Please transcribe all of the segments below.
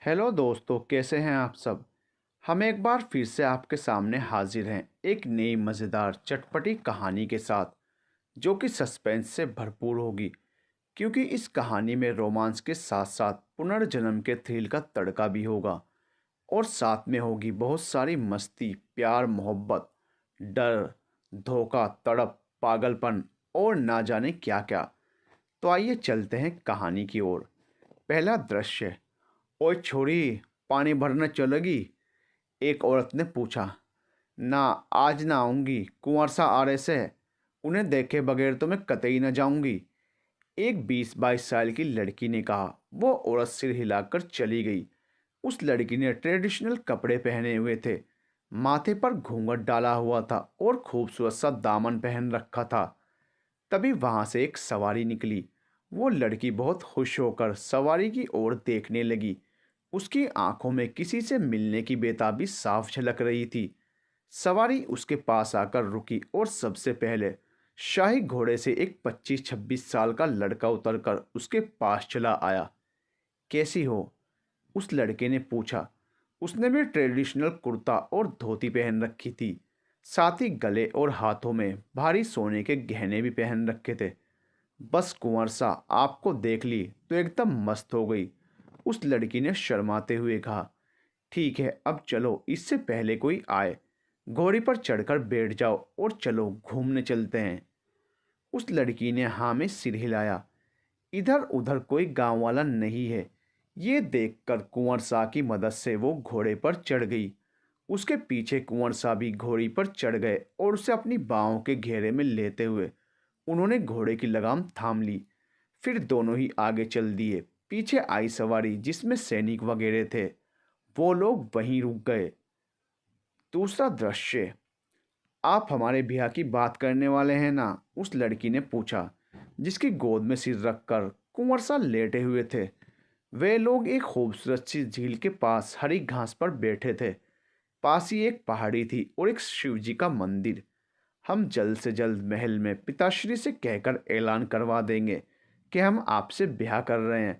Hello दोस्तों, कैसे हैं आप सब। हम एक बार फिर से आपके सामने हाजिर हैं एक नई मज़ेदार चटपटी कहानी के साथ, जो कि सस्पेंस से भरपूर होगी। क्योंकि इस कहानी में रोमांस के साथ साथ पुनर्जन्म के थ्रिल का तड़का भी होगा। और साथ में होगी बहुत सारी मस्ती, प्यार, मोहब्बत, डर, धोखा, तड़प, पागलपन और ना जाने क्या क्या। तो आइए चलते हैं कहानी की ओर। पहला दृश्य। ओए छोरी, पानी भरने चलेगी? एक औरत ने पूछा। ना, आज ना आऊँगी, कुंवर सा आ रहे से। उन्हें देखे बगैर तो मैं कतई न जाऊँगी। एक 20-22 साल की लड़की ने कहा। वो औरत सिर हिलाकर चली गई। उस लड़की ने ट्रेडिशनल कपड़े पहने हुए थे, माथे पर घूंघट डाला हुआ था और खूबसूरत सा दामन पहन रखा था। तभी वहां से एक सवारी निकली। वो लड़की बहुत खुश होकर सवारी की ओर देखने लगी। उसकी आंखों में किसी से मिलने की बेताबी साफ झलक रही थी। सवारी उसके पास आकर रुकी और सबसे पहले शाही घोड़े से एक 25-26 साल का लड़का उतरकर उसके पास चला आया। कैसी हो? उस लड़के ने पूछा। उसने भी ट्रेडिशनल कुर्ता और धोती पहन रखी थी। साथ ही गले और हाथों में भारी सोने के गहने भी पहन रखे थे। बस कुंवर सा, आपको देख ली तो एकदम मस्त हो गई, उस लड़की ने शर्माते हुए कहा। ठीक है, अब चलो, इससे पहले कोई आए। घोड़ी पर चढ़कर बैठ जाओ और चलो घूमने चलते हैं। उस लड़की ने हाँ में सिर हिलाया। इधर उधर कोई गांव वाला नहीं है। ये देखकर कुंवर शाह की मदद से वो घोड़े पर चढ़ गई। उसके पीछे कुंवर शाह भी घोड़ी पर चढ़ गए और उसे अपनी बाहों के घेरे में लेते हुए उन्होंने घोड़े की लगाम थाम ली। फिर दोनों ही आगे चल दिए। पीछे आई सवारी जिसमें सैनिक वगैरह थे, वो लोग वहीं रुक गए। दूसरा दृश्य। आप हमारे भैया की बात करने वाले हैं ना? उस लड़की ने पूछा, जिसकी गोद में सिर रखकर कुंवर सा लेटे हुए थे। वे लोग एक खूबसूरत सी झील के पास हरी घास पर बैठे थे। पास ही एक पहाड़ी थी और एक शिवजी का मंदिर। हम जल्द से जल्द महल में पिताश्री से कहकर ऐलान करवा देंगे कि हम आपसे ब्याह कर रहे हैं।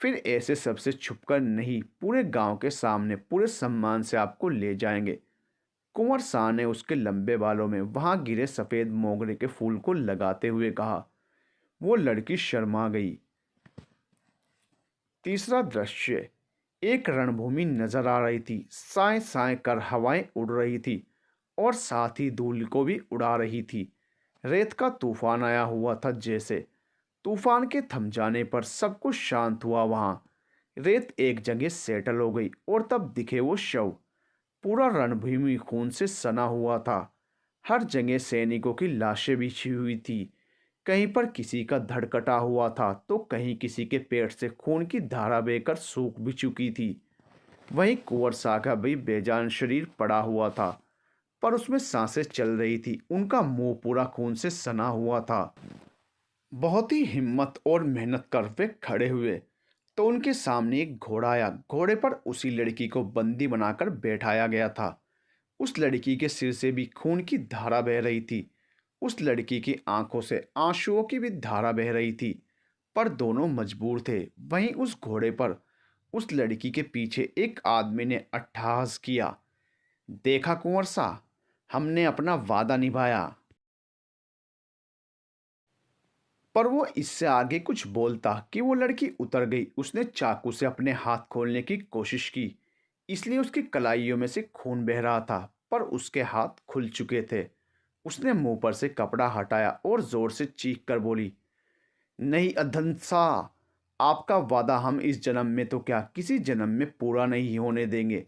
फिर ऐसे सबसे छुपकर नहीं, पूरे गांव के सामने पूरे सम्मान से आपको ले जाएंगे। कुंवर शाह ने उसके लंबे बालों में वहां गिरे सफेद मोगरे के फूल को लगाते हुए कहा। वो लड़की शर्मा गई। तीसरा दृश्य। एक रणभूमि नजर आ रही थी। साए साए कर हवाएं उड़ रही थी और साथ ही धूल को भी उड़ा रही थी। रेत का तूफान आया हुआ था जैसे। तूफान के थम जाने पर सब कुछ शांत हुआ। वहां रेत एक जगह सेटल हो गई और तब दिखे वो शव। पूरा रणभूमि खून से सना हुआ था। हर जगह सैनिकों की लाशें बिछी हुई थी। कहीं पर किसी का धड़ कटा हुआ था तो कहीं किसी के पेट से खून की धारा बहकर सूख भी चुकी थी। वहीं कुंवर शाह का भी बेजान शरीर पड़ा हुआ था, पर उसमें सांसें चल रही थी। उनका मुंह पूरा खून से सना हुआ था। बहुत ही हिम्मत और मेहनत कर वे खड़े हुए तो उनके सामने एक घोड़ा आया। घोड़े पर उसी लड़की को बंदी बनाकर बैठाया गया था। उस लड़की के सिर से भी खून की धारा बह रही थी। उस लड़की की आंखों से आंसुओं की भी धारा बह रही थी, पर दोनों मजबूर थे। वहीं उस घोड़े पर उस लड़की के पीछे एक आदमी ने अट्टहास किया। देखा कुंवर सा, हमने अपना वादा निभाया। पर वो इससे आगे कुछ बोलता कि वो लड़की उतर गई। उसने चाकू से अपने हाथ खोलने की कोशिश की, इसलिए उसकी कलाइयों में से खून बह रहा था, पर उसके हाथ खुल चुके थे। उसने मुंह पर से कपड़ा हटाया और जोर से चीख कर बोली, नहीं अधंसा, आपका वादा हम इस जन्म में तो क्या, किसी जन्म में पूरा नहीं होने देंगे।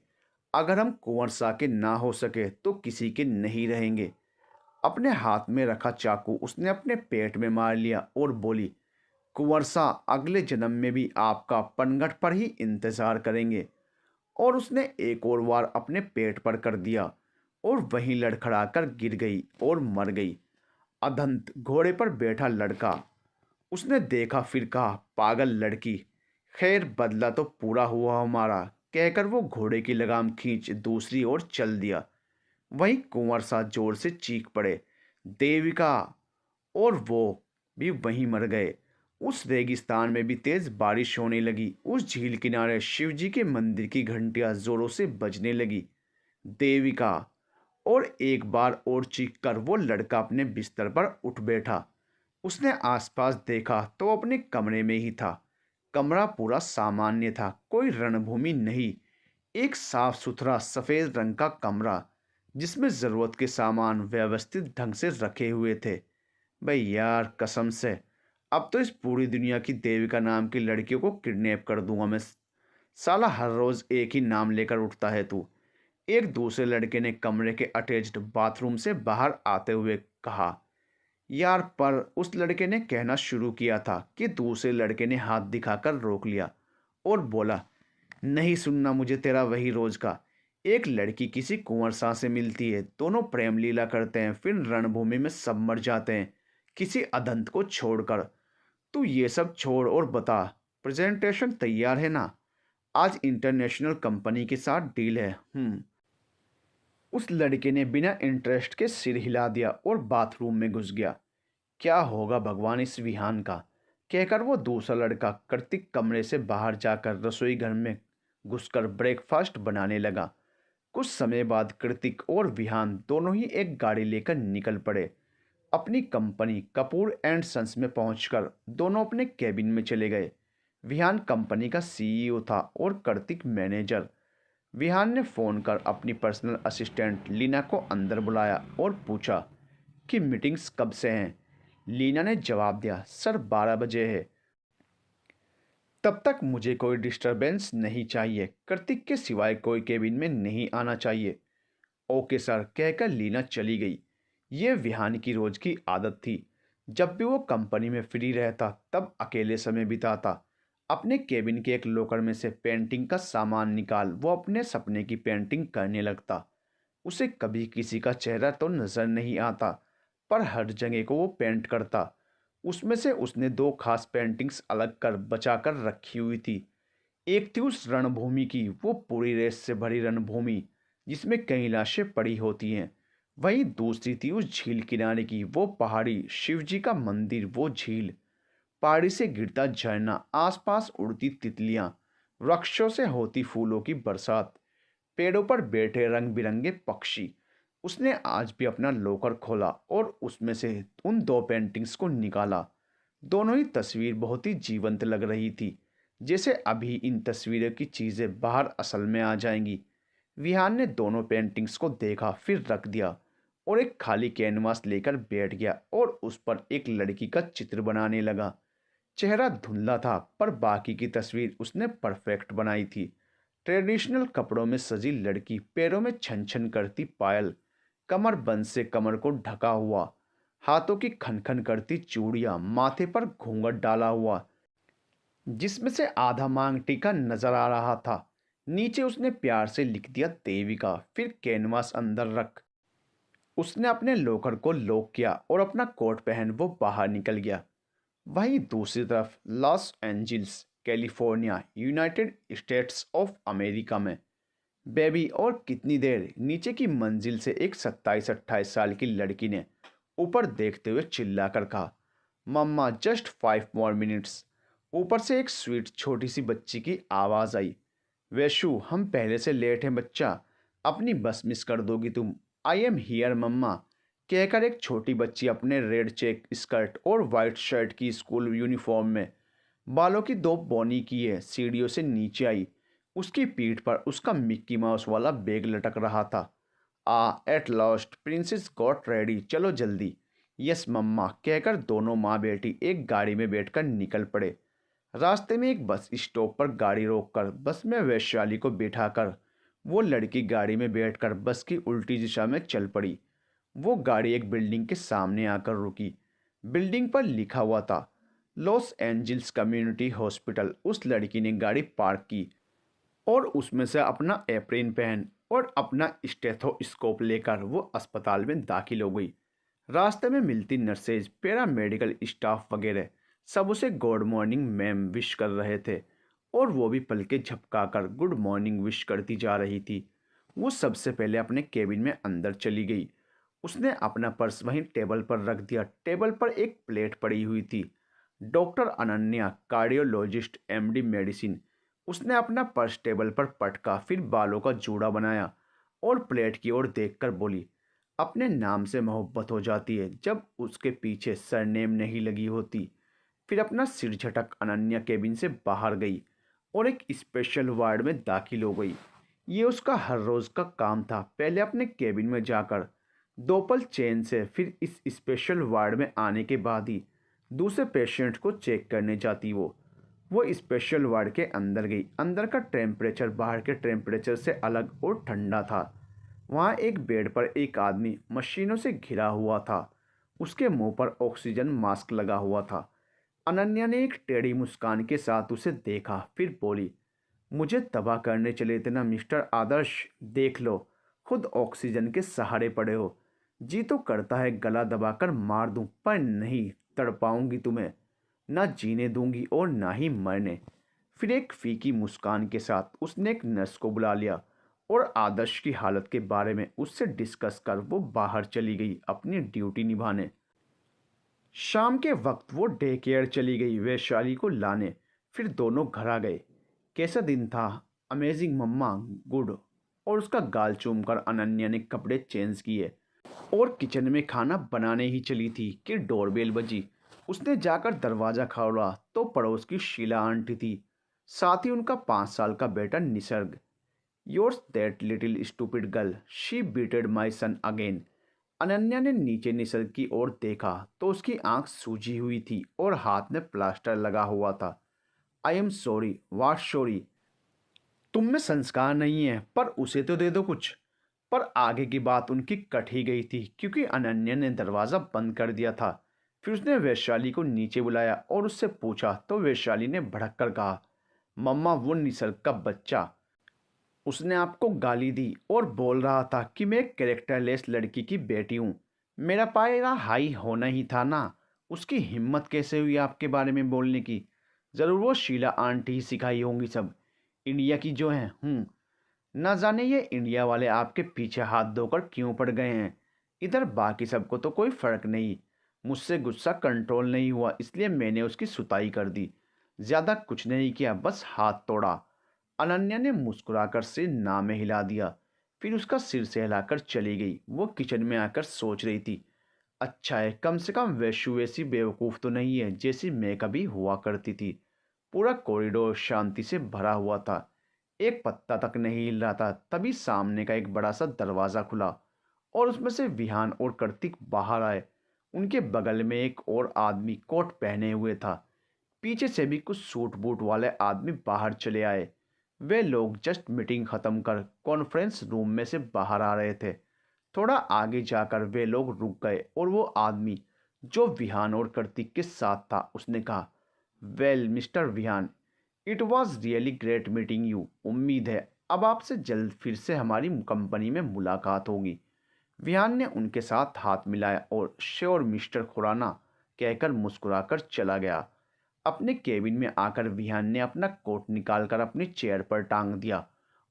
अगर हम कुंवर सा के ना हो सके तो किसी के नहीं रहेंगे। अपने हाथ में रखा चाकू उसने अपने पेट में मार लिया और बोली, कुंवर सा, अगले जन्म में भी आपका पनघट पर ही इंतजार करेंगे। और उसने एक और वार अपने पेट पर कर दिया और वहीं लड़खड़ाकर गिर गई और मर गई। अदंत घोड़े पर बैठा लड़का। उसने देखा, फिर कहा, पागल लड़की, खैर बदला तो पूरा हुआ हमारा, कहकर वो घोड़े की लगाम खींच दूसरी ओर चल दिया। वहीं कुंवर सा जोर से चीख पड़े, देविका, और वो भी वहीं मर गए। उस रेगिस्तान में भी तेज बारिश होने लगी। उस झील किनारे शिवजी के मंदिर की घंटियां जोरों से बजने लगी। देविका! और एक बार और चीख कर वो लड़का अपने बिस्तर पर उठ बैठा। उसने आसपास देखा तो अपने कमरे में ही था। कमरा पूरा सामान्य था, कोई रणभूमि नहीं। एक साफ सुथरा सफेद रंग का कमरा जिसमें जरूरत के सामान व्यवस्थित ढंग से रखे हुए थे। भाई यार, कसम से अब तो इस पूरी दुनिया की देविका नाम की लड़कियों को किडनैप कर दूंगा मैं। साला हर रोज एक ही नाम लेकर उठता है तू। एक दूसरे लड़के ने कमरे के अटैच्ड बाथरूम से बाहर आते हुए कहा। यार, पर उस लड़के ने कहना शुरू किया था कि दूसरे लड़के ने हाथ दिखाकर रोक लिया और बोला, नहीं सुनना मुझे तेरा वही रोज का। एक लड़की किसी कुंवर सा से मिलती है, दोनों प्रेम लीला करते हैं, फिर रणभूमि में सब मर जाते हैं किसी अदंत को छोड़कर। तू ये सब छोड़ और बता, प्रेजेंटेशन तैयार है ना? आज इंटरनेशनल कंपनी के साथ डील है। उस लड़के ने बिना इंटरेस्ट के सिर हिला दिया और बाथरूम में घुस गया। क्या होगा भगवान इस विहान का, कहकर वो दूसरा लड़का कार्तिक कमरे से बाहर जाकर रसोई घर में घुसकर ब्रेकफास्ट बनाने लगा। कुछ समय बाद कृतिक और विहान दोनों ही एक गाड़ी लेकर निकल पड़े। अपनी कंपनी कपूर एंड सन्स में पहुंचकर दोनों अपने कैबिन में चले गए। विहान कंपनी का सीईओ था और कार्तिक मैनेजर। विहान ने फ़ोन कर अपनी पर्सनल असिस्टेंट लीना को अंदर बुलाया और पूछा कि मीटिंग्स कब से हैं। लीना ने जवाब दिया, सर 12 बजे है, तब तक मुझे कोई डिस्टरबेंस नहीं चाहिए, कार्तिक के सिवाय कोई केबिन में नहीं आना चाहिए। ओके सर, कहकर लीना चली गई। ये विहान की रोज की आदत थी। जब भी वो कंपनी में फ्री रहता तब अकेले समय बिताता। अपने केबिन के एक लॉकर में से पेंटिंग का सामान निकाल वो अपने सपने की पेंटिंग करने लगता। उसे कभी किसी का चेहरा तो नजर नहीं आता, पर हर जगह को वो पेंट करता। उसमें से उसने दो खास पेंटिंग्स अलग कर बचा कर रखी हुई थी। एक थी उस रणभूमि की, वो पूरी रेत से भरी रणभूमि जिसमें कई लाशें पड़ी होती हैं। वहीं दूसरी थी उस झील किनारे की, वो पहाड़ी शिवजी का मंदिर, वो झील, पहाड़ी से गिरता झरना, आसपास उड़ती तितलियां, वृक्षों से होती फूलों की बरसात, पेड़ों पर बैठे रंग बिरंगे पक्षी। उसने आज भी अपना लॉकर खोला और उसमें से उन दो पेंटिंग्स को निकाला। दोनों ही तस्वीर बहुत ही जीवंत लग रही थी, जैसे अभी इन तस्वीरों की चीज़ें बाहर असल में आ जाएंगी। विहान ने दोनों पेंटिंग्स को देखा, फिर रख दिया और एक खाली कैनवास लेकर बैठ गया और उस पर एक लड़की का चित्र बनाने लगा। चेहरा धुंधला था, पर बाकी की तस्वीर उसने परफेक्ट बनाई थी। ट्रेडिशनल कपड़ों में सजी लड़की, पैरों में छन छन करती पायल, कमर बंद से कमर को ढका हुआ, हाथों की खनखन करती चूड़ियां, माथे पर घूंघट डाला हुआ जिसमें से आधा मांग टीका नजर आ रहा था। नीचे उसने प्यार से लिख दिया देविका, फिर कैनवास अंदर रख। उसने अपने लॉकर को लॉक किया और अपना कोट पहन वो बाहर निकल गया। वहीं दूसरी तरफ Los Angeles, California, United states of America में बेबी, और कितनी देर, नीचे की मंजिल से एक 27-28 साल की लड़की ने ऊपर देखते हुए चिल्लाकर कहा, मम्मा जस्ट 5 मोर मिनट्स। ऊपर से एक स्वीट छोटी सी बच्ची की आवाज़ आई, वैशु हम पहले से लेट हैं बच्चा, अपनी बस मिस कर दोगी तुम। आई एम हियर मम्मा, कहकर एक छोटी बच्ची अपने रेड चेक स्कर्ट और वाइट शर्ट की स्कूल यूनिफॉर्म में, बालों की दो बोनी किए, सीढ़ियों से नीचे आई। उसकी पीठ पर उसका मिक्की माउस वाला बैग लटक रहा था। At last princess got ready, चलो जल्दी। यस मम्मा, कहकर दोनों माँ बेटी एक गाड़ी में बैठकर निकल पड़े। रास्ते में एक बस स्टॉप पर गाड़ी रोककर बस में वैशाली को बिठाकर वो लड़की गाड़ी में बैठकर बस की उल्टी दिशा में चल पड़ी। वो गाड़ी एक बिल्डिंग के सामने आकर रुकी। बिल्डिंग पर लिखा हुआ था लॉस एंजल्स कम्युनिटी हॉस्पिटल। उस लड़की ने गाड़ी पार्क की और उसमें से अपना एप्रिन पहन और अपना स्टेथोस्कोप लेकर वो अस्पताल में दाखिल हो गई। रास्ते में मिलती नर्सेज, पैरामेडिकल स्टाफ वगैरह सब उसे गुड मॉर्निंग मैम विश कर रहे थे और वो भी पलके झपकाकर गुड मॉर्निंग विश करती जा रही थी। वो सबसे पहले अपने केबिन में अंदर चली गई। उसने अपना पर्स वहीं टेबल पर रख दिया। टेबल पर एक प्लेट पड़ी हुई थी, doctor Ananya cardiologist MD medicine. उसने अपना पर्स टेबल पर पटका, फिर बालों का जूड़ा बनाया और प्लेट की ओर देखकर बोली, अपने नाम से मोहब्बत हो जाती है जब उसके पीछे सरनेम नहीं लगी होती। फिर अपना सिर झटक अनन्या केबिन से बाहर गई और एक स्पेशल वार्ड में दाखिल हो गई। ये उसका हर रोज़ का काम था। पहले अपने केबिन में जाकर दो पल चैन से, फिर इस स्पेशल वार्ड में आने के बाद ही दूसरे पेशेंट को चेक करने जाती वो स्पेशल वार्ड के अंदर गई। अंदर का टेम्परेचर बाहर के टेम्परेचर से अलग और ठंडा था। वहाँ एक बेड पर एक आदमी मशीनों से घिरा हुआ था। उसके मुंह पर ऑक्सीजन मास्क लगा हुआ था। अनन्या ने एक टेढ़ी मुस्कान के साथ उसे देखा, फिर बोली, मुझे तबाह करने चले थे ना मिस्टर आदर्श। देख लो, खुद ऑक्सीजन के सहारे पड़े हो। जी तो करता है गला दबाकर मार दूं, पर नहीं, तड़पाऊंगी तुम्हें। ना जीने दूंगी और ना ही मरने। फिर एक फीकी मुस्कान के साथ उसने एक नर्स को बुला लिया और आदर्श की हालत के बारे में उससे डिस्कस कर वो बाहर चली गई अपनी ड्यूटी निभाने। शाम के वक्त वो डे केयर चली गई वैशाली को लाने। फिर दोनों घर आ गए। कैसा दिन था? अमेजिंग मम्मा, गुड। और उसका गाल चूमकर अनन्या ने कपड़े चेंज किए और किचन में खाना बनाने ही चली थी कि डोरबेल बजी। उसने जाकर दरवाज़ा खोला तो पड़ोस की शीला आंटी थी, साथ ही उनका 5 साल का बेटा Nisarg. Yours that little stupid girl, she beated my son again. Ananya ने नीचे निसर्ग की ओर देखा तो उसकी आंख सूजी हुई थी और हाथ में प्लास्टर लगा हुआ था। I am sorry. What sorry? तुम में संस्कार नहीं है, पर उसे तो दे दो कुछ। पर आगे की बात उनकी कट ही गई थी क्योंकि अनन्या ने दरवाज़ा बंद कर दिया था। फिर उसने वैशाली को नीचे बुलाया और उससे पूछा तो वैशाली ने भड़क कर कहा, मम्मा, वो निसर्ग का बच्चा, उसने आपको गाली दी और बोल रहा था कि मैं एक कैरेक्टरलेस लड़की की बेटी हूँ। मेरा पायरा हाई होना ही था ना। उसकी हिम्मत कैसे हुई आपके बारे में बोलने की? ज़रूर वो शीला आंटी ही सिखाई होंगी सब, इंडिया की जो हैं। ना जाने ये इंडिया वाले आपके पीछे हाथ धोकर क्यों पड़ गए हैं। इधर बाकी सबको तो कोई फ़र्क नहीं। मुझसे गुस्सा कंट्रोल नहीं हुआ, इसलिए मैंने उसकी सुताई कर दी। ज़्यादा कुछ नहीं किया, बस हाथ तोड़ा। अनन्या ने मुस्कुराकर सिर ना में हिला दिया, फिर उसका सिर से हिलाकर चली गई। वो किचन में आकर सोच रही थी, अच्छा है, कम से कम वैशु वैसी बेवकूफ़ तो नहीं है जैसी मैं कभी हुआ करती थी। पूरा कॉरिडोर शांति से भरा हुआ था। एक पत्ता तक नहीं हिल रहा था। तभी सामने का एक बड़ा सा दरवाज़ा खुला और उसमें से विहान और कार्तिक बाहर आए। उनके बगल में एक और आदमी कोट पहने हुए था। पीछे से भी कुछ सूट बूट वाले आदमी बाहर चले आए। वे लोग जस्ट मीटिंग ख़त्म कर कॉन्फ्रेंस रूम में से बाहर आ रहे थे। थोड़ा आगे जाकर वे लोग रुक गए और वो आदमी जो विहान और कार्तिक के साथ था उसने कहा, well mister Vihaan, it was really great meeting you. उम्मीद है अब आपसे जल्द फिर से हमारी कंपनी में मुलाकात होगी। विहान ने उनके साथ हाथ मिलाया और श्योर मिस्टर खुराना कहकर मुस्कुराकर चला गया। अपने केबिन में आकर विहान ने अपना कोट निकालकर अपनी चेयर पर टांग दिया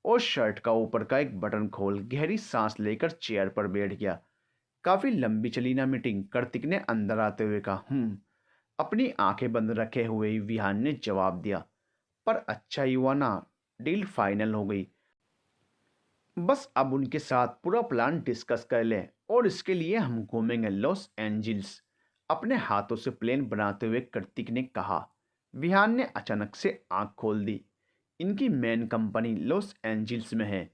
और शर्ट का ऊपर का एक बटन खोल गहरी सांस लेकर चेयर पर बैठ गया। काफ़ी लंबी चली ना मीटिंग? कार्तिक ने अंदर आते हुए कहा। अपनी आंखें बंद रखे हुए ही विहान ने जवाब दिया, पर अच्छा ही हुआ ना, डील फाइनल हो गई। बस अब उनके साथ पूरा प्लान डिस्कस कर लें और इसके लिए हम घूमेंगे लॉस एंजल्स। अपने हाथों से प्लेन बनाते हुए कार्तिक ने कहा। विहान ने अचानक से आंख खोल दी। इनकी मेन कंपनी लॉस एंजल्स में है?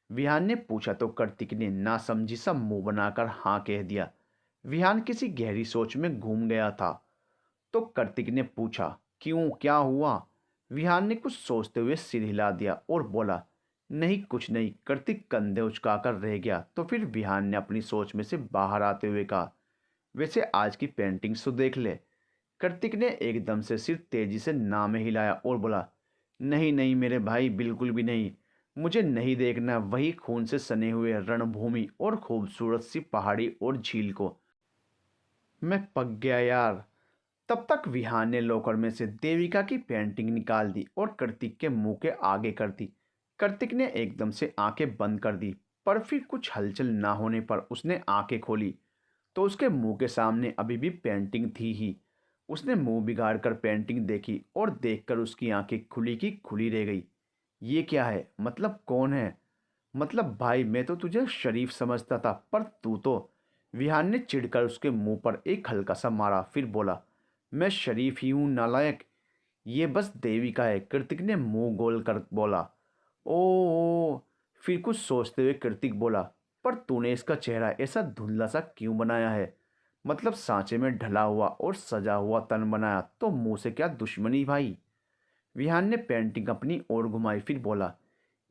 विहान ने पूछा तो कार्तिक ने नासमझी सा मुंह बनाकर हाँ कह दिया। विहान किसी गहरी सोच में घूम गया था। तो कार्तिक ने पूछा, क्यों, क्या हुआ? विहान ने कुछ सोचते हुए सिर हिला दिया और बोला, नहीं कुछ नहीं। कार्तिक कंधे उचकाकर रह गया। तो फिर विहान ने अपनी सोच में से बाहर आते हुए कहा, वैसे आज की पेंटिंग्स तो देख ले। कार्तिक ने एकदम से सिर तेजी से ना में हिलाया और बोला, नहीं नहीं मेरे भाई, बिल्कुल भी नहीं। मुझे नहीं देखना वही खून से सने हुए रणभूमि और खूबसूरत सी पहाड़ी और झील को। मैं पक गया यार। तब तक विहान ने लॉकर में से देविका की पेंटिंग निकाल दी और कार्तिक के मुंह के आगे कर दी। कार्तिक ने एकदम से आंखें बंद कर दी, पर फिर कुछ हलचल ना होने पर उसने आंखें खोली तो उसके मुंह के सामने अभी भी पेंटिंग थी ही। उसने मुंह बिगाड़ कर पेंटिंग देखी और देखकर उसकी आंखें खुली की खुली रह गई। ये क्या है? मतलब कौन है? मतलब भाई, मैं तो तुझे शरीफ समझता था, पर तू तो। विहान ने चिढ़कर उसके मुंह पर एक हल्का सा मारा, फिर बोला, मैं शरीफ ही हूँ नालायक। ये बस देवी का है। कृतिक ने मुंह गोल कर बोला। ओ, फिर कुछ सोचते हुए कृतिक बोला, पर तूने इसका चेहरा ऐसा धुंधला सा क्यों बनाया है? मतलब सांचे में ढला हुआ और सजा हुआ तन बनाया तो मुंह से क्या दुश्मनी भाई? विहान ने पेंटिंग अपनी ओर घुमाई, फिर बोला,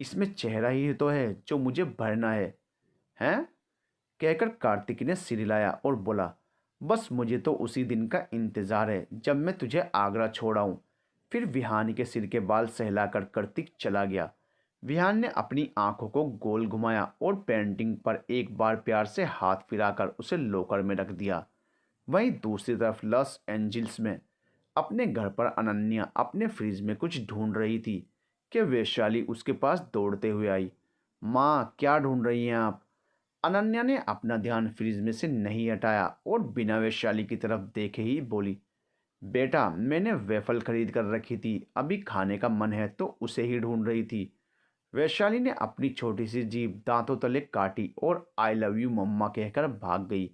इसमें चेहरा ही तो है जो मुझे भरना है। हैं? कहकर कार्तिक ने सिर हिलाया और बोला, बस मुझे तो उसी दिन का इंतजार है जब मैं तुझे आगरा छोड़ाऊं। फिर विहान के सिर के बाल सहलाकर कार्तिक चला गया। विहान ने अपनी आंखों को गोल घुमाया और पेंटिंग पर एक बार प्यार से हाथ फिराकर उसे लॉकर में रख दिया। वहीं दूसरी तरफ लॉस एंजिल्स में अपने घर पर अनन्या अपने फ्रिज में कुछ ढूंढ रही थी कि वैशाली उसके पास दौड़ते हुए आई। माँ, क्या ढूंढ रही हैं आप? अनन्या ने अपना ध्यान फ्रिज में से नहीं हटाया और बिना वैशाली की तरफ देखे ही बोली, बेटा, मैंने वेफल खरीद कर रखी थी, अभी खाने का मन है तो उसे ही ढूंढ रही थी। वैशाली ने अपनी छोटी सी जीभ दांतों तले काटी और आई लव यू मम्मा कहकर भाग गई।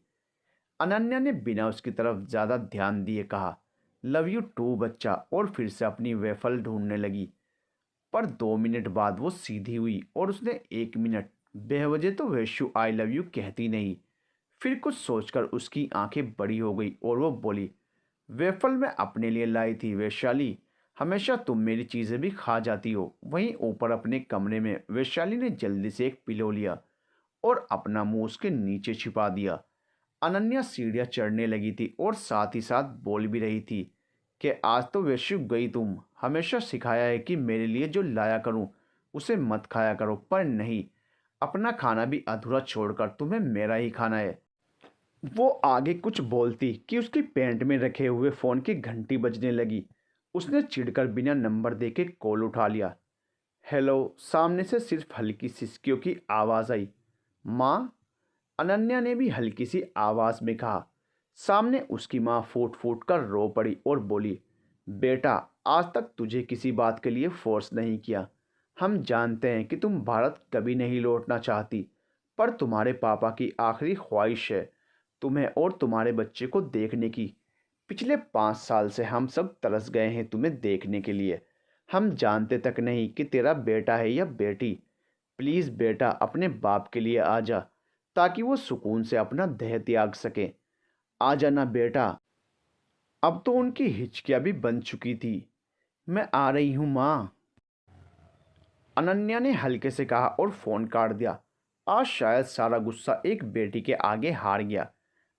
अनन्या ने बिना उसकी तरफ ज़्यादा ध्यान दिए कहा, लव यू टू बच्चा, और फिर से अपनी वेफल ढूंढने लगी। पर 2 मिनट बाद वो सीधी हुई और उसने 1 मिनट बेवजह तो वैश्यू आई लव यू कहती नहीं। फिर कुछ सोचकर उसकी आंखें बड़ी हो गई और वो बोली, वेफल मैं अपने लिए लाई थी वैशाली, हमेशा तुम मेरी चीज़ें भी खा जाती हो। वहीं ऊपर अपने कमरे में वैशाली ने जल्दी से एक पिलो लिया और अपना मुंह उसके नीचे छिपा दिया। अनन्या सीढ़ियाँ चढ़ने लगी थी और साथ ही साथ बोल भी रही थी कि आज तो वैश्यु गई तुम, हमेशा सिखाया है कि मेरे लिए जो लाया करूं उसे मत खाया करो, पर नहीं, अपना खाना भी अधूरा छोड़कर तुम्हें मेरा ही खाना है। वो आगे कुछ बोलती कि उसकी पैंट में रखे हुए फ़ोन की घंटी बजने लगी। उसने चिढ़कर बिना नंबर देके कॉल उठा लिया। हेलो, सामने से सिर्फ हल्की सिसकियों की आवाज़ आई। माँ? अनन्या ने भी हल्की सी आवाज़ में कहा। सामने उसकी माँ फूट फूट कर रो पड़ी और बोली, बेटा, आज तक तुझे किसी बात के लिए फोर्स नहीं किया। हम जानते हैं कि तुम भारत कभी नहीं लौटना चाहती, पर तुम्हारे पापा की आखिरी ख्वाहिश है तुम्हें और तुम्हारे बच्चे को देखने की। पिछले 5 साल से हम सब तरस गए हैं तुम्हें देखने के लिए। हम जानते तक नहीं कि तेरा बेटा है या बेटी। प्लीज़ बेटा, अपने बाप के लिए आ जा, ताकि वो सुकून से अपना देह त्याग सके। आ जाना बेटा। अब तो उनकी हिचकियाँ भी बंद चुकी थी। मैं आ रही हूँ माँ, अनन्या ने हल्के से कहा और फ़ोन काट दिया। आज शायद सारा गुस्सा एक बेटी के आगे हार गया।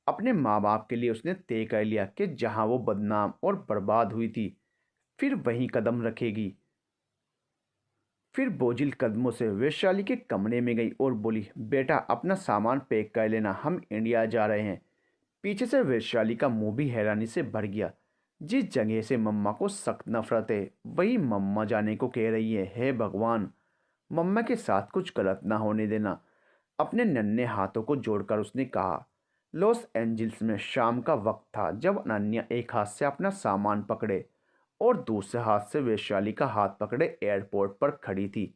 अपने माँ बाप के लिए उसने तय कर लिया कि जहाँ वो बदनाम और बर्बाद हुई थी, फिर वहीं कदम रखेगी। फिर बोझिल कदमों से वैशाली के कमरे में गई और बोली, बेटा, अपना सामान पैक कर लेना, हम इंडिया जा रहे हैं। पीछे से वैशाली का मुंह भी हैरानी से भर गया। जिस जगह से मम्मा को सख्त नफरत है, वही मम्मा जाने को कह रही है। हे भगवान, मम्मा के साथ कुछ गलत ना होने देना। अपने नन्हे हाथों को जोड़कर उसने कहा। लॉस एंजिल्स में शाम का वक्त था जब अनन्या एक हाथ से अपना सामान पकड़े और दूसरे हाथ से वैशाली का हाथ पकड़े एयरपोर्ट पर खड़ी थी।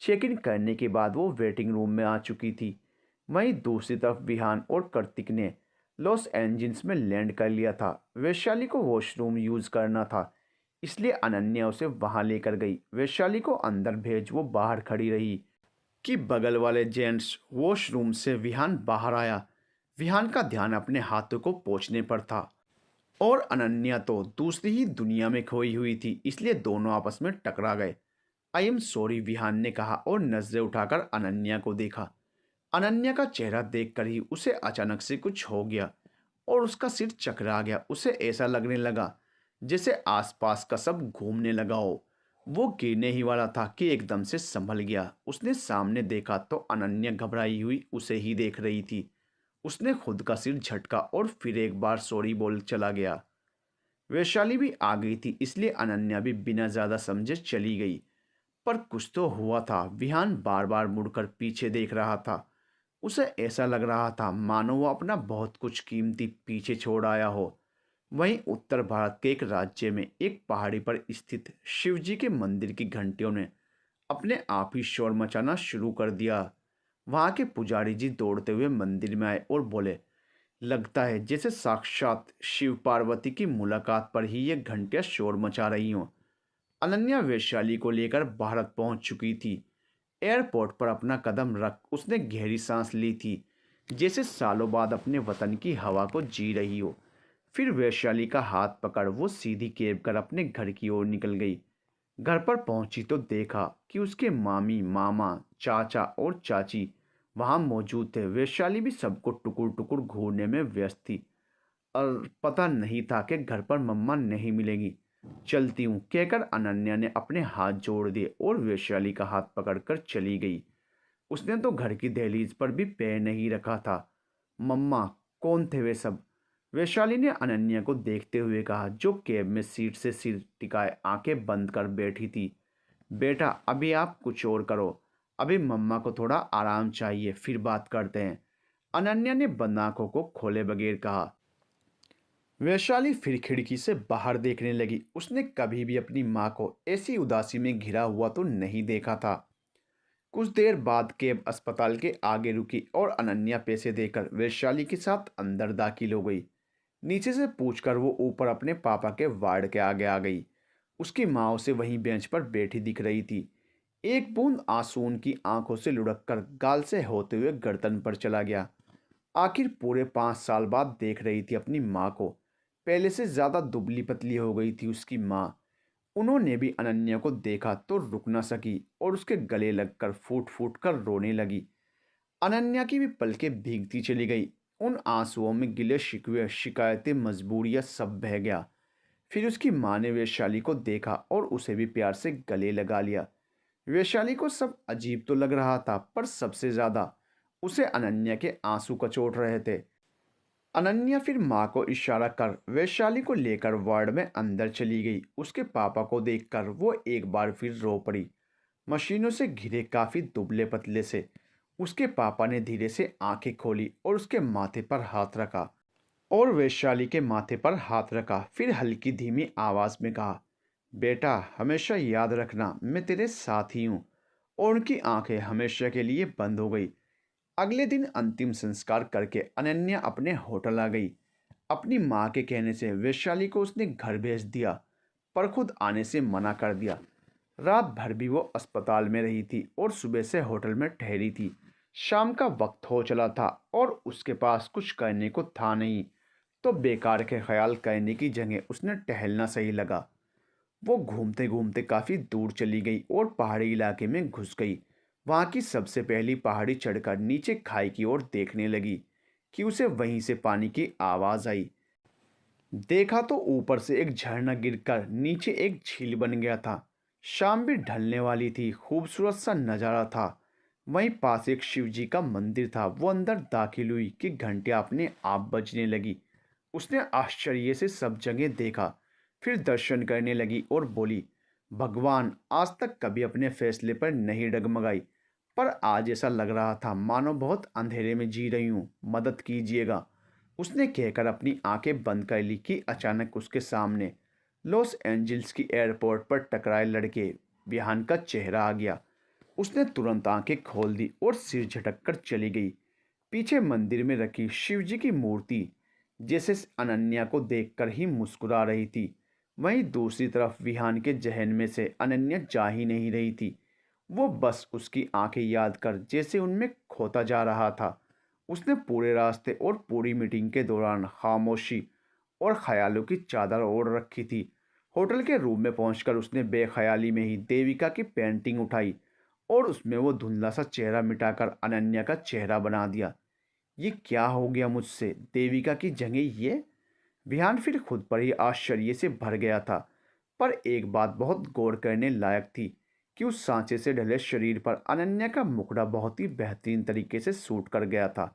चेक इन करने के बाद वो वेटिंग रूम में आ चुकी थी। वहीं दूसरी तरफ विहान और कार्तिक ने लॉस एंजिल्स में लैंड कर लिया था। वैशाली को वॉशरूम यूज़ करना था, इसलिए अनन्या उसे वहां लेकर गई। वैशाली को अंदर भेज वो बाहर खड़ी रही कि बगल वाले जेंट्स वॉशरूम से विहान बाहर आया। विहान का ध्यान अपने हाथों को पोंछने पर था और अनन्या तो दूसरी ही दुनिया में खोई हुई थी, इसलिए दोनों आपस में टकरा गए। आई एम सॉरी, विहान ने कहा और नजरें उठाकर अनन्या को देखा। अनन्या का चेहरा देखकर ही उसे अचानक से कुछ हो गया और उसका सिर चकरा गया। उसे ऐसा लगने लगा जैसे आसपास का सब घूमने लगा हो। वो गिरने ही वाला था कि एकदम से संभल गया। उसने सामने देखा तो अनन्या घबराई हुई उसे ही देख रही थी। उसने खुद का सिर झटका और फिर एक बार सॉरी बोल चला गया। वैशाली भी आ गई थी, इसलिए अनन्या भी बिना ज़्यादा समझे चली गई। पर कुछ तो हुआ था। विहान बार बार मुड़कर पीछे देख रहा था। उसे ऐसा लग रहा था मानो वो अपना बहुत कुछ कीमती पीछे छोड़ आया हो। वहीं उत्तर भारत के एक राज्य में एक पहाड़ी पर स्थित शिवजी के मंदिर की घंटियों ने अपने आप ही शोर मचाना शुरू कर दिया। वहां के पुजारी जी दौड़ते हुए मंदिर में आए और बोले, लगता है जैसे साक्षात शिव पार्वती की मुलाकात पर ही ये घंटियां शोर मचा रही हों। अनन्या वैशाली को लेकर भारत पहुंच चुकी थी। एयरपोर्ट पर अपना कदम रख उसने गहरी सांस ली थी, जैसे सालों बाद अपने वतन की हवा को जी रही हो। फिर वैशाली का हाथ पकड़ वो सीधी कैब कर अपने घर की ओर निकल गई। घर पर पहुंची तो देखा कि उसके मामी, मामा, चाचा और चाची वहां मौजूद थे। वैशाली भी सबको टुकुर टुकुर घूरने में व्यस्त थी और पता नहीं था कि घर पर मम्मा नहीं मिलेगी। चलती हूँ कहकर अनन्या ने अपने हाथ जोड़ दिए और वैशाली का हाथ पकड़कर चली गई। उसने तो घर की दहलीज पर भी पैर नहीं रखा था। मम्मा, कौन थे वे सब? वैशाली ने अनन्या को देखते हुए कहा, जो कैब में सीट से सिर टिकाए आंखें बंद कर बैठी थी। बेटा, अभी आप कुछ और करो। अभी मम्मा को थोड़ा आराम चाहिए, फिर बात करते हैं। अनन्या ने बंद आंखों को खोले बगैर कहा। वैशाली फिर खिड़की से बाहर देखने लगी। उसने कभी भी अपनी माँ को ऐसी उदासी में घिरा हुआ तो नहीं देखा था। कुछ देर बाद कैब अस्पताल के आगे रुकी और अनन्या पैसे देकर वैशाली के साथ अंदर दाखिल हो गई। नीचे से पूछकर वो ऊपर अपने पापा के वार्ड के आगे आ गई। उसकी माँ उसे वहीं बेंच पर बैठी दिख रही थी। एक बूंद आंसू उनकी आंखों से लुढ़क कर गाल से होते हुए गर्दन पर चला गया। आखिर पूरे 5 साल बाद देख रही थी अपनी माँ को। पहले से ज्यादा दुबली पतली हो गई थी उसकी माँ। उन्होंने भी अनन्या को देखा तो रुक न सकी और उसके गले लगकर फूट फूट कर रोने लगी। अनन्या की भी पलकें भीगती चली गई। उन आंसुओं में गिले शिकवे, शिकायतें, मजबूरियां सब बह गया। फिर उसकी माँ ने वैशाली को देखा और उसे भी प्यार से गले लगा लिया। वैशाली को सब अजीब तो लग रहा था, पर सबसे ज्यादा उसे अनन्या के आंसू कचोट रहे थे। अनन्या फिर माँ को इशारा कर वैशाली को लेकर वार्ड में अंदर चली गई। उसके पापा को देखकर वो एक बार फिर रो पड़ी। मशीनों से घिरे काफी दुबले पतले से उसके पापा ने धीरे से आंखें खोली और उसके माथे पर हाथ रखा और वैशाली के माथे पर हाथ रखा। फिर हल्की धीमी आवाज में कहा, बेटा, हमेशा याद रखना मैं तेरे साथ ही हूँ। और उनकी आंखें हमेशा के लिए बंद हो गई। अगले दिन अंतिम संस्कार करके अनन्या अपने होटल आ गई। अपनी माँ के कहने से वैशाली को उसने घर भेज दिया, पर खुद आने से मना कर दिया। रात भर भी वो अस्पताल में रही थी और सुबह से होटल में ठहरी थी। शाम का वक्त हो चला था और उसके पास कुछ करने को था नहीं, तो बेकार के ख्याल करने की जगह उसने टहलना सही लगा। वो घूमते घूमते काफ़ी दूर चली गई और पहाड़ी इलाके में घुस गई। वहाँ की सबसे पहली पहाड़ी चढ़कर नीचे खाई की ओर देखने लगी कि उसे वहीं से पानी की आवाज़ आई। देखा तो ऊपर से एक झरना गिरकर नीचे एक झील बन गया था। शाम भी ढलने वाली थी, खूबसूरत सा नज़ारा था। वहीं पास एक शिव जी का मंदिर था। वो अंदर दाखिल हुई कि घंटियां अपने आप बजने लगी। उसने आश्चर्य से सब जगह देखा, फिर दर्शन करने लगी और बोली, भगवान, आज तक कभी अपने फैसले पर नहीं डगमगाई, पर आज ऐसा लग रहा था मानो बहुत अंधेरे में जी रही हूँ, मदद कीजिएगा। उसने कहकर अपनी आंखें बंद कर ली कि अचानक उसके सामने लॉस एंजल्स की एयरपोर्ट पर टकराए लड़के विहान का चेहरा आ गया। उसने तुरंत आंखें खोल दी और सिर झटक कर चली गई। पीछे मंदिर में रखी शिवजी की मूर्ति जैसे अनन्या को देखकर ही मुस्कुरा रही थी। वहीं दूसरी तरफ विहान के जहन में से अनन्या जा ही नहीं रही थी। वो बस उसकी आंखें याद कर जैसे उनमें खोता जा रहा था। उसने पूरे रास्ते और पूरी मीटिंग के दौरान खामोशी और ख्यालों की चादर ओढ़ रखी थी। होटल के रूम में पहुंचकर उसने बेख्याली में ही देविका की पेंटिंग उठाई और उसमें वो धुंधला सा चेहरा मिटाकर अनन्या का चेहरा बना दिया। ये क्या हो गया मुझसे? देविका की जगह ये? विहान फिर खुद पर ही आश्चर्य से भर गया था। पर एक बात बहुत गौर करने लायक थी कि उस सांचे से ढले शरीर पर अनन्या का मुखड़ा बहुत ही बेहतरीन तरीके से सूट कर गया था।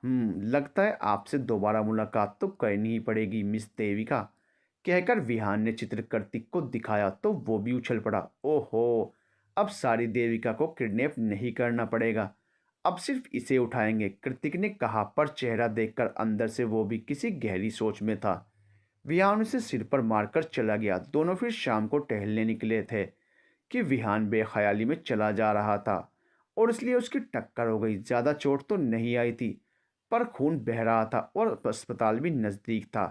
लगता है आपसे दोबारा मुलाकात तो करनी ही पड़ेगी मिस देविका, कहकर विहान ने चित्रकर्तिक को दिखाया तो वो भी उछल पड़ा। ओहो, अब सारी देविका को किडनैप नहीं करना पड़ेगा, अब सिर्फ इसे उठाएंगे, कृतिक ने कहा, पर चेहरा देखकर अंदर से वो भी किसी गहरी सोच में था। विहान उसे सिर पर मारकर चला गया। दोनों फिर शाम को टहलने निकले थे कि विहान बेख्याली में चला जा रहा था और इसलिए उसकी टक्कर हो गई। ज़्यादा चोट तो नहीं आई थी, पर खून बह रहा था और अस्पताल भी नज़दीक था।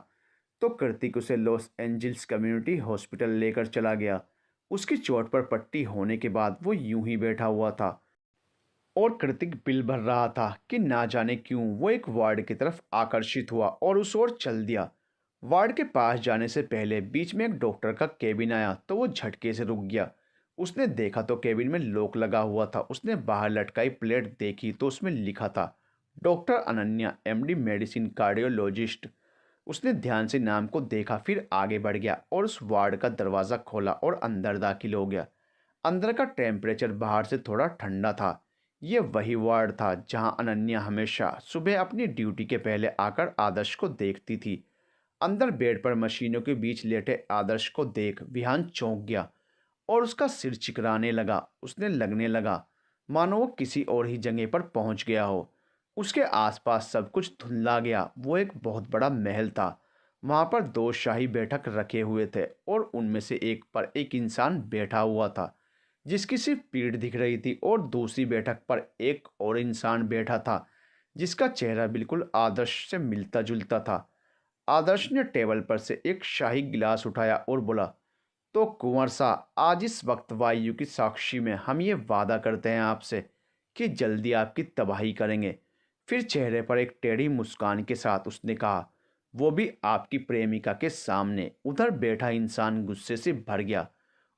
तो कृतिक उसे लॉस एंजल्स कम्युनिटी हॉस्पिटल लेकर चला गया। उसकी चोट पर पट्टी होने के बाद वो यूं ही बैठा हुआ था और कृतिक बिल भर रहा था कि ना जाने क्यों वो एक वार्ड की तरफ आकर्षित हुआ और उस ओर चल दिया। वार्ड के पास जाने से पहले बीच में एक डॉक्टर का केबिन आया तो वो झटके से रुक गया। उसने देखा तो केबिन में लॉक लगा हुआ था। उसने बाहर लटकाई प्लेट देखी तो उसमें लिखा था doctor Ananya, MD medicine, cardiologist. उसने ध्यान से नाम को देखा, फिर आगे बढ़ गया और उस वार्ड का दरवाज़ा खोला और अंदर दाखिल हो गया। अंदर का टेम्परेचर बाहर से थोड़ा ठंडा था। ये वही वार्ड था जहां अनन्या हमेशा सुबह अपनी ड्यूटी के पहले आकर आदर्श को देखती थी। अंदर बेड पर मशीनों के बीच लेटे आदर्श को देख विहान चौंक गया और उसका सिर चिकराने लगा। उसने लगने लगा मानो वो किसी और ही जगह पर पहुंच गया हो। उसके आसपास सब कुछ धुंधला गया। वो एक बहुत बड़ा महल था। वहां पर दो शाही बैठक रखे हुए थे और उनमें से एक पर एक इंसान बैठा हुआ था जिसकी सिर्फ पीठ दिख रही थी और दूसरी बैठक पर एक और इंसान बैठा था जिसका चेहरा बिल्कुल आदर्श से मिलता जुलता था। आदर्श ने टेबल पर से एक शाही गिलास उठाया और बोला, तो कुंवर सा, आज इस वक्त वायु की साक्षी में हम ये वादा करते हैं आपसे कि जल्दी आपकी तबाही करेंगे। फिर चेहरे पर एक टेढ़ी मुस्कान के साथ उसने कहा, वो भी आपकी प्रेमिका के सामने। उधर बैठा इंसान गुस्से से भर गया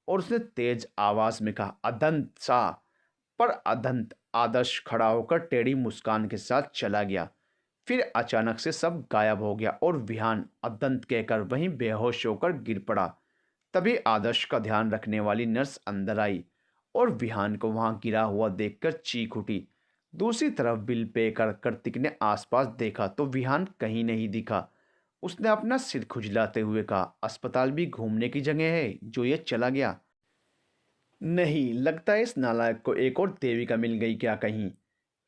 और उसने तेज आवाज में कहा, अदंत सा। पर अदंत आदर्श खड़ा होकर टेढ़ी मुस्कान के साथ चला गया। फिर अचानक से सब गायब हो गया और विहान अदंत कहकर वहीं बेहोश होकर गिर पड़ा। तभी आदर्श का ध्यान रखने वाली नर्स अंदर आई और विहान को वहां गिरा हुआ देखकर चीख उठी। दूसरी तरफ बिल पे कर कार्तिक ने आसपास देखा तो विहान कहीं नहीं दिखा। उसने अपना सिर खुजलाते हुए कहा, अस्पताल भी घूमने की जगह है जो ये चला गया। नहीं लगता है इस नालायक को एक और देविका मिल गई क्या कहीं।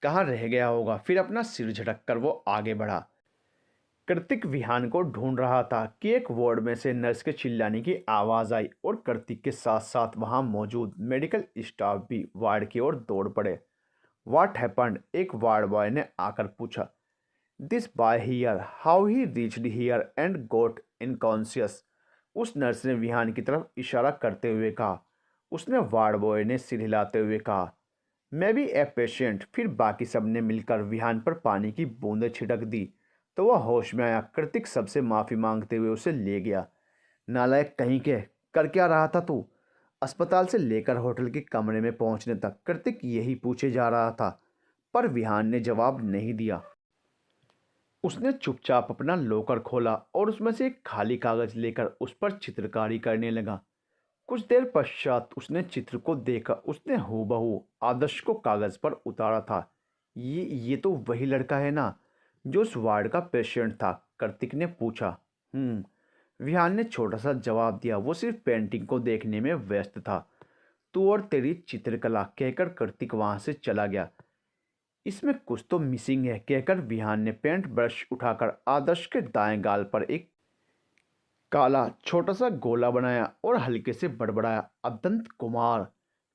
कहाँ रह गया होगा। फिर अपना सिर झटक कर वो आगे बढ़ा। कार्तिक विहान को ढूंढ रहा था कि एक वार्ड में से नर्स के चिल्लाने की आवाज़ आई और कार्तिक के साथ साथ वहां मौजूद मेडिकल स्टाफ भी वार्ड की ओर दौड़ पड़े। व्हाट हैपेंड, एक वार्ड बॉय ने आकर पूछा। This boy here, how he reached here and got unconscious. उस नर्स ने विहान की तरफ इशारा करते हुए कहा। उसने वार्ड बॉय ने सिर हिलाते हुए कहा, मैं भी ए पेशेंट। फिर बाकी सब ने मिलकर विहान पर पानी की बूंदें छिड़क दी तो वह होश में आया। कृतिक सबसे माफ़ी मांगते हुए उसे ले गया। नालायक कहीं के, कर क्या रहा था तू। अस्पताल से लेकर होटल के कमरे में पहुंचने तक कृतिक यही पूछे जा रहा था, पर विहान ने जवाब नहीं दिया। उसने चुपचाप अपना लॉकर खोला और उसमें से एक खाली कागज लेकर उस पर चित्रकारी करने लगा। कुछ देर पश्चात उसने चित्र को देखा। उसने हूबहू आदर्श को कागज पर उतारा था। ये तो वही लड़का है ना जो उस वार्ड का पेशेंट था, कार्तिक ने पूछा। विहान ने छोटा सा जवाब दिया। वो सिर्फ पेंटिंग को देखने में व्यस्त था। तू और तेरी चित्रकला, कहकर कार्तिक वहां से चला गया। इसमें कुछ तो मिसिंग है, कहकर विहान ने पेंट ब्रश उठाकर आदर्श के दाएं गाल पर एक काला छोटा सा गोला बनाया और हल्के से बड़बड़ाया, अदंत कुमार।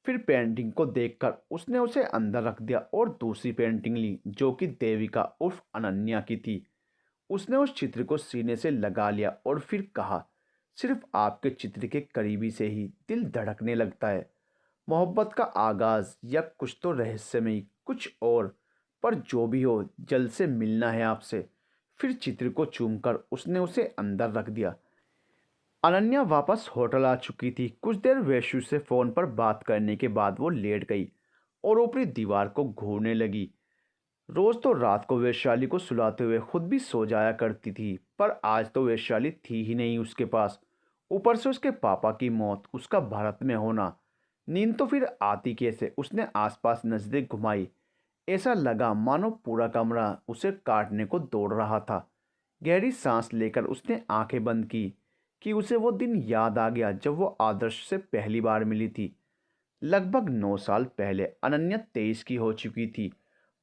फिर पेंटिंग को देखकर उसने उसे अंदर रख दिया और दूसरी पेंटिंग ली जो कि देविका उर्फ अनन्या की थी। उसने उस चित्र को सीने से लगा लिया और फिर कहा, सिर्फ आपके चित्र के करीबी से ही दिल धड़कने लगता है। मोहब्बत का आगाज या कुछ तो रहस्यमयी कुछ और। पर जो भी हो, जल्द से मिलना है आपसे। फिर चित्र को चूमकर उसने उसे अंदर रख दिया। अनन्या वापस होटल आ चुकी थी। कुछ देर वैशु से फ़ोन पर बात करने के बाद वो लेट गई और ऊपरी दीवार को घूरने लगी। रोज़ तो रात को वैशाली को सुलाते हुए खुद भी सो जाया करती थी, पर आज तो वैशाली थी ही नहीं उसके पास। ऊपर से उसके पापा की मौत, उसका भारत में होना। नींद तो फिर आती कैसे। उसने आसपास नजरें घुमाई। ऐसा लगा मानो पूरा कमरा उसे काटने को दौड़ रहा था। गहरी सांस लेकर उसने आंखें बंद की कि उसे वो दिन याद आ गया जब वो आदर्श से पहली बार मिली थी। लगभग 9 साल पहले अनन्या 23 की हो चुकी थी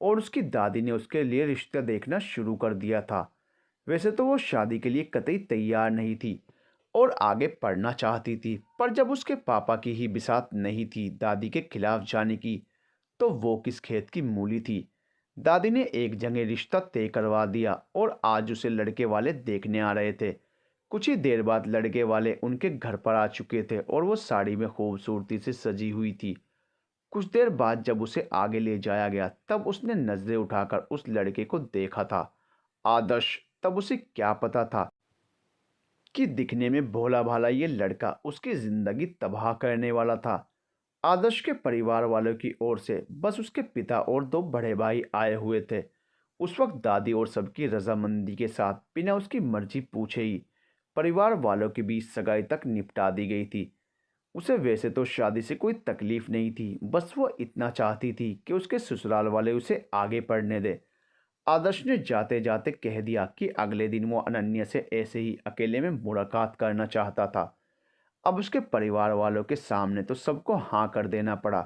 और उसकी दादी ने उसके लिए रिश्ता देखना शुरू कर दिया था। वैसे तो वो शादी के लिए कतई तैयार नहीं थी और आगे पढ़ना चाहती थी, पर जब उसके पापा की ही बिसात नहीं थी दादी के खिलाफ जाने की, तो वो किस खेत की मूली थी। दादी ने एक जगह रिश्ता तय करवा दिया और आज उसे लड़के वाले देखने आ रहे थे। कुछ ही देर बाद लड़के वाले उनके घर पर आ चुके थे और वो साड़ी में खूबसूरती से सजी हुई थी। कुछ देर बाद जब उसे आगे ले जाया गया तब उसने नजरें उठाकर उस लड़के को देखा था। आदर्श। तब उसे क्या पता था कि दिखने में भोला भाला ये लड़का उसकी जिंदगी तबाह करने वाला था। आदर्श के परिवार वालों की ओर से बस उसके पिता और दो बड़े भाई आए हुए थे। उस वक्त दादी और सबकी रजामंदी के साथ बिना उसकी मर्जी पूछे ही परिवार वालों के बीच सगाई तक निपटा दी गई थी। उसे वैसे तो शादी से कोई तकलीफ नहीं थी, बस वो इतना चाहती थी कि उसके ससुराल वाले उसे आगे पढ़ने दे। आदर्श ने जाते जाते कह दिया कि अगले दिन वो अनन्या से ऐसे ही अकेले में मुलाकात करना चाहता था। अब उसके परिवार वालों के सामने तो सबको हाँ कर देना पड़ा,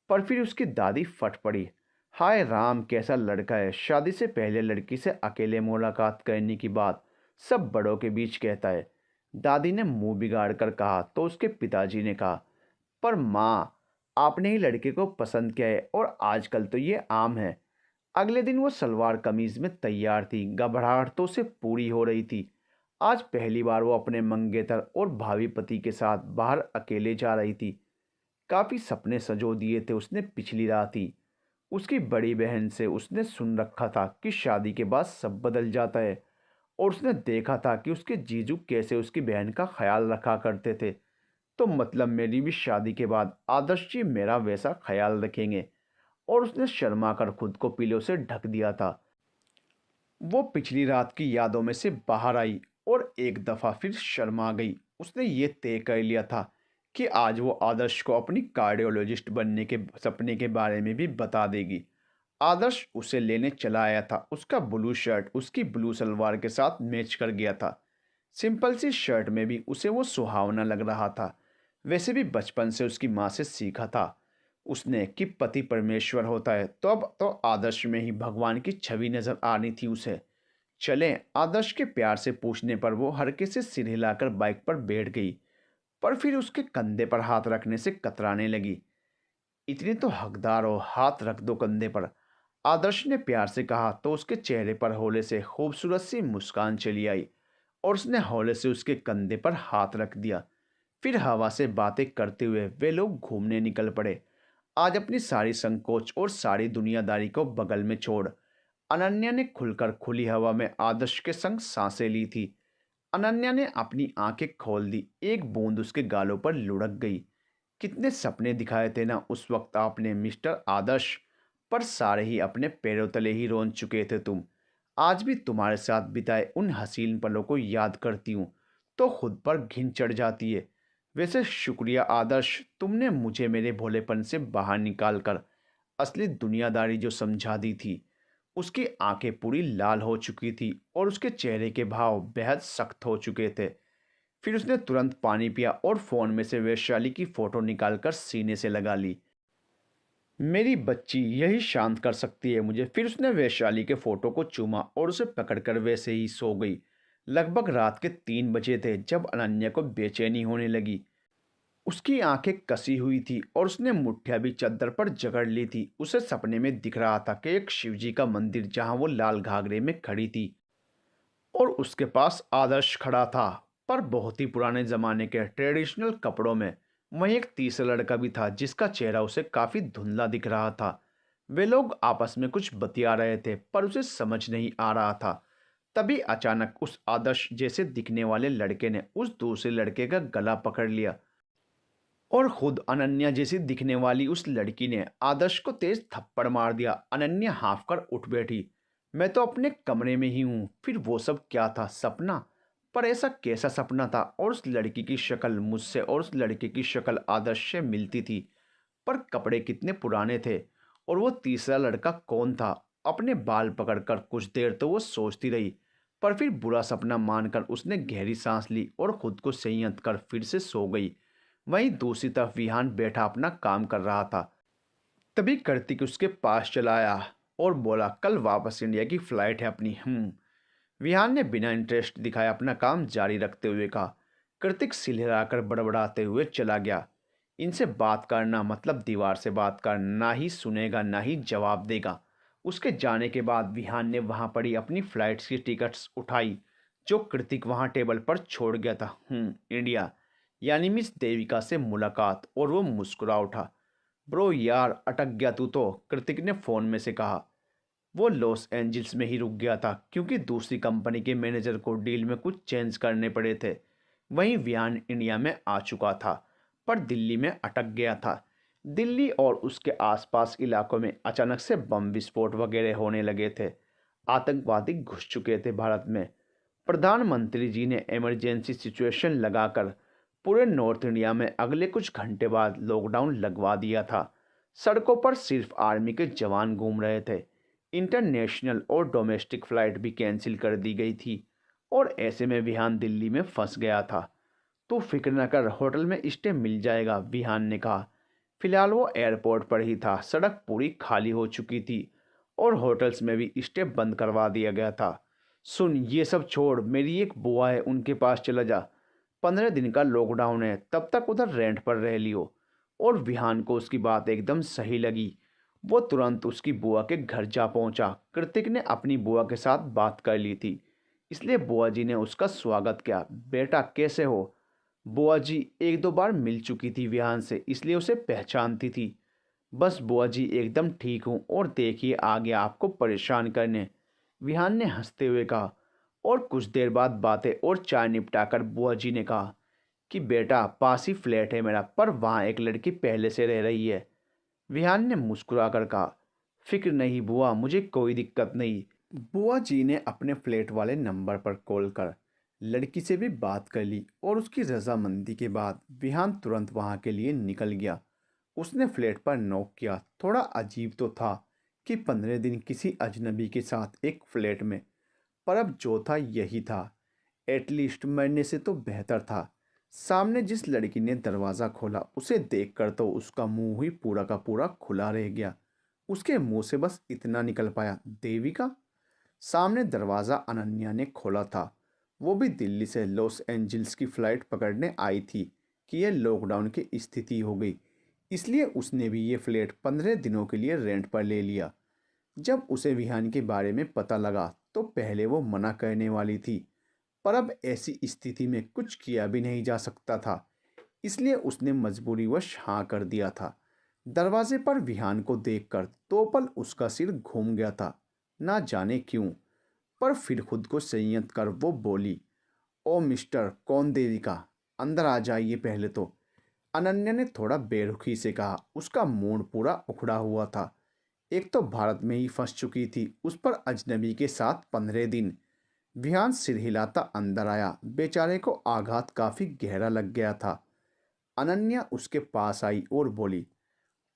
पर फिर उसकी दादी फट पड़ी। हाय राम, कैसा लड़का है, शादी से पहले लड़की से अकेले मुलाकात करने की बात सब बड़ों के बीच कहता है। दादी ने मुंह बिगाड़ कर कहा तो उसके पिताजी ने कहा, पर माँ, आपने ही लड़के को पसंद किया है और आजकल तो ये आम है। अगले दिन वो सलवार कमीज में तैयार थी, घबराहट तो उसे पूरी हो रही थी। आज पहली बार वो अपने मंगेतर और भावी पति के साथ बाहर अकेले जा रही थी। काफी सपने संजो दिए थे उसने पिछली रात ही। उसकी बड़ी बहन से उसने सुन रखा था कि शादी के बाद सब बदल जाता है, और उसने देखा था कि उसके जीजू कैसे उसकी बहन का ख्याल रखा करते थे। तो मतलब मेरी भी शादी के बाद आदर्श जी मेरा वैसा ख्याल रखेंगे। और उसने शर्मा कर खुद को पीलों से ढक दिया था। वो पिछली रात की यादों में से बाहर आई और एक दफ़ा फिर शर्मा गई। उसने ये तय कर लिया था कि आज वो आदर्श को अपनी कार्डियोलॉजिस्ट बनने के सपने के बारे में भी बता देगी। आदर्श उसे लेने चला आया था। उसका ब्लू शर्ट उसकी ब्लू सलवार के साथ मैच कर गया था। सिंपल सी शर्ट में भी उसे वो सुहावना लग रहा था। वैसे भी बचपन से उसकी माँ से सीखा था उसने कि पति परमेश्वर होता है, तो अब तो आदर्श में ही भगवान की छवि नजर आनी थी उसे। चलें, आदर्श के प्यार से पूछने पर वो हल्के से सिर हिलाकर बाइक पर बैठ गई, पर फिर उसके कंधे पर हाथ रखने से कतराने लगी। इतनी तो हकदार हो, हाथ रख दो कंधे पर, आदर्श ने प्यार से कहा तो उसके चेहरे पर हौले से खूबसूरत सी मुस्कान चली आई और उसने हौले से उसके कंधे पर हाथ रख दिया। फिर हवा से बातें करते हुए वे लोग घूमने निकल पड़े। आज अपनी सारी संकोच और सारी दुनियादारी को बगल में छोड़ अनन्या ने खुलकर खुली हवा में आदर्श के संग सांसें ली थी। अनन्या ने अपनी आंखें खोल दी, एक बूंद उसके गालों पर लुढ़क गई। कितने सपने दिखाए थे ना उस वक्त आपने मिस्टर आदर्श, पर सारे ही अपने पैरों तले ही रोन चुके थे तुम। आज भी तुम्हारे साथ बिताए उन हसीन पलों को याद करती हूँ तो खुद पर घिन चढ़ जाती है। वैसे शुक्रिया आदर्श, तुमने मुझे मेरे भोलेपन से बाहर निकाल कर असली दुनियादारी जो समझा दी थी। उसकी आंखें पूरी लाल हो चुकी थी और उसके चेहरे के भाव बेहद सख्त हो चुके थे। फिर उसने तुरंत पानी पिया और फोन में से वैशाली की फोटो निकालकर सीने से लगा ली। मेरी बच्ची यही शांत कर सकती है मुझे। फिर उसने वैशाली के फोटो को चूमा और उसे पकड़कर वैसे ही सो गई। लगभग रात के 3 बजे थे जब अनन्या को बेचैनी होने लगी। उसकी आंखें कसी हुई थी और उसने मुठ्ठियां भी चद्दर पर जकड़ ली थी। उसे सपने में दिख रहा था कि एक शिवजी का मंदिर जहां वो लाल घाघरे में खड़ी थी और उसके पास आदर्श खड़ा था, पर बहुत ही पुराने जमाने के ट्रेडिशनल कपड़ों में। वहीं एक तीसरा लड़का भी था जिसका चेहरा उसे काफी धुंधला दिख रहा था। वे लोग आपस में कुछ बतिया रहे थे पर उसे समझ नहीं आ रहा था। तभी अचानक उस आदर्श जैसे दिखने वाले लड़के ने उस दूसरे लड़के का गला पकड़ लिया और खुद अनन्या जैसी दिखने वाली उस लड़की ने आदर्श को तेज थप्पड़ मार दिया। अनन्या हाँफ कर उठ बैठी। मैं तो अपने कमरे में ही हूँ, फिर वो सब क्या था, सपना? पर ऐसा कैसा सपना था? और उस लड़की की शक्ल मुझसे और उस लड़के की शक्ल आदर्श से मिलती थी, पर कपड़े कितने पुराने थे। और वो तीसरा लड़का कौन था? अपने बाल पकड़कर कुछ देर तो वो सोचती रही, पर फिर बुरा सपना मानकर उसने गहरी सांस ली और खुद को संयत कर फिर से सो गई। वहीं दूसरी तरफ विहान बैठा अपना काम कर रहा था। तभी कार्तिक उसके पास चला आया और बोला, कल वापस इंडिया की फ्लाइट है अपनी। विहान ने बिना इंटरेस्ट दिखाए अपना काम जारी रखते हुए कहा। कृतिक सिलहिलाकर बड़बड़ाते हुए चला गया। इनसे बात करना मतलब दीवार से बात करना, ना ही सुनेगा ना ही जवाब देगा। उसके जाने के बाद विहान ने वहां पड़ी अपनी फ्लाइट्स की टिकट्स उठाई जो कृतिक वहां टेबल पर छोड़ गया था। इंडिया, यानी मिस देविका से मुलाकात, और वो मुस्कुरा उठा। ब्रो यार, अटक गया तू तो, कृतिक ने फ़ोन में से कहा। वो लॉस एंजल्स में ही रुक गया था क्योंकि दूसरी कंपनी के मैनेजर को डील में कुछ चेंज करने पड़े थे। वहीं वियान इंडिया में आ चुका था पर दिल्ली में अटक गया था। दिल्ली और उसके आसपास इलाकों में अचानक से बम विस्फोट वगैरह होने लगे थे। आतंकवादी घुस चुके थे भारत में। प्रधानमंत्री जी ने इमरजेंसी सिचुएशन लगाकर पूरे नॉर्थ इंडिया में अगले कुछ घंटे बाद लॉकडाउन लगवा दिया था। सड़कों पर सिर्फ आर्मी के जवान घूम रहे थे। इंटरनेशनल और डोमेस्टिक फ़्लाइट भी कैंसिल कर दी गई थी और ऐसे में विहान दिल्ली में फंस गया था। तो फिक्र न कर, होटल में स्टे मिल जाएगा, विहान ने कहा। फिलहाल वो एयरपोर्ट पर ही था। सड़क पूरी खाली हो चुकी थी और होटल्स में भी स्टे बंद करवा दिया गया था। सुन, ये सब छोड़, मेरी एक बुआ है, उनके पास चला जा। 15 दिन का लॉकडाउन है, तब तक उधर रेंट पर रह लियो। और विहान को उसकी बात एकदम सही लगी। वो तुरंत उसकी बुआ के घर जा पहुंचा। कृतिक ने अपनी बुआ के साथ बात कर ली थी, इसलिए बुआ जी ने उसका स्वागत किया। बेटा कैसे हो? बुआ जी एक दो बार मिल चुकी थी विहान से, इसलिए उसे पहचानती थी। बस बुआ जी, एकदम ठीक हूँ, और देखिए आ गया आपको परेशान करने, विहान ने हंसते हुए कहा। और कुछ देर बाद बातें और चाय निपटाकर बुआ जी ने कहा कि बेटा, पास ही फ्लैट है मेरा, पर वहाँ एक लड़की पहले से रह रही है। विहान ने मुस्कुराकर कहा, फिक्र नहीं बुआ, मुझे कोई दिक्कत नहीं। बुआ जी ने अपने फ्लैट वाले नंबर पर कॉल कर लड़की से भी बात कर ली और उसकी रजामंदी के बाद विहान तुरंत वहां के लिए निकल गया। उसने फ्लैट पर नॉक किया। थोड़ा अजीब तो था कि 15 दिन किसी अजनबी के साथ एक फ्लैट में, पर अब जो था यही था। एटलीस्ट मरने से तो बेहतर था। सामने जिस लड़की ने दरवाज़ा खोला उसे देखकर तो उसका मुंह ही पूरा का पूरा खुला रह गया। उसके मुंह से बस इतना निकल पाया, देविका। सामने दरवाज़ा अनन्या ने खोला था। वो भी दिल्ली से लॉस एंजल्स की फ़्लाइट पकड़ने आई थी कि यह लॉकडाउन की स्थिति हो गई, इसलिए उसने भी ये फ्लैट 15 दिनों के लिए रेंट पर ले लिया। जब उसे विहान के बारे में पता लगा तो पहले वो मना करने वाली थी, पर अब ऐसी स्थिति में कुछ किया भी नहीं जा सकता था, इसलिए उसने मजबूरीवश हाँ कर दिया था। दरवाजे पर विहान को देखकर दो पल उसका सिर घूम गया था, ना जाने क्यों। पर फिर खुद को संयत कर वो बोली, ओ मिस्टर कौन देविका, अंदर आ जाइए पहले तो। अनन्या ने थोड़ा बेरुखी से कहा। उसका मूड पूरा उखड़ा हुआ था। एक तो भारत में ही फंस चुकी थी, उस पर अजनबी के साथ 15 दिन। विहान सिर हिलाता अंदर आया। बेचारे को आघात काफी गहरा लग गया था। अनन्या उसके पास आई और बोली,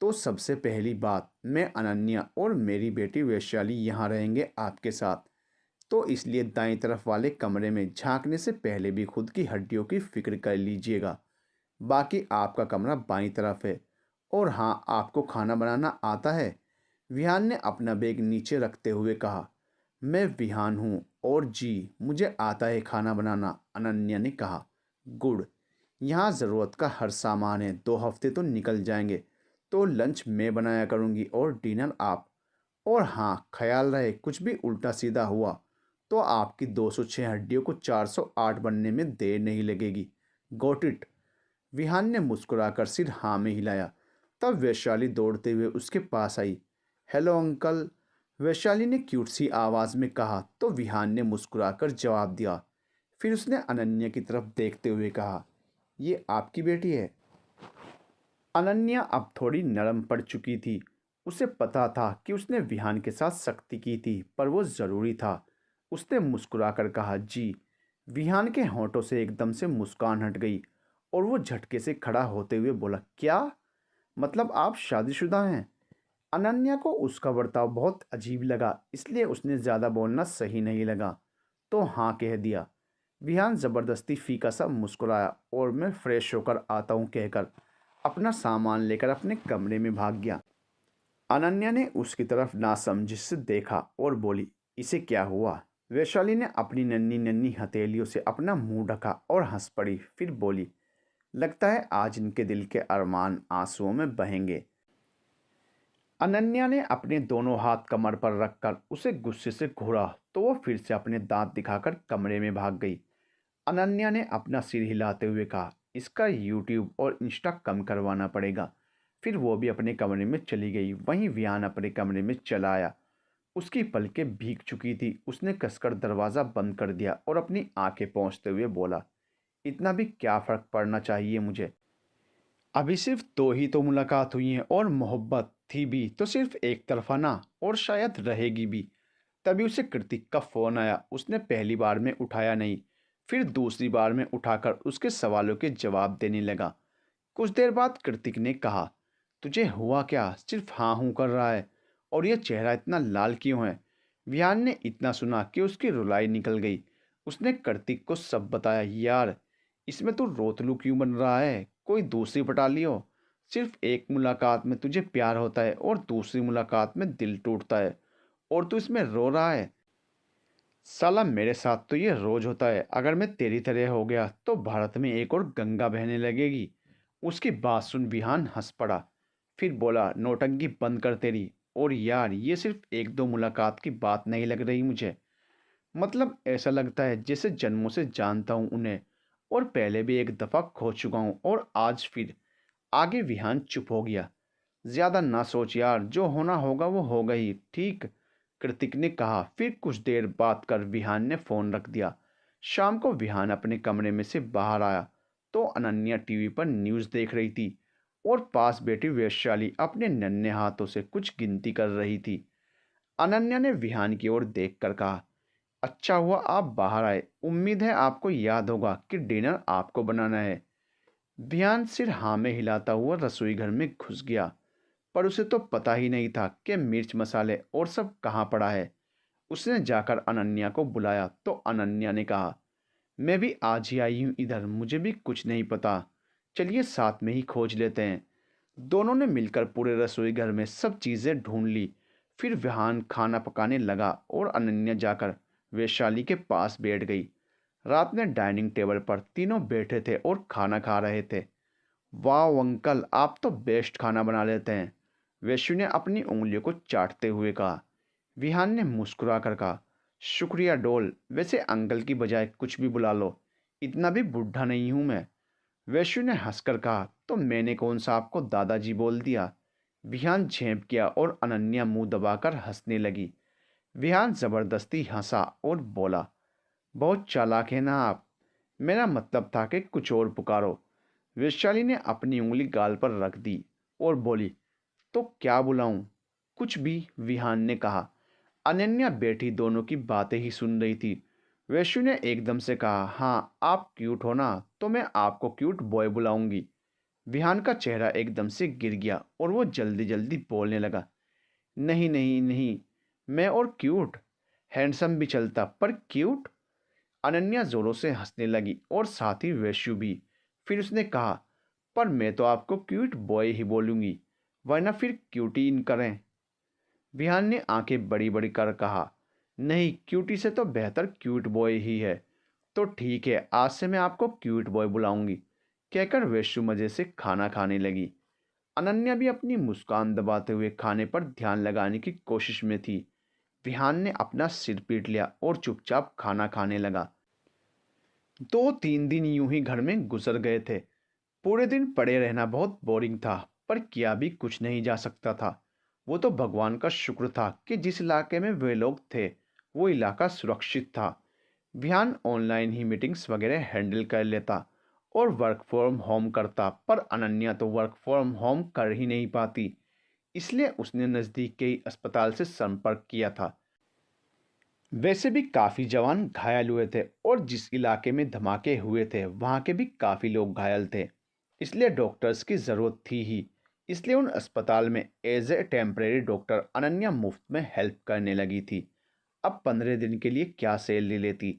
तो सबसे पहली बात, मैं अनन्या और मेरी बेटी वैशाली यहाँ रहेंगे आपके साथ, तो इसलिए दाईं तरफ वाले कमरे में झांकने से पहले भी खुद की हड्डियों की फिक्र कर लीजिएगा। बाकी आपका कमरा बाईं तरफ है। और हाँ, आपको खाना बनाना आता है? विहान ने अपना बैग नीचे रखते हुए कहा। मैं विहान हूँ और जी, मुझे आता है खाना बनाना, अनन्या ने कहा। गुड। यहाँ ज़रूरत का हर सामान है। 2 हफ्ते तो निकल जाएंगे, तो लंच मैं बनाया करूँगी और डिनर आप। और हाँ, ख्याल रहे कुछ भी उल्टा सीधा हुआ तो आपकी 206 हड्डियों को 408 बनने में देर नहीं लगेगी। Got it? विहान ने मुस्कुराकर सिर हाँ में हिलाया। तब वैशाली दौड़ते हुए उसके पास आई। हेलो अंकल, वैशाली ने क्यूट सी आवाज़ में कहा तो विहान ने मुस्कुराकर जवाब दिया। फिर उसने अनन्या की तरफ देखते हुए कहा, ये आपकी बेटी है? अनन्या अब थोड़ी नरम पड़ चुकी थी। उसे पता था कि उसने विहान के साथ सख्ती की थी, पर वो ज़रूरी था। उसने मुस्कुराकर कहा, जी। विहान के होंठों से एकदम से मुस्कान हट गई और वो झटके से खड़ा होते हुए बोला, क्या मतलब आप शादीशुदा हैं? अनन्या को उसका बर्ताव बहुत अजीब लगा, इसलिए उसने ज़्यादा बोलना सही नहीं लगा, तो हाँ कह दिया। विहान ज़बरदस्ती फीका सा मुस्कुराया और मैं फ्रेश होकर आता हूँ कहकर अपना सामान लेकर अपने कमरे में भाग गया। अनन्या ने उसकी तरफ नासमझी से देखा और बोली, इसे क्या हुआ? वैशाली ने अपनी नन्ही नन्ही हथेलियों से अपना मुंह ढका और हंस पड़ी। फिर बोली, लगता है आज इनके दिल के अरमान आंसुओं में बहेंगे। अनन्या ने अपने दोनों हाथ कमर पर रखकर उसे गुस्से से घूरा तो वो फिर से अपने दांत दिखाकर कमरे में भाग गई। अनन्या ने अपना सिर हिलाते हुए कहा, इसका यूट्यूब और इंस्टा कम करवाना पड़ेगा। फिर वो भी अपने कमरे में चली गई। वहीं विहान अपने कमरे में चला आया। उसकी पलकें भीग चुकी थी। उसने कसकर दरवाज़ा बंद कर दिया और अपनी आंखें पोंछते हुए बोला, इतना भी क्या फ़र्क पड़ना चाहिए मुझे। अभी सिर्फ दो ही तो मुलाकात हुई हैं और मोहब्बत थी भी तो सिर्फ एक तरफा ना, और शायद रहेगी भी। तभी उसे कृतिक का फ़ोन आया। उसने पहली बार में उठाया नहीं, फिर दूसरी बार में उठाकर उसके सवालों के जवाब देने लगा। कुछ देर बाद कृतिक ने कहा, तुझे हुआ क्या, सिर्फ हाँ हूँ कर रहा है और यह चेहरा इतना लाल क्यों है। विहान ने इतना सुना कि उसकी रुलाई निकल गई। उसने कृतिक को सब बताया। यार, इसमें तू रोतलू क्यों बन रहा है, कोई दूसरी पटा लियो। सिर्फ एक मुलाकात में तुझे प्यार होता है और दूसरी मुलाकात में दिल टूटता है और तू इसमें रो रहा है। साला, मेरे साथ तो ये रोज होता है। अगर मैं तेरी तरह हो गया तो भारत में एक और गंगा बहने लगेगी। उसकी बात सुन विहान हंस पड़ा। फिर बोला, नौटंकी बंद कर तेरी। और यार, ये सिर्फ एक दो मुलाकात की बात नहीं लग रही मुझे। मतलब ऐसा लगता है जैसे जन्मों से जानता हूँ उन्हें, और पहले भी एक दफ़ा खो चुका हूँ और आज फिर। आगे विहान चुप हो गया। ज़्यादा ना सोच यार, जो होना होगा वो होगा ही, ठीक, कृतिक ने कहा। फिर कुछ देर बात कर विहान ने फ़ोन रख दिया। शाम को विहान अपने कमरे में से बाहर आया तो अनन्या टीवी पर न्यूज़ देख रही थी और पास बैठी वैशाली अपने नन्हे हाथों से कुछ गिनती कर रही थी। अनन्या ने विहान की ओर देखकर कहा, अच्छा हुआ आप बाहर आए। उम्मीद है आपको याद होगा कि डिनर आपको बनाना है। विहान सिर हाँ में हिलाता हुआ रसोई घर में घुस गया, पर उसे तो पता ही नहीं था कि मिर्च मसाले और सब कहाँ पड़ा है। उसने जाकर अनन्या को बुलाया तो अनन्या ने कहा, मैं भी आज ही आई हूँ इधर, मुझे भी कुछ नहीं पता, चलिए साथ में ही खोज लेते हैं। दोनों ने मिलकर पूरे रसोई घर में सब चीज़ें ढूंढ ली। फिर विहान खाना पकाने लगा और अनन्या जाकर वैशाली के पास बैठ गई। रात में डाइनिंग टेबल पर तीनों बैठे थे और खाना खा रहे थे। वाह अंकल, आप तो बेस्ट खाना बना लेते हैं, वैश्यू ने अपनी उंगलियों को चाटते हुए कहा। विहान ने मुस्कुरा कर कहा, शुक्रिया डोल, वैसे अंकल की बजाय कुछ भी बुला लो, इतना भी बुढ़ा नहीं हूँ मैं। वैश्यू ने हंसकर कहा, तो मैंने कौन सा आपको दादाजी बोल दिया। विहान झेंप गया और अनन्या मुंह दबाकर हंसने लगी। विहान जबरदस्ती हंसा और बोला, बहुत चालाक है ना आप, मेरा मतलब था कि कुछ और पुकारो। वैशाली ने अपनी उंगली गाल पर रख दी और बोली, तो क्या बुलाऊं। कुछ भी, विहान ने कहा। अनन्या बैठी दोनों की बातें ही सुन रही थी। वैश्यू ने एकदम से कहा, हाँ आप क्यूट हो ना, तो मैं आपको क्यूट बॉय बुलाऊंगी। विहान का चेहरा एकदम से गिर गया और वो जल्दी जल्दी बोलने लगा, नहीं नहीं नहीं, मैं और क्यूट, हैंडसम भी चलता पर क्यूट। अनन्या जोरों से हंसने लगी और साथ ही वैश्यू भी। फिर उसने कहा, पर मैं तो आपको क्यूट बॉय ही बोलूंगी, वरना फिर क्यूटी इन करें। विहान ने आंखें बड़ी बड़ी कर कहा, नहीं, क्यूटी से तो बेहतर क्यूट बॉय ही है। तो ठीक है, आज से मैं आपको क्यूट बॉय बुलाऊंगी, कहकर वैश्यू मजे से खाना खाने लगी। अनन्या भी अपनी मुस्कान दबाते हुए खाने पर ध्यान लगाने की कोशिश में थी। विहान ने अपना सिर पीट लिया और चुपचाप खाना खाने लगा। 2-3 दिन यूं ही घर में गुजर गए थे। पूरे दिन पड़े रहना बहुत बोरिंग था, पर किया भी कुछ नहीं जा सकता था। वो तो भगवान का शुक्र था कि जिस इलाके में वे लोग थे वो इलाका सुरक्षित था। विहान ऑनलाइन ही मीटिंग्स वगैरह हैंडल कर लेता और वर्क फ्रॉम होम करता, पर अनन्या तो वर्क फ्रॉम होम कर ही नहीं पाती। इसलिए उसने नज़दीक के ही अस्पताल से संपर्क किया था। वैसे भी काफ़ी जवान घायल हुए थे और जिस इलाके में धमाके हुए थे वहाँ के भी काफ़ी लोग घायल थे, इसलिए डॉक्टर्स की ज़रूरत थी ही। इसलिए उन अस्पताल में as a temporary doctor Ananya मुफ्त में हेल्प करने लगी थी। अब 15 दिन के लिए क्या सेल ले लेती।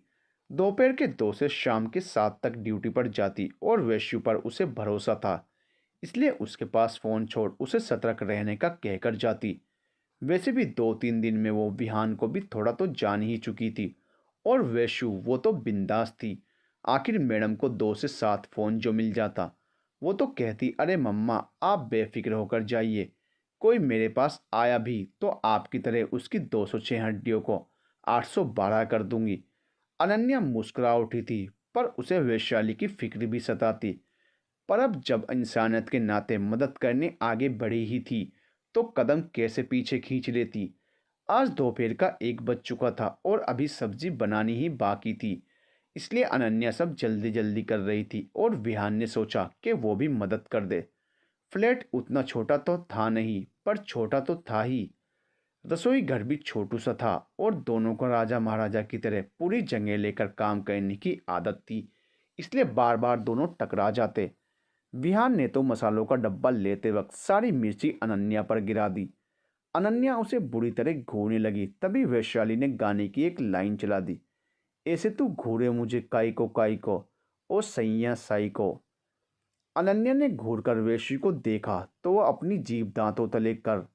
दोपहर के 2 से शाम के 7 तक ड्यूटी पर जाती और वैश्यू पर उसे भरोसा था, इसलिए उसके पास फ़ोन छोड़ उसे सतर्क रहने का कहकर जाती। वैसे भी 2-3 दिन में वो विहान को भी थोड़ा तो जान ही चुकी थी और वैशु वो तो बिंदास थी। आखिर मैडम को 2 से 7 फ़ोन जो मिल जाता। वो तो कहती, अरे मम्मा आप बेफ़िक्र होकर जाइए, कोई मेरे पास आया भी तो आपकी तरह उसकी 206 हड्डियों को 812 कर दूंगी। अनन्या मुस्कुरा उठी थी, पर उसे वैशाली की फिक्र भी सताती। पर अब जब इंसानियत के नाते मदद करने आगे बढ़ी ही थी, तो कदम कैसे पीछे खींच लेती। आज दोपहर का 1 बज चुका था और अभी सब्जी बनानी ही बाकी थी। इसलिए अनन्या सब जल्दी जल्दी कर रही थी और विहान ने सोचा कि वो भी मदद कर दे। फ्लैट उतना छोटा तो था नहीं, पर छोटा तो था ही। रसोई घर भी छोटू सा था और दोनों को राजा महाराजा की तरह पूरी जगह लेकर काम करने की आदत थी। इसलिए बार बार दोनों टकरा जाते। विहान ने तो मसालों का डब्बा लेते वक्त सारी मिर्ची अनन्या पर गिरा दी। अनन्या उसे बुरी तरह घूरने लगी। तभी वैशाली ने गाने की एक लाइन चला दी, ऐसे तू घूरे मुझे काई को ओ सैया साई को। अनन्या ने घूरकर वैशी को देखा तो वह अपनी जीभ दांतों तले कर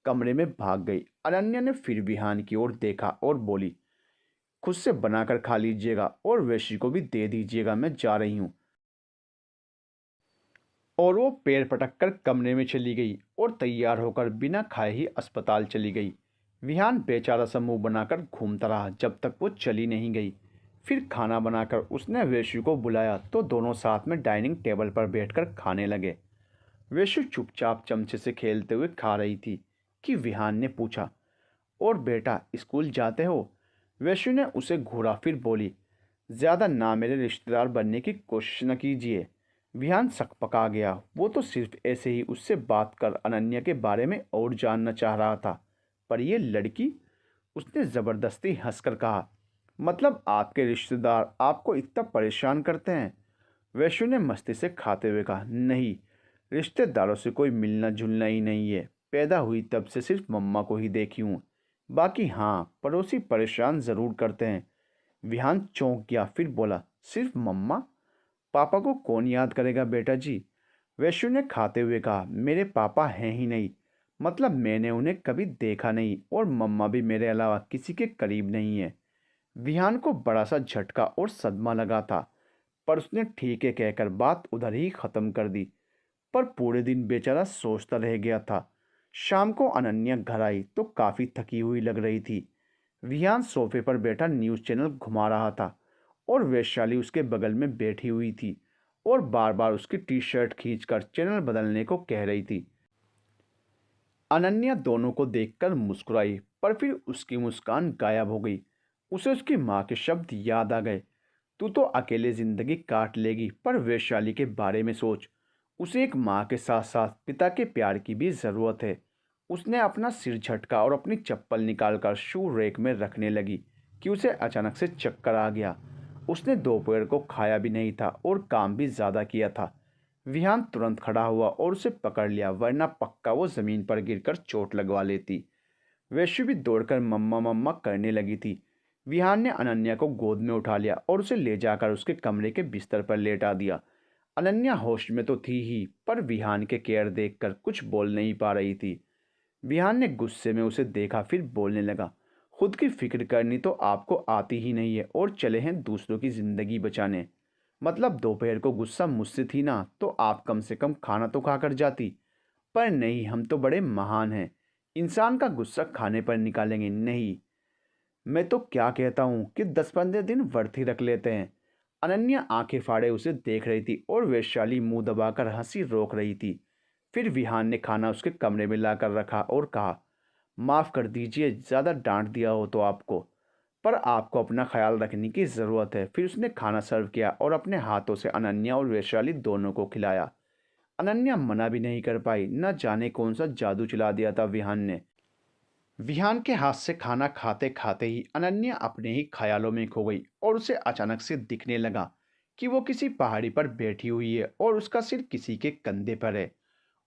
कमरे में भाग गई। अनन्या ने फिर विहान की ओर देखा और बोली, खुद से बनाकर खा लीजिएगा और वैशी को भी दे दीजिएगा, मैं जा रही हूँ। और वो पैर पटक कर कमरे में चली गई और तैयार होकर बिना खाए ही अस्पताल चली गई। विहान बेचारा सा मुंह बनाकर घूमता रहा जब तक वो चली नहीं गई। फिर खाना बनाकर उसने वैशु को बुलाया तो दोनों साथ में डाइनिंग टेबल पर बैठकर खाने लगे। वैशु चुपचाप चमचे से खेलते हुए खा रही थी कि विहान ने पूछा, और बेटा स्कूल जाते हो? वैशु ने उसे घूरा फिर बोली, ज़्यादा ना मेरे रिश्तेदार बनने की कोशिश न कीजिए। विहान सकपका गया। वो तो सिर्फ ऐसे ही उससे बात कर अनन्या के बारे में और जानना चाह रहा था, पर ये लड़की? उसने ज़बरदस्ती हंसकर कहा, मतलब आपके रिश्तेदार आपको इतना परेशान करते हैं? वैशु ने मस्ती से खाते हुए कहा, नहीं, रिश्तेदारों से कोई मिलना जुलना ही नहीं है। पैदा हुई तब से सिर्फ मम्मा को ही देखी हूँ। बाकी हाँ, पड़ोसी परेशान ज़रूर करते हैं। विहान चौंक गया, फिर बोला, सिर्फ मम्मा? पापा को कौन याद करेगा बेटा जी? वैश्य ने खाते हुए कहा, मेरे पापा हैं ही नहीं, मतलब मैंने उन्हें कभी देखा नहीं और मम्मा भी मेरे अलावा किसी के करीब नहीं है। विहान को बड़ा सा झटका और सदमा लगा था, पर उसने ठीक है कहकर बात उधर ही ख़त्म कर दी। पर पूरे दिन बेचारा सोचता रह गया था। शाम को अनन्या घर आई तो काफ़ी थकी हुई लग रही थी। विहान सोफे पर बैठा न्यूज़ चैनल घुमा रहा था और वैशाली उसके बगल में बैठी हुई थी और बार बार उसकी टी शर्ट खींचकर चैनल बदलने को कह रही थी। अनन्या दोनों को देखकर मुस्कुराई, पर फिर उसकी मुस्कान गायब हो गई। उसे उसकी माँ के शब्द याद आ गए, तू तो अकेले ज़िंदगी काट लेगी, पर वैशाली के बारे में सोच, उसे एक माँ के साथ साथ पिता के प्यार की भी ज़रूरत है। उसने अपना सिर झटका और अपनी चप्पल निकालकर शू रैक में रखने लगी कि उसे अचानक से चक्कर आ गया। उसने दोपहर को खाया भी नहीं था और काम भी ज़्यादा किया था। विहान तुरंत खड़ा हुआ और उसे पकड़ लिया, वरना पक्का वो ज़मीन पर गिरकर चोट लगवा लेती। वैश्य भी दौड़कर मम्मा मम्मा करने लगी थी। विहान ने अनन्या को गोद में उठा लिया और उसे ले जाकर उसके कमरे के बिस्तर पर लेटा दिया। अनन्या होश में तो थी ही, पर विहान के केयर देखकर कुछ बोल नहीं पा रही थी। विहान ने गुस्से में उसे देखा, फिर बोलने लगा, खुद की फिक्र करनी तो आपको आती ही नहीं है और चले हैं दूसरों की ज़िंदगी बचाने। मतलब दोपहर को गुस्सा मुझसे थी ना, तो आप कम से कम खाना तो खा कर जाती। पर नहीं, हम तो बड़े महान हैं, इंसान का गुस्सा खाने पर निकालेंगे नहीं। मैं तो क्या कहता हूँ कि 10-15 दिन व्रत ही रख लेते हैं। अनन्या आंखें फाड़े उसे देख रही थी और वैशाली मुंह दबाकर हंसी रोक रही थी। फिर विहान ने खाना उसके कमरे में लाकर रखा और कहा, माफ़ कर दीजिए ज़्यादा डांट दिया हो तो आपको, पर आपको अपना ख्याल रखने की ज़रूरत है। फिर उसने खाना सर्व किया और अपने हाथों से अनन्या और वैशाली दोनों को खिलाया। अनन्या मना भी नहीं कर पाई, न जाने कौन सा जादू चला दिया था विहान ने। विहान के हाथ से खाना खाते खाते ही अनन्या अपने ही ख्यालों में खो गई और उसे अचानक से दिखने लगा कि वो किसी पहाड़ी पर बैठी हुई है और उसका सिर किसी के कंधे पर है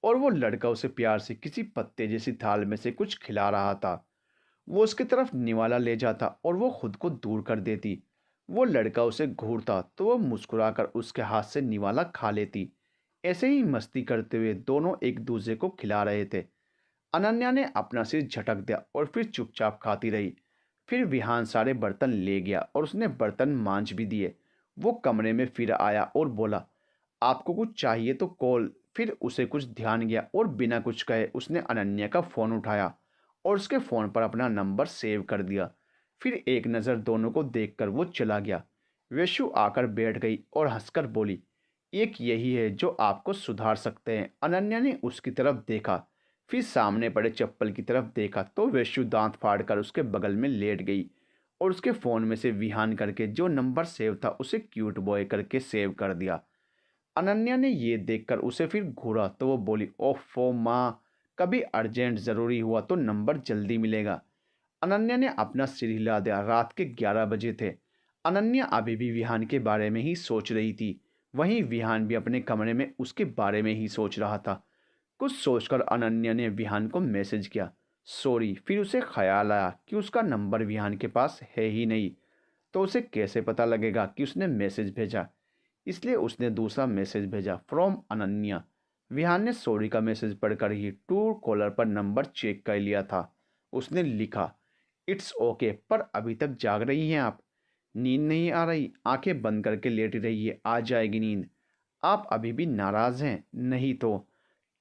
और वो लड़का उसे प्यार से किसी पत्ते जैसी थाल में से कुछ खिला रहा था। वो उसकी तरफ निवाला ले जाता और वो खुद को दूर कर देती। वो लड़का उसे घूरता तो वो मुस्कुराकर उसके हाथ से निवाला खा लेती। ऐसे ही मस्ती करते हुए दोनों एक दूसरे को खिला रहे थे। अनन्या ने अपना सिर झटक दिया और फिर चुपचाप खाती रही। फिर विहान सारे बर्तन ले गया और उसने बर्तन मांज भी दिए। वो कमरे में फिर आया और बोला, आपको कुछ चाहिए तो कॉल। फिर उसे कुछ ध्यान गया और बिना कुछ कहे उसने अनन्या का फ़ोन उठाया और उसके फ़ोन पर अपना नंबर सेव कर दिया। फिर एक नज़र दोनों को देखकर वो चला गया। वेशु आकर बैठ गई और हंसकर बोली, एक यही है जो आपको सुधार सकते हैं। अनन्या ने उसकी तरफ देखा, फिर सामने पड़े चप्पल की तरफ देखा तो वेशु दांत फाड़कर उसके बगल में लेट गई और उसके फ़ोन में से विहान करके जो नंबर सेव था उसे क्यूट बॉय करके सेव कर दिया। अनन्या ने ये देखकर उसे फिर घूरा तो वो बोली, ओफो माँ, कभी अर्जेंट ज़रूरी हुआ तो नंबर जल्दी मिलेगा। अनन्या ने अपना सिर हिला दिया। रात के 11 बजे थे। अनन्या अभी भी विहान के बारे में ही सोच रही थी। वहीं विहान भी अपने कमरे में उसके बारे में ही सोच रहा था। कुछ सोचकर अनन्या ने विहान को मैसेज किया, सॉरी। फिर उसे ख्याल आया कि उसका नंबर विहान के पास है ही नहीं, तो उसे कैसे पता लगेगा कि उसने मैसेज भेजा। इसलिए उसने दूसरा मैसेज भेजा, फ्रॉम अनन्या। विहान ने सॉरी का मैसेज पढ़कर ही टूर कॉलर पर नंबर चेक कर लिया था। उसने लिखा, इट्स ओके, पर अभी तक जाग रही हैं आप? नींद नहीं आ रही? आंखें बंद करके लेटी रहिए, आ जाएगी नींद। आप अभी भी नाराज़ हैं? नहीं तो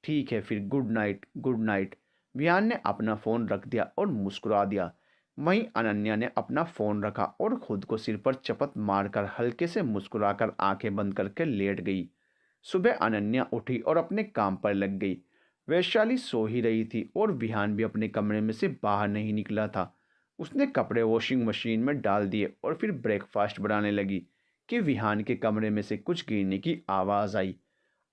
ठीक है फिर, good night good night. Vihaan ने अपना फ़ोन रख दिया और मुस्कुरा दिया। वहीं अनन्या ने अपना फ़ोन रखा और खुद को सिर पर चपत मारकर हल्के से मुस्कुराकर आंखें बंद करके लेट गई। सुबह अनन्या उठी और अपने काम पर लग गई। वैशाली सो ही रही थी और विहान भी अपने कमरे में से बाहर नहीं निकला था। उसने कपड़े वॉशिंग मशीन में डाल दिए और फिर ब्रेकफास्ट बनाने लगी कि विहान के कमरे में से कुछ गिरने की आवाज़ आई।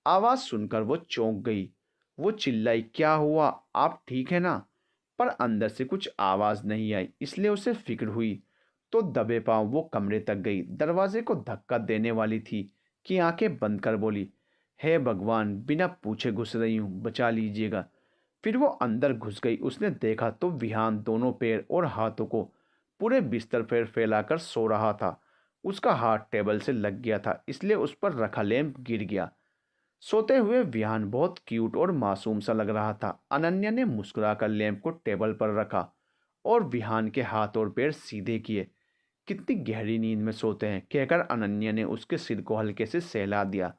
आवाज़ सुनकर वो चौंक गई। वो चिल्लाई, क्या हुआ, आप ठीक है ना? पर अंदर से कुछ आवाज़ नहीं आई, इसलिए उसे फिक्र हुई। तो दबे पांव वो कमरे तक गई। दरवाजे को धक्का देने वाली थी कि आंखें बंद कर बोली, हे भगवान, बिना पूछे घुस रही हूँ, बचा लीजिएगा। फिर वो अंदर घुस गई। उसने देखा तो विहान दोनों पैर और हाथों को पूरे बिस्तर पर फैलाकर सो रहा था। उसका हाथ टेबल से लग गया था, इसलिए उस पर रखा लैंप गिर गया। सोते हुए विहान बहुत क्यूट और मासूम सा लग रहा था। अनन्या ने मुस्कुराकर लैंप को टेबल पर रखा और विहान के हाथ और पैर सीधे किए। कितनी गहरी नींद में सोते हैं, कहकर अनन्या ने उसके सिर को हल्के से सहला दिया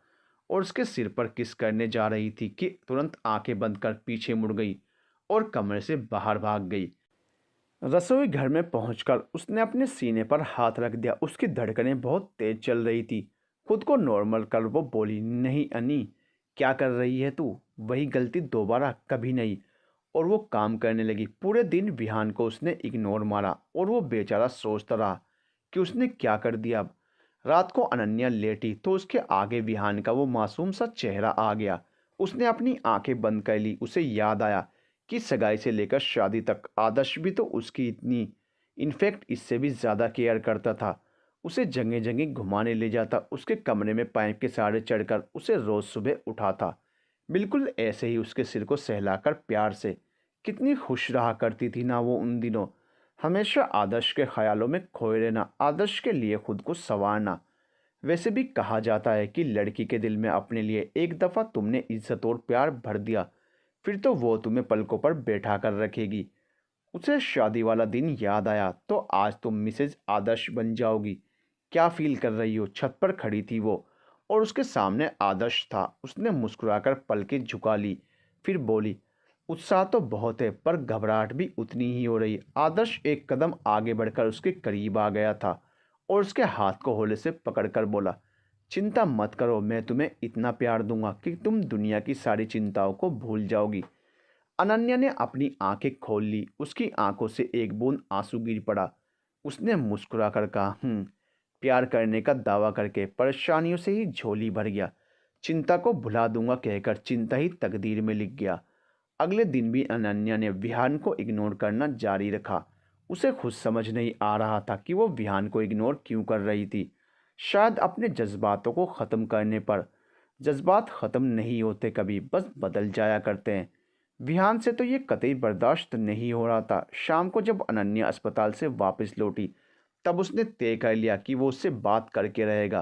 और उसके सिर पर किस करने जा रही थी कि तुरंत आंखें बंद कर पीछे मुड़ गई और कमरे से बाहर भाग गई। रसोई घर में पहुंचकर उसने अपने सीने पर हाथ रख दिया। उसकी धड़कनें बहुत तेज चल रही थी। खुद को नॉर्मल कर वो बोली, नहीं अनी, क्या कर रही है तू? वही गलती दोबारा कभी नहीं। और वो काम करने लगी। पूरे दिन विहान को उसने इग्नोर मारा और वो बेचारा सोचता रहा कि उसने क्या कर दिया अब। रात को अनन्या लेटी तो उसके आगे विहान का वो मासूम सा चेहरा आ गया। उसने अपनी आंखें बंद कर ली। उसे याद आया कि सगाई से लेकर शादी तक आदर्श भी तो उसकी इतनी, इनफैक्ट इससे भी ज़्यादा केयर करता था। उसे जगह जगह घुमाने ले जाता, उसके कमरे में पाइप के सहारे चढ़कर उसे रोज़ सुबह उठाता, बिल्कुल ऐसे ही उसके सिर को सहलाकर प्यार से। कितनी खुश रहा करती थी ना वो उन दिनों। हमेशा आदर्श के ख्यालों में खोए रहना, आदर्श के लिए खुद को संवारना। वैसे भी कहा जाता है कि लड़की के दिल में अपने लिए एक दफ़ा तुमने इज्जत और प्यार भर दिया, फिर तो वो तुम्हें पलकों पर बैठा कर रखेगी। उसे शादी वाला दिन याद आया तो आज तुम मिसेज आदर्श बन जाओगी। क्या फील कर रही हो? छत पर खड़ी थी वो और उसके सामने आदर्श था। उसने मुस्कुराकर पलकें झुका ली, फिर बोली, उत्साह तो बहुत है पर घबराहट भी उतनी ही हो रही। आदर्श एक कदम आगे बढ़कर उसके करीब आ गया था और उसके हाथ को होले से पकड़कर बोला, चिंता मत करो, मैं तुम्हें इतना प्यार दूंगा कि तुम दुनिया की सारी चिंताओं को भूल जाओगी। अनन्या ने अपनी आंखें खोल ली। उसकी आंखों से एक बूंद आंसू गिर पड़ा। उसने मुस्कुराकर कहा, प्यार करने का दावा करके परेशानियों से ही झोली भर गया। चिंता को भुला दूंगा कहकर चिंता ही तकदीर में लिख गया। अगले दिन भी अनन्या ने विहान को इग्नोर करना जारी रखा। उसे खुद समझ नहीं आ रहा था कि वो विहान को इग्नोर क्यों कर रही थी। शायद अपने जज्बातों को ख़त्म करने पर। जज्बात ख़त्म नहीं होते कभी, बस बदल जाया करते हैं। विहान से तो ये कतई बर्दाश्त नहीं हो रहा था। शाम को जब अनन्या अस्पताल से वापस लौटी तब उसने तय कर लिया कि वो उससे बात करके रहेगा।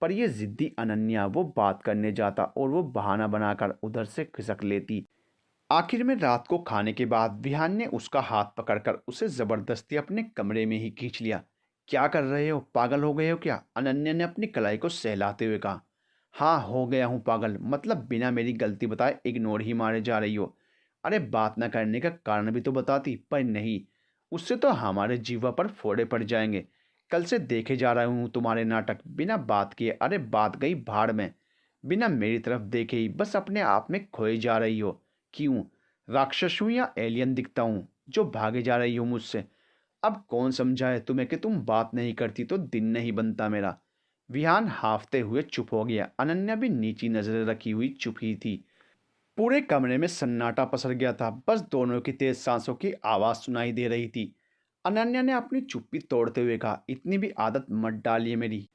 पर यह ज़िद्दी अनन्या, वो बात करने जाता और वो बहाना बनाकर उधर से खिसक लेती। आखिर में रात को खाने के बाद विहान ने उसका हाथ पकड़कर उसे जबरदस्ती अपने कमरे में ही खींच लिया। क्या कर रहे हो, पागल हो गए हो क्या? अनन्या ने अपनी कलाई को सहलाते हुए कहा। हाँ, हो गया हूँ पागल, मतलब बिना मेरी गलती बताए इग्नोर ही मारे जा रही हो। अरे बात ना करने का कारण भी तो बताती, पर नहीं, उससे तो हमारे जीवा पर फोड़े पड़ जाएंगे। कल से देखे जा रहा हूँ तुम्हारे नाटक, बिना बात किए। अरे बात गई भाड़ में, बिना मेरी तरफ देखे ही बस अपने आप में खोई जा रही हो। क्यों? राक्षस हूं या एलियन दिखता हूं जो भागे जा रही हो मुझसे? अब कौन समझाए तुम्हें कि तुम बात नहीं करती तो दिन नहीं बनता मेरा। विहान हाफते हुए चुप हो गया। अनन्या भी नीची नजरें रखी हुई चुप ही थी। पूरे कमरे में सन्नाटा पसर गया था, बस दोनों की तेज सांसों की आवाज सुनाई दे रही थी। अनन्या ने अपनी चुप्पी तोड़ते हुए कहा, इतनी भी आदत मत डालिए मेरी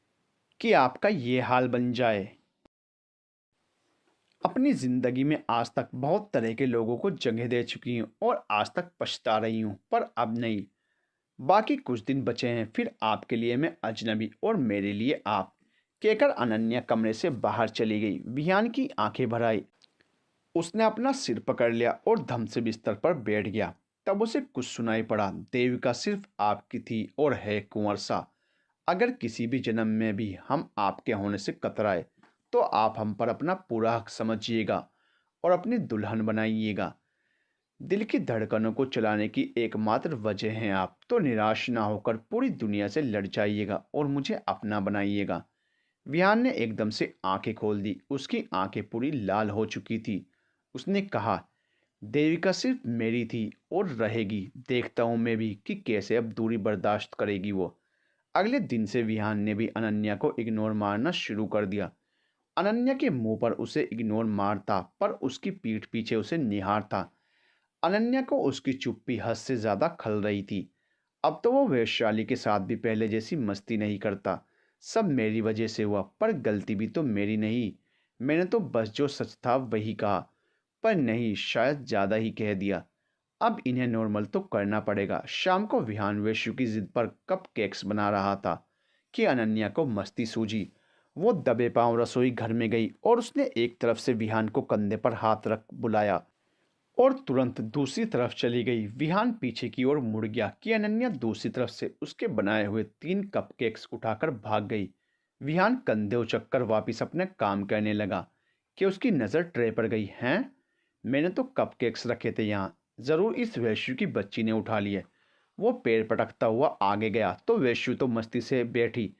कि आपका ये हाल बन जाए। अपनी ज़िंदगी में आज तक बहुत तरह के लोगों को जगह दे चुकी हूँ और आज तक पछता रही हूँ, पर अब नहीं। बाकी कुछ दिन बचे हैं, फिर आपके लिए मैं अजनबी और मेरे लिए आप। कहकर अनन्या कमरे से बाहर चली गई। विहान की आंखें भर आई। उसने अपना सिर पकड़ लिया और धम से बिस्तर पर बैठ गया। तब उसे कुछ सुनाई पड़ा। देविका सिर्फ आपकी थी और है कुंवर सा। अगर किसी भी जन्म में भी हम आपके होने से कतराए तो आप हम पर अपना पूरा हक समझिएगा और अपनी दुल्हन बनाइएगा। दिल की धड़कनों को चलाने की एकमात्र वजह हैं आप। तो निराश ना होकर पूरी दुनिया से लड़ जाइएगा और मुझे अपना बनाइएगा। विहान ने एकदम से आंखें खोल दी। उसकी आंखें पूरी लाल हो चुकी थी। उसने कहा, देविका सिर्फ मेरी थी और रहेगी। देखता हूं मैं भी कि कैसे अब दूरी बर्दाश्त करेगी वो। अगले दिन से विहान ने भी अनन्या को इग्नोर मारना शुरू कर दिया। अनन्या के मुंह पर उसे इग्नोर मारता, पर उसकी पीठ पीछे उसे निहारता। अनन्या को उसकी चुप्पी हद से ज्यादा खल रही थी। अब तो वो वैश्याली के साथ भी पहले जैसी मस्ती नहीं करता। सब मेरी वजह से हुआ, पर गलती भी तो मेरी नहीं। मैंने तो बस जो सच था वही कहा, पर नहीं, शायद ज़्यादा ही कह दिया। अब इन्हें नॉर्मल तो करना पड़ेगा। शाम को विहान वैश्यू की जिद पर कप केक्स बना रहा था कि अनन्या को मस्ती सूझी। वो दबे पांव रसोई घर में गई और उसने एक तरफ से विहान को कंधे पर हाथ रख बुलाया और तुरंत दूसरी तरफ चली गई। विहान पीछे की ओर मुड़ गया कि अनन्या दूसरी तरफ से उसके बनाए हुए 3 कपकेक्स उठाकर भाग गई। विहान कंधे उचककर वापिस अपने काम करने लगा कि उसकी नज़र ट्रे पर गई। हैं, मैंने तो कपकेक्स रखे थे यहाँ, ज़रूर इस वैश्यू की बच्ची ने उठा लिए। वो पैर पटकता हुआ आगे गया तो वैश्यू तो मस्ती से बैठी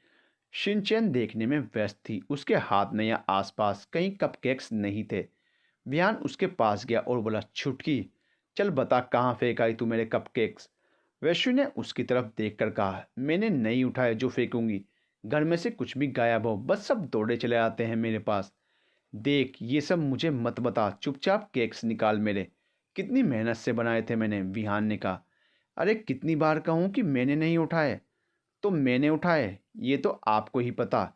शिनचैन देखने में व्यस्त थी। उसके हाथ में या आसपास कहीं कपकेक्स नहीं थे। विहान उसके पास गया और बोला, छुटकी, चल बता कहाँ फेंक आई तू मेरे कपकेक्स? वैश्यू ने उसकी तरफ देखकर कहा, मैंने नहीं उठाए जो फेंकूंगी। घर में से कुछ भी गायब हो, बस सब दौड़े चले आते हैं मेरे पास। देख, ये सब मुझे मत बता, चुपचाप केक्स निकाल मेरे। कितनी मेहनत से बनाए थे मैंने, विहान ने कहा। अरे कितनी बार कहूँ कि मैंने नहीं उठाए? तो मैंने उठाए, ये तो आपको ही पता।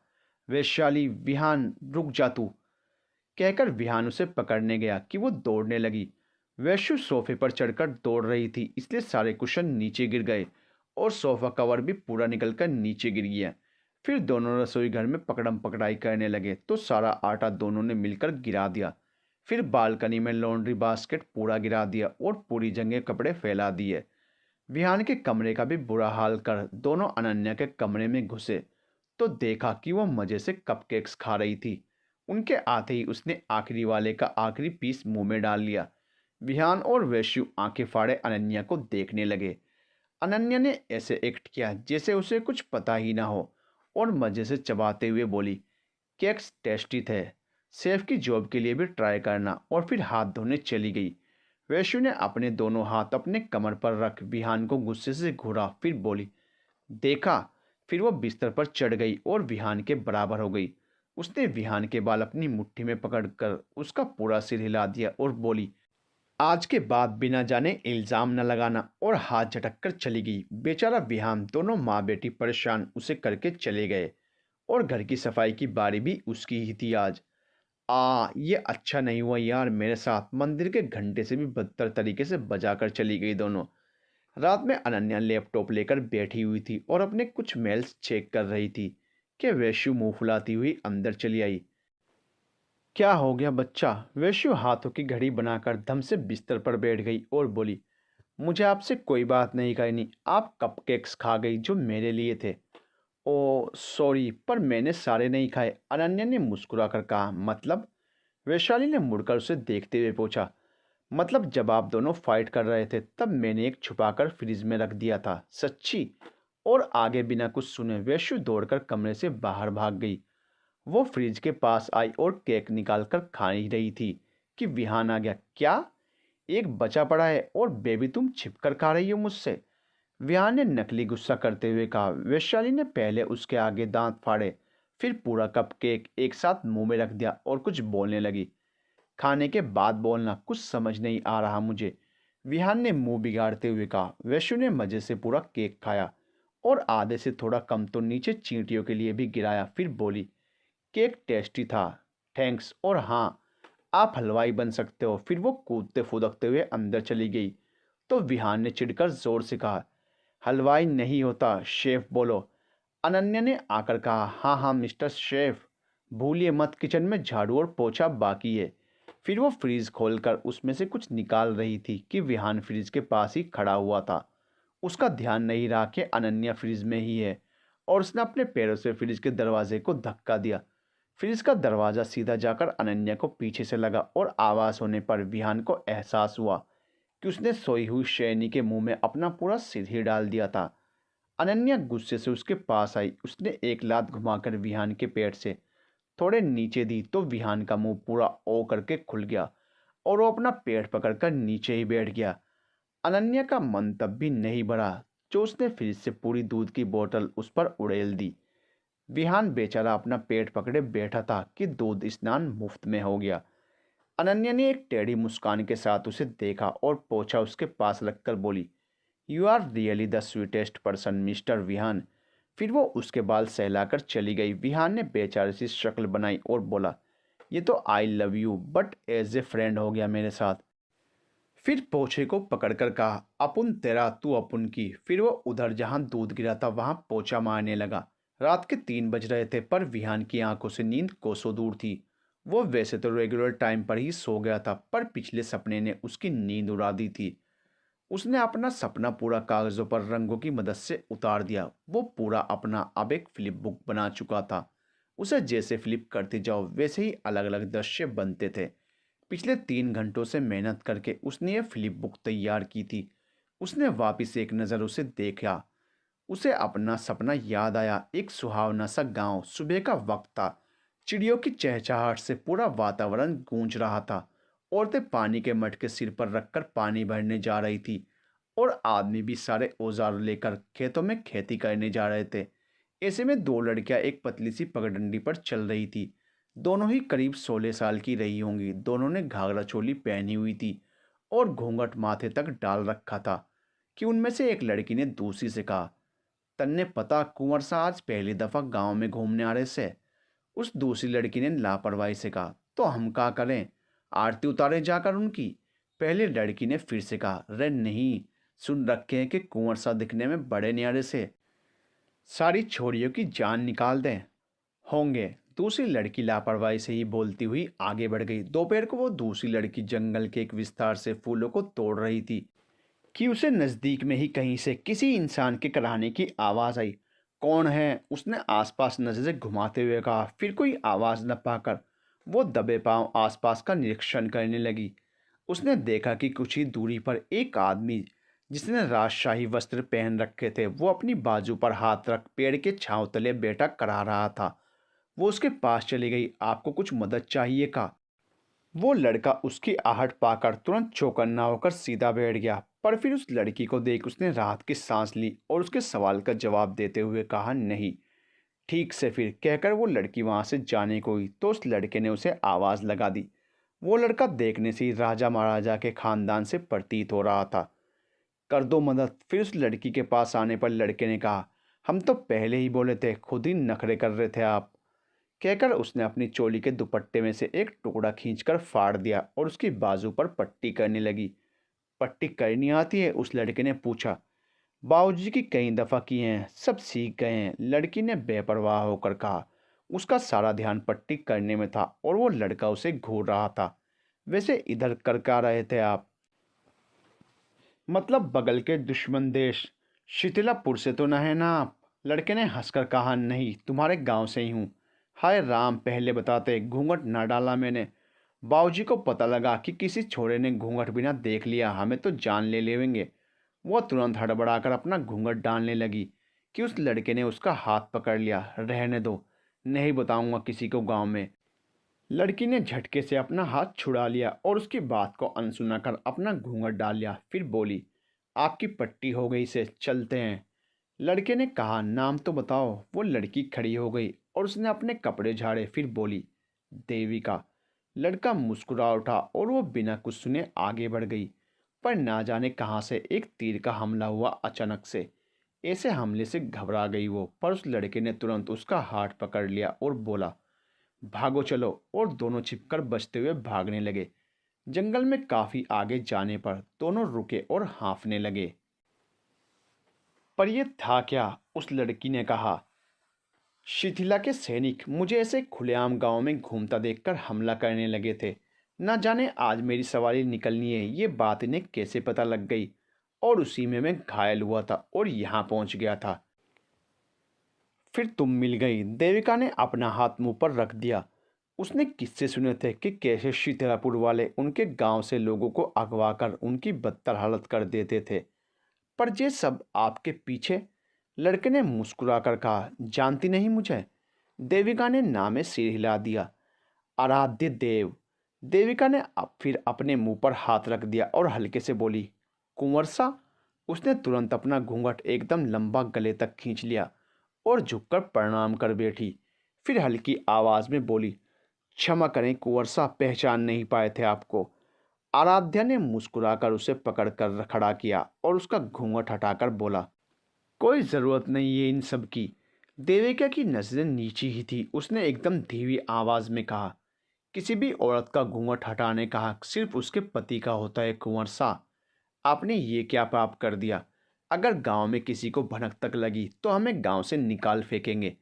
वैशाली, विहान, रुक जा तू, कहकर विहान उसे पकड़ने गया कि वो दौड़ने लगी। वैश्यु सोफे पर चढ़कर दौड़ रही थी, इसलिए सारे कुशन नीचे गिर गए और सोफा कवर भी पूरा निकलकर नीचे गिर गया। फिर दोनों रसोई घर में पकड़म पकड़ाई करने लगे तो सारा आटा दोनों ने मिलकर गिरा दिया। फिर बालकनी में लॉन्ड्री बास्केट पूरा गिरा दिया और पूरी जगह कपड़े फैला दिए। विहान के कमरे का भी बुरा हाल कर दोनों अनन्या के कमरे में घुसे तो देखा कि वो मज़े से कपकेक्स खा रही थी। उनके आते ही उसने आखिरी वाले का आखिरी पीस मुंह में डाल लिया। विहान और वैश्यु आंखें फाड़े अनन्या को देखने लगे। अनन्या ने ऐसे एक्ट किया जैसे उसे कुछ पता ही ना हो और मज़े से चबाते हुए बोली, केक्स टेस्टी थे, शेफ की जॉब के लिए भी ट्राई करना, और फिर हाथ धोने चली गई। वैश्यु ने अपने दोनों हाथ अपने कमर पर रख विहान को गुस्से से घूरा, फिर बोली, देखा? फिर वो बिस्तर पर चढ़ गई और विहान के बराबर हो गई। उसने विहान के बाल अपनी मुट्ठी में पकड़कर उसका पूरा सिर हिला दिया और बोली, आज के बाद बिना जाने इल्ज़ाम न लगाना, और हाथ झटक कर चली गई। बेचारा विहान, दोनों माँ बेटी परेशान उसे करके चले गए और घर की सफाई की बारी भी उसकी ही थी आज। ये अच्छा नहीं हुआ यार मेरे साथ। मंदिर के घंटे से भी बदतर तरीके से बजाकर चली गई दोनों। रात में अनन्या लैपटॉप लेकर बैठी हुई थी और अपने कुछ मेल्स चेक कर रही थी कि वैश्यु मुंह फुलाती हुई अंदर चली आई। क्या हो गया बच्चा? वैश्यु हाथों की घड़ी बनाकर धम से बिस्तर पर बैठ गई और बोली, मुझे आपसे कोई बात नहीं करनी। आप कपकेक्स खा गई जो मेरे लिए थे। ओ सॉरी, पर मैंने सारे नहीं खाए, अनन्या ने मुस्कुरा कर कहा। मतलब? वैशाली ने मुड़कर उसे देखते हुए पूछा। मतलब जब आप दोनों फाइट कर रहे थे तब मैंने एक छुपाकर फ्रिज में रख दिया था। सच्ची? और आगे बिना कुछ सुने वैश्यु दौड़कर कमरे से बाहर भाग गई। वो फ्रिज के पास आई और केक निकालकर खा ही रही थी कि विहान आ गया। क्या? एक बचा पड़ा है और बेबी तुम छिपकर खा रही हो मुझसे? विहान ने नकली गुस्सा करते हुए कहा। वैशाली ने पहले उसके आगे दांत फाड़े, फिर पूरा कप केक एक साथ मुंह में रख दिया और कुछ बोलने लगी। खाने के बाद बोलना, कुछ समझ नहीं आ रहा मुझे, विहान ने मुंह बिगाड़ते हुए कहा। वैश्यु ने मजे से पूरा केक खाया और आधे से थोड़ा कम तो नीचे चींटियों के लिए भी गिराया। फिर बोली, केक टेस्टी था, थैंक्स, और हाँ, आप हलवाई बन सकते हो। फिर वो कूदते फुदकते हुए अंदर चली गई तो विहान ने चिढ़कर जोर से कहा, हलवाई नहीं होता, शेफ बोलो। अनन्या ने आकर कहा, हाँ हाँ मिस्टर शेफ, भूलिए मत किचन में झाड़ू और पोछा बाकी है। फिर वो फ्रीज खोलकर उसमें से कुछ निकाल रही थी कि विहान फ्रिज के पास ही खड़ा हुआ था। उसका ध्यान नहीं रहा कि अनन्या फ्रिज में ही है और उसने अपने पैरों से फ्रिज के दरवाजे को धक्का दिया। फ्रिज का दरवाज़ा सीधा जाकर अनन्या को पीछे से लगा और आवाज़ होने पर विहान को एहसास हुआ कि उसने सोई हुई शैनी के मुंह में अपना पूरा सिर ही डाल दिया था। अनन्या गुस्से से उसके पास आई। उसने एक लात घुमाकर विहान के पेट से थोड़े नीचे दी तो विहान का मुंह पूरा ओ करके खुल गया और वो अपना पेट पकड़कर नीचे ही बैठ गया। अनन्या का मन तब भी नहीं भरा जो उसने फ्रिज से पूरी दूध की बोतल उस पर उड़ेल दी। विहान बेचारा अपना पेट पकड़े बैठा था कि दूध स्नान मुफ्त में हो गया। अनन्या ने एक टेढ़ी मुस्कान के साथ उसे देखा और पोछा उसके पास रखकर बोली, you are really the sweetest person mister Vihaan. फिर वो उसके बाल सहलाकर चली गई। विहान ने बेचारे सी शक्ल बनाई और बोला, ये तो I love you but as a friend हो गया मेरे साथ। फिर पोछे को पकड़कर कहा, अपुन तेरा तू अपुन की। फिर वो उधर जहां दूध गिरा था वहां पोछा मारने लगा। रात के 3 बज रहे थे पर विहान की आंखों से नींद कोसों दूर थी। वो वैसे तो रेगुलर टाइम पर ही सो गया था पर पिछले सपने ने उसकी नींद उड़ा दी थी। उसने अपना सपना पूरा कागजों पर रंगों की मदद से उतार दिया। वो पूरा अपना अब एक फ्लिप बुक बना चुका था। उसे जैसे फ्लिप करते जाओ वैसे ही अलग अलग दृश्य बनते थे। पिछले 3 घंटों से मेहनत करके उसने ये फ्लिप बुक तैयार की थी। उसने वापस एक नज़र उसे देखा। उसे अपना सपना याद आया। एक सुहावना सा गांव, सुबह का वक्त था। चिड़ियों की चहचहाहट से पूरा वातावरण गूंज रहा था। औरतें पानी के मटके सिर पर रखकर पानी भरने जा रही थी और आदमी भी सारे औजार लेकर खेतों में खेती करने जा रहे थे। ऐसे में 2 लड़कियां एक पतली सी पगडंडी पर चल रही थी। दोनों ही करीब 16 साल की रही होंगी। दोनों ने घाघरा चोली पहनी हुई थी और घूंघट माथे तक डाल रखा था कि उनमें से एक लड़की ने दूसरी से कहा, तन्ने पता कुंवर सा आज पहली दफ़ा गांव में घूमने आ रहे से। उस दूसरी लड़की ने लापरवाही से कहा, तो हम क्या करें, आरती उतारे जाकर उनकी। पहली लड़की ने फिर से कहा, रे नहीं, सुन रखे हैं कि कुंवर सा दिखने में बड़े न्यारे से सारी छोरियों की जान निकाल दें होंगे। दूसरी लड़की लापरवाही से ही बोलती हुई आगे बढ़ गई। दोपहर को वो दूसरी लड़की जंगल के एक विस्तार से फूलों को तोड़ रही थी कि उसे नज़दीक में ही कहीं से किसी इंसान के कराहने की आवाज़ आई। कौन है? उसने आसपास नज़रें घुमाते हुए कहा। फिर कोई आवाज़ न पाकर वो दबे पांव आसपास का निरीक्षण करने लगी। उसने देखा कि कुछ ही दूरी पर एक आदमी जिसने राजशाही वस्त्र पहन रखे थे वो अपनी बाजू पर हाथ रख पेड़ के छांव तले बैठा करा रहा था। वो उसके पास चली गई। आपको कुछ मदद चाहिए का? वो लड़का उसकी आहट पाकर तुरंत चौकन्ना होकर सीधा बैठ गया। पर फिर उस लड़की को देख उसने राहत की सांस ली और उसके सवाल का जवाब देते हुए कहा, नहीं। ठीक से फिर कहकर वो लड़की वहां से जाने को हुई तो उस लड़के ने उसे आवाज़ लगा दी। वो लड़का देखने से ही राजा महाराजा के खानदान से प्रतीत हो रहा था। कर दो मदद। फिर उस लड़की के पास आने पर लड़के ने कहा, हम तो पहले ही बोले थे, खुद ही नखरे कर रहे थे आप। कहकर उसने अपनी चोली के दुपट्टे में से एक टुकड़ा खींचकर फाड़ दिया और उसकी बाजू पर पट्टी करने लगी। पट्टी करनी आती है? उस लड़के ने पूछा। बाबूजी की कई दफ़ा की हैं, सब सीख गए हैं, लड़की ने बेपरवाह होकर कहा। उसका सारा ध्यान पट्टी करने में था और वो लड़का उसे घूर रहा था। वैसे इधर कर क्या रहे थे आप? मतलब बगल के दुश्मन देश शिथिलापुर से तो न है ना आप? लड़के ने हंसकर कहा, नहीं, तुम्हारे गांव से ही हूँ। हाय राम, पहले बताते, घूंघट ना डाला मैंने। बाबूजी को पता लगा कि किसी छोरे ने घूंघट बिना देख लिया, हमें तो जान ले लेंगे। वह तुरंत हड़बड़ाकर अपना घूंघट डालने लगी कि उस लड़के ने उसका हाथ पकड़ लिया। रहने दो, नहीं बताऊंगा किसी को गांव में। लड़की ने झटके से अपना हाथ छुड़ा लिया और उसकी बात को अनसुना कर अपना घूंघट डाल लिया। फिर बोली, आपकी पट्टी हो गई से चलते हैं। लड़के ने कहा, नाम तो बताओ। वो लड़की खड़ी हो गई और उसने अपने कपड़े झाड़े। फिर बोली, देविका। लड़का मुस्कुरा उठा और वो बिना कुछ सुने आगे बढ़ गई। पर ना जाने कहाँ से एक तीर का हमला हुआ अचानक से। ऐसे हमले से घबरा गई वो, पर उस लड़के ने तुरंत उसका हाथ पकड़ लिया और बोला, भागो चलो। और दोनों छिपकर बचते हुए भागने लगे। जंगल में काफी आगे जाने पर दोनों रुके और हाँफने लगे। पर यह था क्या? उस लड़की ने कहा, शिथिला के सैनिक मुझे ऐसे खुलेआम गांव में घूमता देखकर हमला करने लगे थे। न जाने आज मेरी सवारी निकलनी है, ये बात इन्हें कैसे पता लग गई। और उसी में मैं घायल हुआ था और यहाँ पहुँच गया था। फिर तुम मिल गई। देविका ने अपना हाथ मुंह पर रख दिया। उसने किस्से सुने थे कि कैसे शीतलापुर वाले उनके गांव से लोगों को अगवा कर उनकी बदतर हालत कर देते थे। पर ये सब आपके पीछे? लड़के ने मुस्कुराकर कहा, जानती नहीं मुझे? देविका ने ना में सिर हिला दिया। आराध्य देव। देविका ने फिर अपने मुंह पर हाथ रख दिया और हल्के से बोली, कुंवर सा। उसने तुरंत अपना घूंघट एकदम लंबा गले तक खींच लिया और झुककर प्रणाम कर बैठी। फिर हल्की आवाज में बोली, क्षमा करें कुंवर सा, पहचान नहीं पाए थे आपको। आराध्या ने मुस्कुराकर उसे पकड़कर खड़ा किया और उसका घूंघट हटाकर बोला, कोई ज़रूरत नहीं है इन सब की। देविका की नज़रें नीची ही थी। उसने एकदम धीमी आवाज़ में कहा, किसी भी औरत का घूंघट हटाने का हक सिर्फ उसके पति का होता है कुंवर सा। आपने ये क्या पाप कर दिया? अगर गांव में किसी को भनक तक लगी तो हमें गांव से निकाल फेंकेंगे।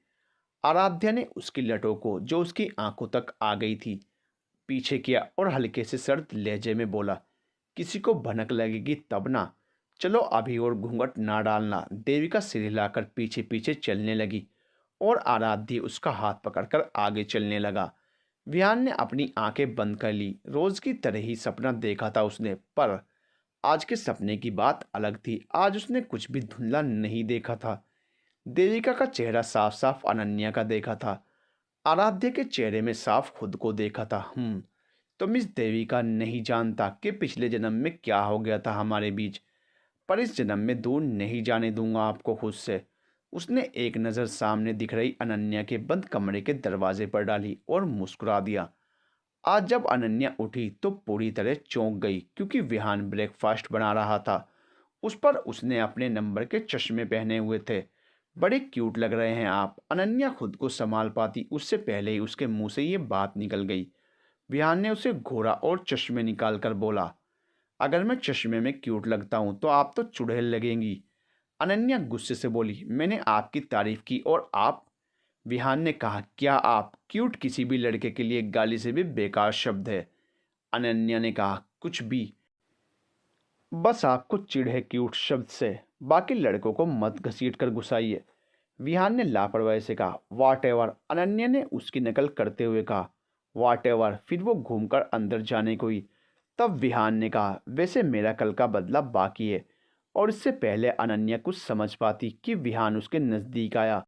आराध्या ने उसकी लटों को, जो उसकी आंखों तक आ गई थी, पीछे किया और हल्के से सर्द लहजे में बोला, किसी को भनक लगेगी तब ना। चलो अभी और घूंघट ना डालना। देविका सिर हिलाकर पीछे पीछे चलने लगी और आराध्य उसका हाथ पकड़कर आगे चलने लगा। विहान ने अपनी आंखें बंद कर ली। रोज की तरह ही सपना देखा था उसने, पर आज के सपने की बात अलग थी। आज उसने कुछ भी धुंधला नहीं देखा था। देविका का चेहरा साफ साफ अनन्या का देखा था। आराध्य के चेहरे में साफ खुद को देखा था। तो मिस देविका, नहीं जानता कि पिछले जन्म में क्या हो गया था हमारे बीच, पर इस जन्म में दूर नहीं जाने दूंगा आपको खुद से। उसने एक नज़र सामने दिख रही अनन्या के बंद कमरे के दरवाजे पर डाली और मुस्कुरा दिया। आज जब अनन्या उठी तो पूरी तरह चौंक गई, क्योंकि विहान ब्रेकफास्ट बना रहा था। उस पर उसने अपने नंबर के चश्मे पहने हुए थे। बड़े क्यूट लग रहे हैं आप। अनन्या खुद को संभाल पाती उससे पहले ही उसके मुंह से ये बात निकल गई। विहान ने उसे घूरा और चश्मे निकाल कर बोला, अगर मैं चश्मे में क्यूट लगता हूँ तो आप तो चुड़ैल लगेंगी। अनन्या गुस्से से बोली, मैंने आपकी तारीफ की और आप? विहान ने कहा, क्या आप? क्यूट किसी भी लड़के के लिए गाली से भी बेकार शब्द है। अनन्या ने कहा, कुछ भी, बस आपको चिढ़ है क्यूट शब्द से। बाकी लड़कों को मत घसीट कर घुसाइए। विहान ने लापरवाही से कहा, वाट एवर। अनन्या ने उसकी नकल करते हुए कहा, वाट एवर। फिर वो घूमकर अंदर जाने को ही। तब विहान ने कहा, वैसे मेरा कल का बदला बाकी है। और इससे पहले अनन्या कुछ समझ पाती कि विहान उसके नज़दीक आया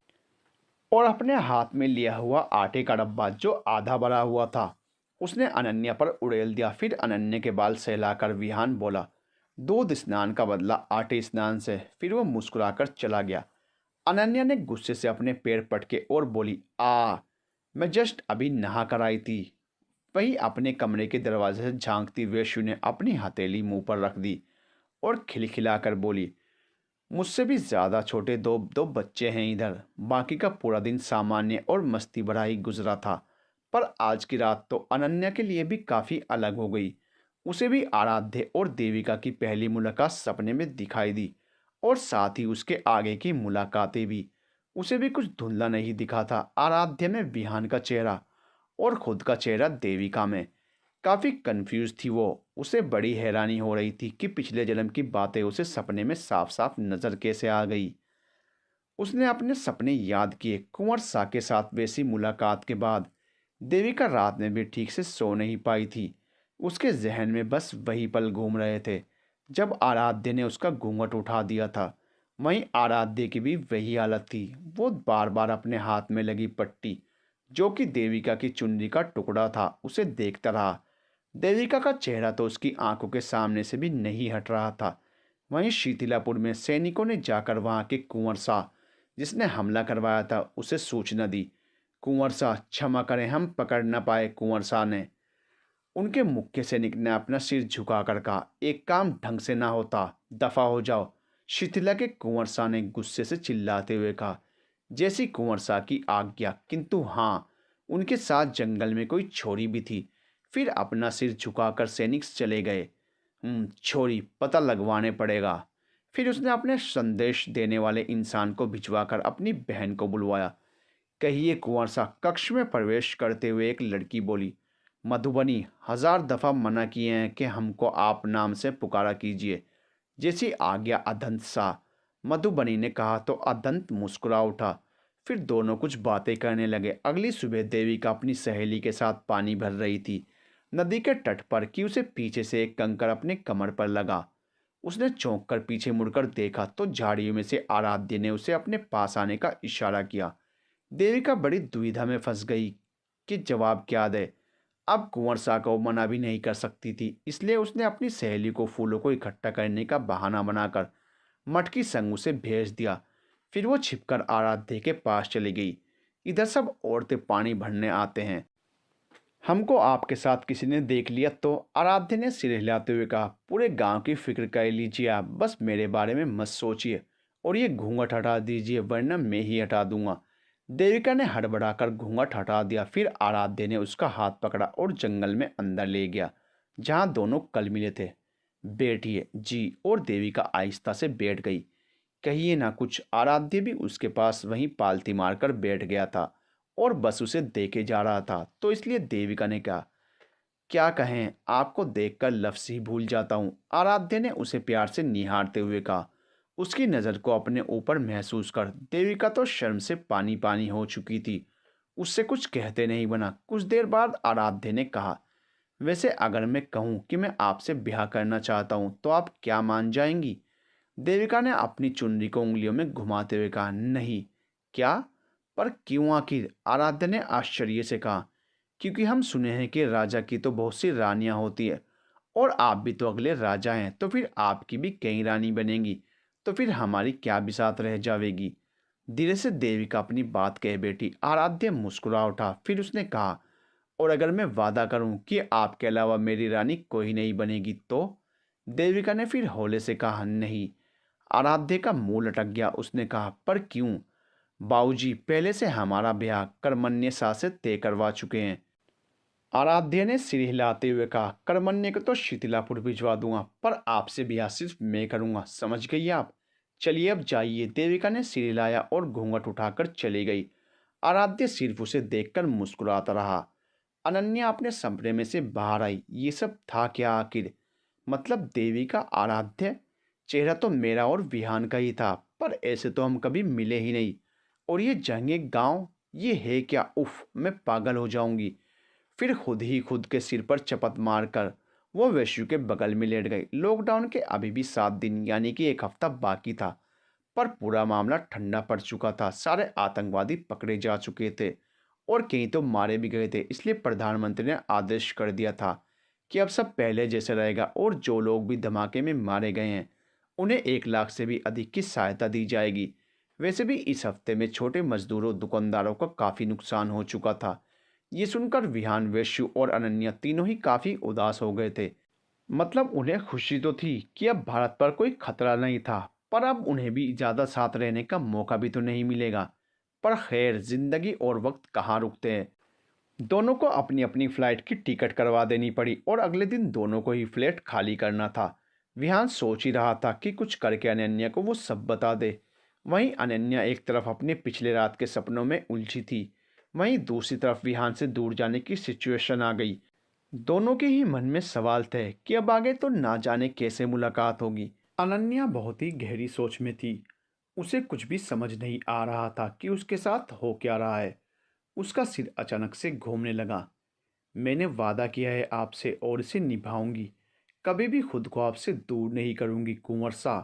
और अपने हाथ में लिया हुआ आटे का डब्बा, जो आधा भरा हुआ था, उसने अनन्या पर उड़ेल दिया। फिर अनन्या के बाल सहलाकर विहान बोला, दूध स्नान का बदला आटे स्नान से। फिर वो मुस्कुराकर चला गया। अनन्या ने गुस्से से अपने पैर पटके और बोली, मैं जस्ट अभी नहा कर आई थी। वहीं अपने कमरे के दरवाजे से झांकती वेश्यु ने अपनी हथेली मुंह पर रख दी और खिलखिलाकर बोली, मुझसे भी ज़्यादा छोटे दो दो बच्चे हैं इधर। बाकी का पूरा दिन सामान्य और मस्ती भरा ही गुजरा था, पर आज की रात तो अनन्या के लिए भी काफ़ी अलग हो गई। उसे भी आराध्य और देविका की पहली मुलाकात सपने में दिखाई दी और साथ ही उसके आगे की मुलाकातें भी। उसे भी कुछ धुंधला नहीं दिखा था। आराध्य में विहान का चेहरा और खुद का चेहरा देविका में काफ़ी कंफ्यूज थी वो। उसे बड़ी हैरानी हो रही थी कि पिछले जन्म की बातें उसे सपने में साफ साफ नज़र कैसे आ गई। उसने अपने सपने याद किए। कुंवर शाह के साथ वैसी मुलाकात के बाद देविका रात में भी ठीक से सो नहीं पाई थी। उसके जहन में बस वही पल घूम रहे थे जब आराध्य ने उसका घूंघट उठा दिया था। वहीं आराध्य की भी वही हालत थी। वो बार बार अपने हाथ में लगी पट्टी, जो कि देविका की चुन्नी का टुकड़ा था, उसे देखता रहा। देविका का चेहरा तो उसकी आंखों के सामने से भी नहीं हट रहा था। वहीं शीतलापुर में सैनिकों ने जाकर वहां के कुंवर शाह, जिसने हमला करवाया था, उसे सूचना दी। कुंवर शाह क्षमा करें, हम पकड़ न पाए। कुंवर शाह ने, उनके मुख्य सैनिक ने अपना सिर झुकाकर कहा, एक काम ढंग से ना होता, दफा हो जाओ। शिथिला के कुंवर शाह ने गुस्से से चिल्लाते हुए कहा, जैसी कुंवर शाह की आज्ञा। किंतु हाँ, उनके साथ जंगल में कोई छोरी भी थी। फिर अपना सिर झुकाकर सैनिक चले गए। छोरी पता लगवाने पड़ेगा। फिर उसने अपने संदेश देने वाले इंसान को भिजवाकर अपनी बहन को बुलवाया। कहिए कुंवर शाह, कक्ष में प्रवेश करते हुए एक लड़की बोली, मधुबनी, 1000 दफ़ा मना किए हैं कि हमको आप नाम से पुकारा कीजिए। जैसी आज्ञा अदंत शाह। मधुबनी ने कहा तो अदंत मुस्कुरा उठा। फिर दोनों कुछ बातें करने लगे। अगली सुबह देविका अपनी सहेली के साथ पानी भर रही थी नदी के तट पर कि उसे पीछे से एक कंकर अपने कमर पर लगा। उसने चौंक कर पीछे मुड़कर देखा तो झाड़ियों में से आराध्य ने उसे अपने पास आने का इशारा किया। देविका बड़ी दुविधा में फंस गई कि जवाब क्या दे। अब कुंवर शाह को मना भी नहीं कर सकती थी, इसलिए उसने अपनी सहेली को फूलों को इकट्ठा करने का बहाना बनाकर मटकी संग उसे भेज दिया। फिर वो छिपकर आराध्य के पास चली गई। इधर सब औरतें पानी भरने आते हैं, हमको आपके साथ किसी ने देख लिया तो। आराध्य ने सिर हिलाते हुए कहा, पूरे गांव की फिक्र कर लीजिए आप, बस मेरे बारे में मत सोचिए और ये घूंघट हटा दीजिए, वरना मैं ही हटा दूंगा। देविका ने हड़बड़ाकर घूंघट हटा दिया। फिर आराध्य ने उसका हाथ पकड़ा और जंगल में अंदर ले गया, जहां दोनों कल मिले थे। बैठिए जी। और देविका आहिस्ता से बैठ गई। कहिए ना कुछ। आराध्य भी उसके पास वहीं पालती मारकर बैठ गया था और बस उसे देखे जा रहा था। तो इसलिए देविका ने कहा, क्या कहें, आपको देखकर लफ्ज़ ही भूल जाता हूँ। आराध्य ने उसे प्यार से निहारते हुए कहा। उसकी नज़र को अपने ऊपर महसूस कर देविका तो शर्म से पानी पानी हो चुकी थी। उससे कुछ कहते नहीं बना। कुछ देर बाद आराध्य ने कहा, वैसे अगर मैं कहूँ कि मैं आपसे ब्याह करना चाहता हूँ तो आप क्या मान जाएंगी? देविका ने अपनी चुनरी को उंगलियों में घुमाते हुए कहा, नहीं। क्या? पर क्यों आखिर? आराध्य ने आश्चर्य से कहा, क्योंकि हम सुने हैं कि राजा की तो बहुत सी रानियां होती है और आप भी तो अगले राजा हैं, तो फिर आपकी भी कई रानी बनेंगी, तो फिर हमारी क्या बिसात रह जाएगी? धीरे से देविका अपनी बात कह बैठी। आराध्य मुस्कुरा उठा। फिर उसने कहा, और अगर मैं वादा करूं कि आपके अलावा मेरी रानी कोई नहीं बनेगी तो? देविका ने फिर हौले से कहा, नहीं। आराध्य का मुंह लटक गया। उसने कहा, पर क्यों? बाबूजी पहले से हमारा ब्याह कर्मण्य शाह से तय करवा चुके हैं। आराध्य ने सिर हिलाते हुए कहा, कर्मण्य को तो शिथिलापुर भिजवा दूंगा, पर आपसे ब्याह सिर्फ मैं करूंगा, समझ गई आप? चलिए अब जाइए। देविका ने सिर हिलाया और घूंघट उठाकर चली गई। आराध्य सिर्फ उसे देखकर मुस्कुराता रहा। अनन्या अपने सपने में से बाहर आई। ये सब था क्या आखिर? मतलब देविका, आराध्य, चेहरा तो मेरा और विहान का ही था, पर ऐसे तो हम कभी मिले ही नहीं। और ये जंगे गांव, ये है क्या? उफ, मैं पागल हो जाऊंगी। फिर खुद ही खुद के सिर पर चपत मारकर वो वैश्यु के बगल में लेट गई। लॉकडाउन के अभी भी 7 दिन यानी कि एक हफ्ता बाकी था, पर पूरा मामला ठंडा पड़ चुका था। सारे आतंकवादी पकड़े जा चुके थे और कई तो मारे भी गए थे। इसलिए प्रधानमंत्री ने आदेश कर दिया था कि अब सब पहले जैसे रहेगा और जो लोग भी धमाके में मारे गए हैं उन्हें 1 लाख से भी अधिक की सहायता दी जाएगी। वैसे भी इस हफ्ते में छोटे मजदूरों, दुकानदारों का काफ़ी नुकसान हो चुका था। ये सुनकर विहान, वैश्यु और अनन्या तीनों ही काफ़ी उदास हो गए थे। मतलब उन्हें खुशी तो थी कि अब भारत पर कोई खतरा नहीं था, पर अब उन्हें भी ज़्यादा साथ रहने का मौका भी तो नहीं मिलेगा। पर खैर, जिंदगी और वक्त कहाँ रुकते हैं। दोनों को अपनी अपनी फ्लाइट की टिकट करवा देनी पड़ी और अगले दिन दोनों को ही फ्लैट खाली करना था। विहान सोच ही रहा था कि कुछ करके अनन्या को वो सब बता दे। वहीं अनन्या एक तरफ अपने पिछले रात के सपनों में उलझी थी, वहीं दूसरी तरफ विहान से दूर जाने की सिचुएशन आ गई। दोनों के ही मन में सवाल थे कि अब आगे तो ना जाने कैसे मुलाकात होगी। अनन्या बहुत ही गहरी सोच में थी। उसे कुछ भी समझ नहीं आ रहा था कि उसके साथ हो क्या रहा है। उसका सिर अचानक से घूमने लगा। मैंने वादा किया है आपसे और इसे निभाऊंगी। कभी भी खुद को आपसे दूर नहीं करूंगी कुंवर सा।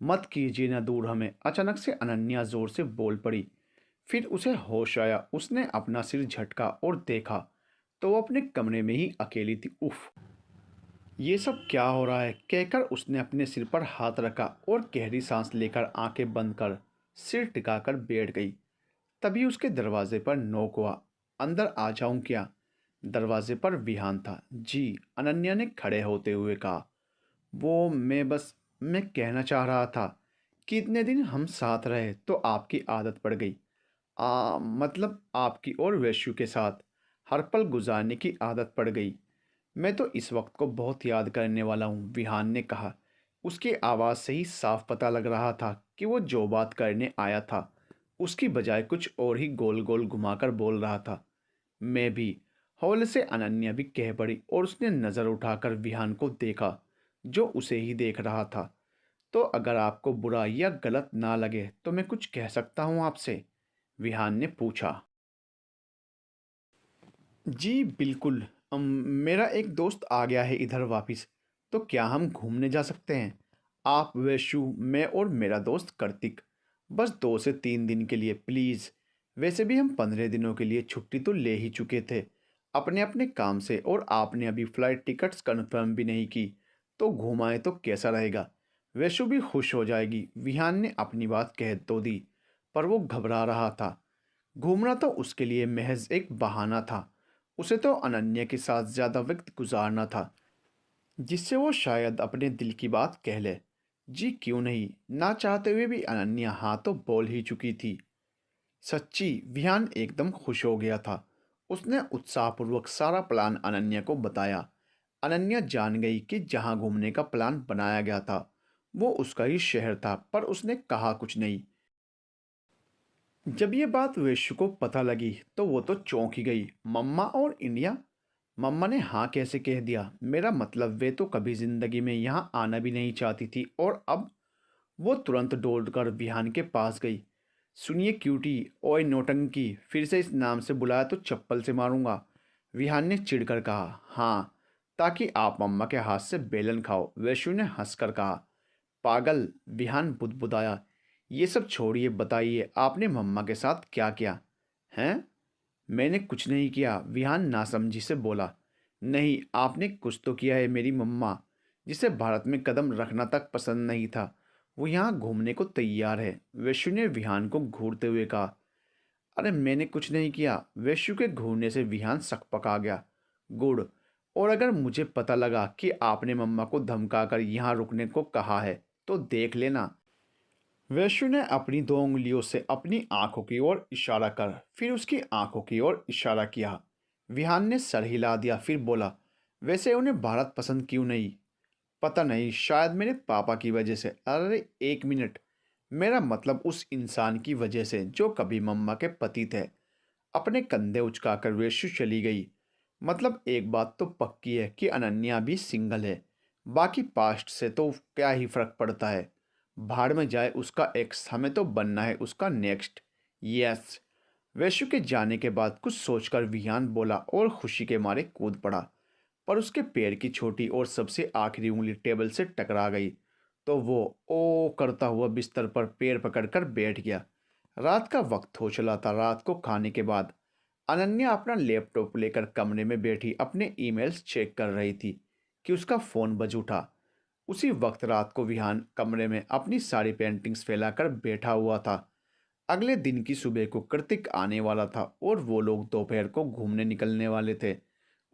मत कीजिए ना दूर हमें। अचानक से अनन्या जोर से बोल पड़ी। फिर उसे होश आया। उसने अपना सिर झटका और देखा तो वो अपने कमरे में ही अकेली थी। उफ, ये सब क्या हो रहा है, कहकर उसने अपने सिर पर हाथ रखा और गहरी सांस लेकर आंखें बंद कर सिर टिकाकर बैठ गई। तभी उसके दरवाजे पर नॉक हुआ। अंदर आ जाऊं क्या? दरवाजे पर विहान था। जी, अनन्या ने खड़े होते हुए कहा। वो मैं कहना चाह रहा था कि इतने दिन हम साथ रहे तो आपकी आदत पड़ गई। मतलब आपकी और वैश्यू के साथ हर पल गुजारने की आदत पड़ गई। मैं तो इस वक्त को बहुत याद करने वाला हूँ, विहान ने कहा। उसकी आवाज़ से ही साफ पता लग रहा था कि वो जो बात करने आया था उसकी बजाय कुछ और ही गोल गोल घुमाकर बोल रहा था। मैं भी। हौले से अनन्या भी कह पड़ी और उसने नज़र उठाकर विहान को देखा जो उसे ही देख रहा था। तो अगर आपको बुरा या गलत ना लगे तो मैं कुछ कह सकता हूँ आपसे? विहान ने पूछा। जी बिल्कुल। मेरा एक दोस्त आ गया है इधर वापस। तो क्या हम घूमने जा सकते हैं? आप, वैशु, मैं और मेरा दोस्त कार्तिक। बस 2 से 3 दिन के लिए प्लीज़। वैसे भी हम 15 दिनों के लिए छुट्टी तो ले ही चुके थे अपने अपने काम से, और आपने अभी फ़्लाइट टिकट्स कंफर्म भी नहीं की। तो घुमाएं तो कैसा रहेगा? वैशु भी खुश हो जाएगी। विहान ने अपनी बात कह तो दी, पर वो घबरा रहा था। घूमना तो उसके लिए महज एक बहाना था। उसे तो अनन्या के साथ ज़्यादा वक्त गुजारना था जिससे वो शायद अपने दिल की बात कह ले। जी क्यों नहीं, ना चाहते हुए भी अनन्या हाँ तो बोल ही चुकी थी। सच्ची? विहान एकदम खुश हो गया था। उसने उत्साहपूर्वक सारा प्लान अनन्या को बताया। अनन्या जान गई कि जहाँ घूमने का प्लान बनाया गया था वो उसका ही शहर था, पर उसने कहा कुछ नहीं। जब ये बात वैश्य को पता लगी तो वो तो चौंक ही गई। मम्मा और इंडिया? मम्मा ने हाँ कैसे कह दिया? मेरा मतलब वे तो कभी जिंदगी में यहाँ आना भी नहीं चाहती थी, और अब? वो तुरंत दौड़कर विहान के पास गई। सुनिए क्यूटी, ओए नौटंकी, फिर से इस नाम से बुलाया तो चप्पल से मारूंगा। विहान ने चिढ़कर कहा। हाँ, ताकि आप मम्मा के हाथ से बेलन खाओ, वैश्यु ने हंसकर कहा। पागल, विहान बुदबुदाया। ये सब छोड़िए, बताइए आपने मम्मा के साथ क्या किया? हैं? मैंने कुछ नहीं किया, विहान नासमझी से बोला। नहीं, आपने कुछ तो किया है। मेरी मम्मा, जिसे भारत में कदम रखना तक पसंद नहीं था, वो यहाँ घूमने को तैयार है, वैश्यु ने विहान को घूरते हुए कहा। अरे मैंने कुछ नहीं किया। वैश्यु के घूरने से विहान सकपका गया। गुड। और अगर मुझे पता लगा कि आपने मम्मा को धमकाकर यहाँ रुकने को कहा है तो देख लेना। वैश्यु ने अपनी 2 उंगलियों से अपनी आंखों की ओर इशारा कर फिर उसकी आंखों की ओर इशारा किया। विहान ने सर हिला दिया, फिर बोला, वैसे उन्हें भारत पसंद क्यों नहीं? पता नहीं, शायद मेरे पापा की वजह से। अरे एक मिनट, मेरा मतलब उस इंसान की वजह से जो कभी मम्मा के पति थे। अपने कंधे उचकाकर वैश्यु चली गई। मतलब एक बात तो पक्की है कि अनन्या भी सिंगल है। बाकी पास्ट से तो क्या ही फर्क पड़ता है। भाड़ में जाए उसका एक्स, हमें तो बनना है उसका नेक्स्ट। यस। वैश्यु के जाने के बाद कुछ सोचकर विहान बोला और खुशी के मारे कूद पड़ा, पर उसके पैर की छोटी और सबसे आखिरी उंगली टेबल से टकरा गई तो वो ओ करता हुआ बिस्तर पर पैर पकड़कर बैठ गया। रात का वक्त हो चला था। रात को खाने के बाद अनन्या अपना लैपटॉप लेकर कमरे में बैठी अपने ईमेल्स चेक कर रही थी कि उसका फ़ोन बज उठा। उसी वक्त रात को विहान कमरे में अपनी सारी पेंटिंग्स फैलाकर बैठा हुआ था। अगले दिन की सुबह को कृतिक आने वाला था और वो लोग दोपहर को घूमने निकलने वाले थे।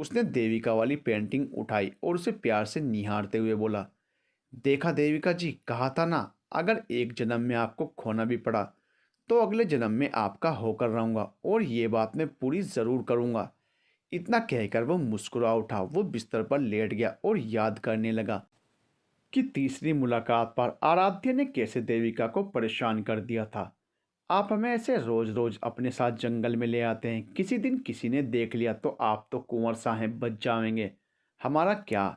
उसने देविका वाली पेंटिंग उठाई और उसे प्यार से निहारते हुए बोला, देखा देविका जी, कहा था ना, अगर एक जन्म में आपको खोना भी पड़ा तो अगले जन्म में आपका होकर रहूंगा, और ये बात मैं पूरी ज़रूर करूंगा। इतना कहकर वो मुस्कुरा उठा। वो बिस्तर पर लेट गया और याद करने लगा। कि तीसरी मुलाकात पर आराध्य ने कैसे देविका को परेशान कर दिया था। आप हमें ऐसे रोज रोज अपने साथ जंगल में ले आते हैं, किसी दिन किसी ने देख लिया तो आप तो कुंवर साहब बच जाएंगे। हमारा क्या।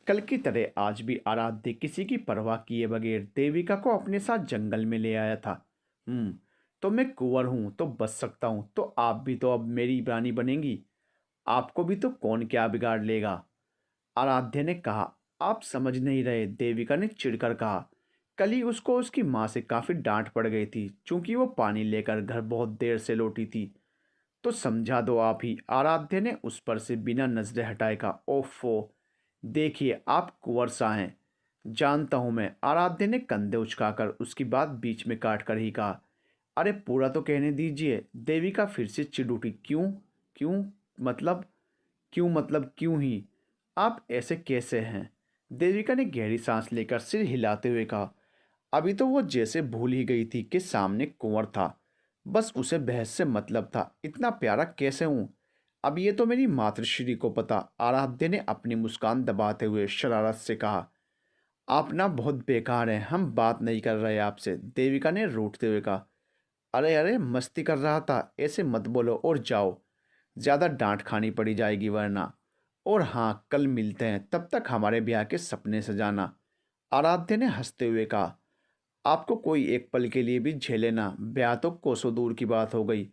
कल की तरह आज भी आराध्य किसी की परवाह किए बगैर देविका को अपने साथ जंगल में ले आया था। तो मैं कुंवर हूं तो बच सकता हूं, तो आप भी तो अब मेरी रानी बनेंगी। आपको भी तो कौन क्या बिगाड़ लेगा। आराध्य ने कहा। आप समझ नहीं रहे, देविका ने चिढ़कर कहा। कल ही उसको उसकी माँ से काफ़ी डांट पड़ गई थी, चूंकि वो पानी लेकर घर बहुत देर से लौटी थी। तो समझा दो आप ही, आराध्य ने उस पर से बिना नजरें हटाए कहा। ओफो, देखिए आप कुंवर सा हैं। जानता हूँ मैं, आराध्य ने कंधे उचकाकर उसकी बात बीच में काट कर ही कहा। अरे पूरा तो कहने दीजिए। देविका फिर से चिढ़ उठी। क्यों? क्यों मतलब? क्यों ही? आप ऐसे कैसे हैं? देविका ने गहरी सांस लेकर सिर हिलाते हुए कहा। अभी तो वो जैसे भूल ही गई थी कि सामने कुंवर था। बस उसे बहस से मतलब था। इतना प्यारा कैसे हूं? अब ये तो मेरी मातृश्री को पता। आराध्य ने अपनी मुस्कान दबाते हुए शरारत से कहा। आप ना बहुत बेकार हैं, हम बात नहीं कर रहे आपसे, देविका ने रूठते हुए कहा। अरे अरे, मस्ती कर रहा था, ऐसे मत बोलो और जाओ। ज़्यादा डांट खानी पड़ी जाएगी वरना। और हाँ, कल मिलते हैं, तब तक हमारे ब्याह के सपने सजाना। आराध्य ने हंसते हुए कहा। आपको कोई एक पल के लिए भी झेले ना, ब्याह तो कोसों दूर की बात हो गई।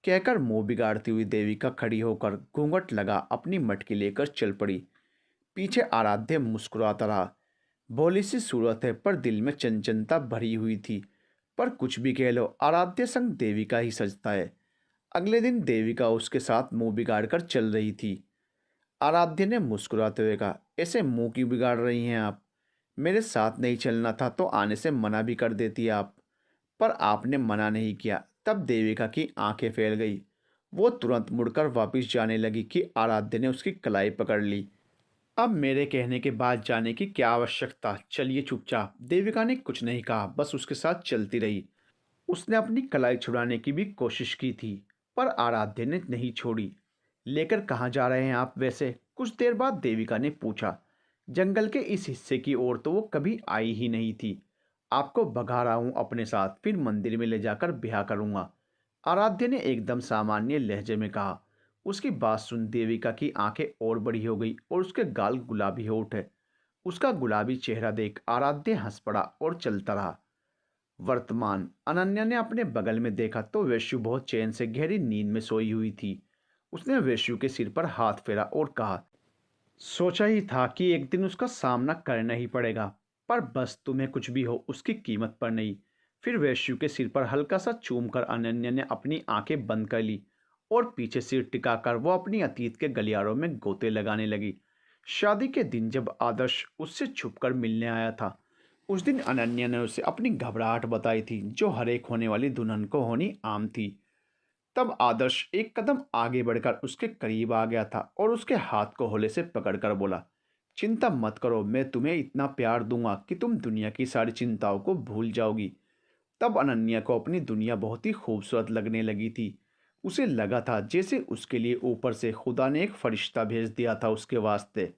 कहकर मुंह बिगाड़ती हुई देविका खड़ी होकर घूंघट लगा अपनी मटकी लेकर चल पड़ी। पीछे आराध्य मुस्कुराता रहा। भोली सी सूरत है पर दिल में चंचलता भरी हुई थी। पर कुछ भी कह लो, आराध्य संग देविका ही सजता है। अगले दिन देविका उसके साथ मुंह बिगाड़ कर चल रही थी। आराध्य ने मुस्कुराते हुए कहा। ऐसे मुंह क्यों बिगाड़ रही हैं आप? मेरे साथ नहीं चलना था तो आने से मना भी कर देती आप। पर आपने मना नहीं किया। तब देविका की आंखें फैल गई। वो तुरंत मुड़कर वापस जाने लगी कि आराध्य ने उसकी कलाई पकड़ ली। अब मेरे कहने के बाद जाने की क्या आवश्यकता, चलिए चुपचाप। देविका ने कुछ नहीं कहा, बस उसके साथ चलती रही। उसने अपनी कलाई छुड़ाने की भी कोशिश की थी, पर आराध्य ने नहीं छोड़ी। लेकर कहाँ जा रहे हैं आप वैसे? कुछ देर बाद देविका ने पूछा। जंगल के इस हिस्से की ओर तो वो कभी आई ही नहीं थी। आपको भगा रहा हूँ अपने साथ, फिर मंदिर में ले जाकर ब्याह करूँगा, आराध्य ने एकदम सामान्य लहजे में कहा। उसकी बात सुन देविका की आंखें और बड़ी हो गई और उसके गाल गुलाबी हो उठे। उसका गुलाबी चेहरा देख आराध्य हंस पड़ा और चलता रहा। वर्तमान अनन्या ने अपने बगल में देखा तो वैश्यु बहुत चैन से गहरी नींद में सोई हुई थी। उसने वैश्यु के सिर पर हाथ फेरा और कहा। सोचा ही था कि एक दिन उसका सामना करना ही पड़ेगा, पर बस तुम्हें कुछ भी हो उसकी कीमत पर नहीं। फिर वैश्यु के सिर पर हल्का सा चूम कर अनन्या ने अपनी आंखें बंद कर ली और पीछे सिर टिकाकर वो अपनी अतीत के गलियारों में गोते लगाने लगी। शादी के दिन जब आदर्श उससे छुपकर मिलने आया था, उस दिन अनन्या ने उसे अपनी घबराहट बताई थी, जो हर एक होने वाली दुल्हन को होनी आम थी। तब आदर्श एक कदम आगे बढ़कर उसके करीब आ गया था और उसके हाथ को होले से पकड़कर बोला। चिंता मत करो, मैं तुम्हें इतना प्यार दूंगा कि तुम दुनिया की सारी चिंताओं को भूल जाओगी। तब अनन्या को अपनी दुनिया बहुत ही खूबसूरत लगने लगी थी। उसे लगा था जैसे उसके लिए ऊपर से खुदा ने एक फरिश्ता भेज दिया था उसके वास्ते।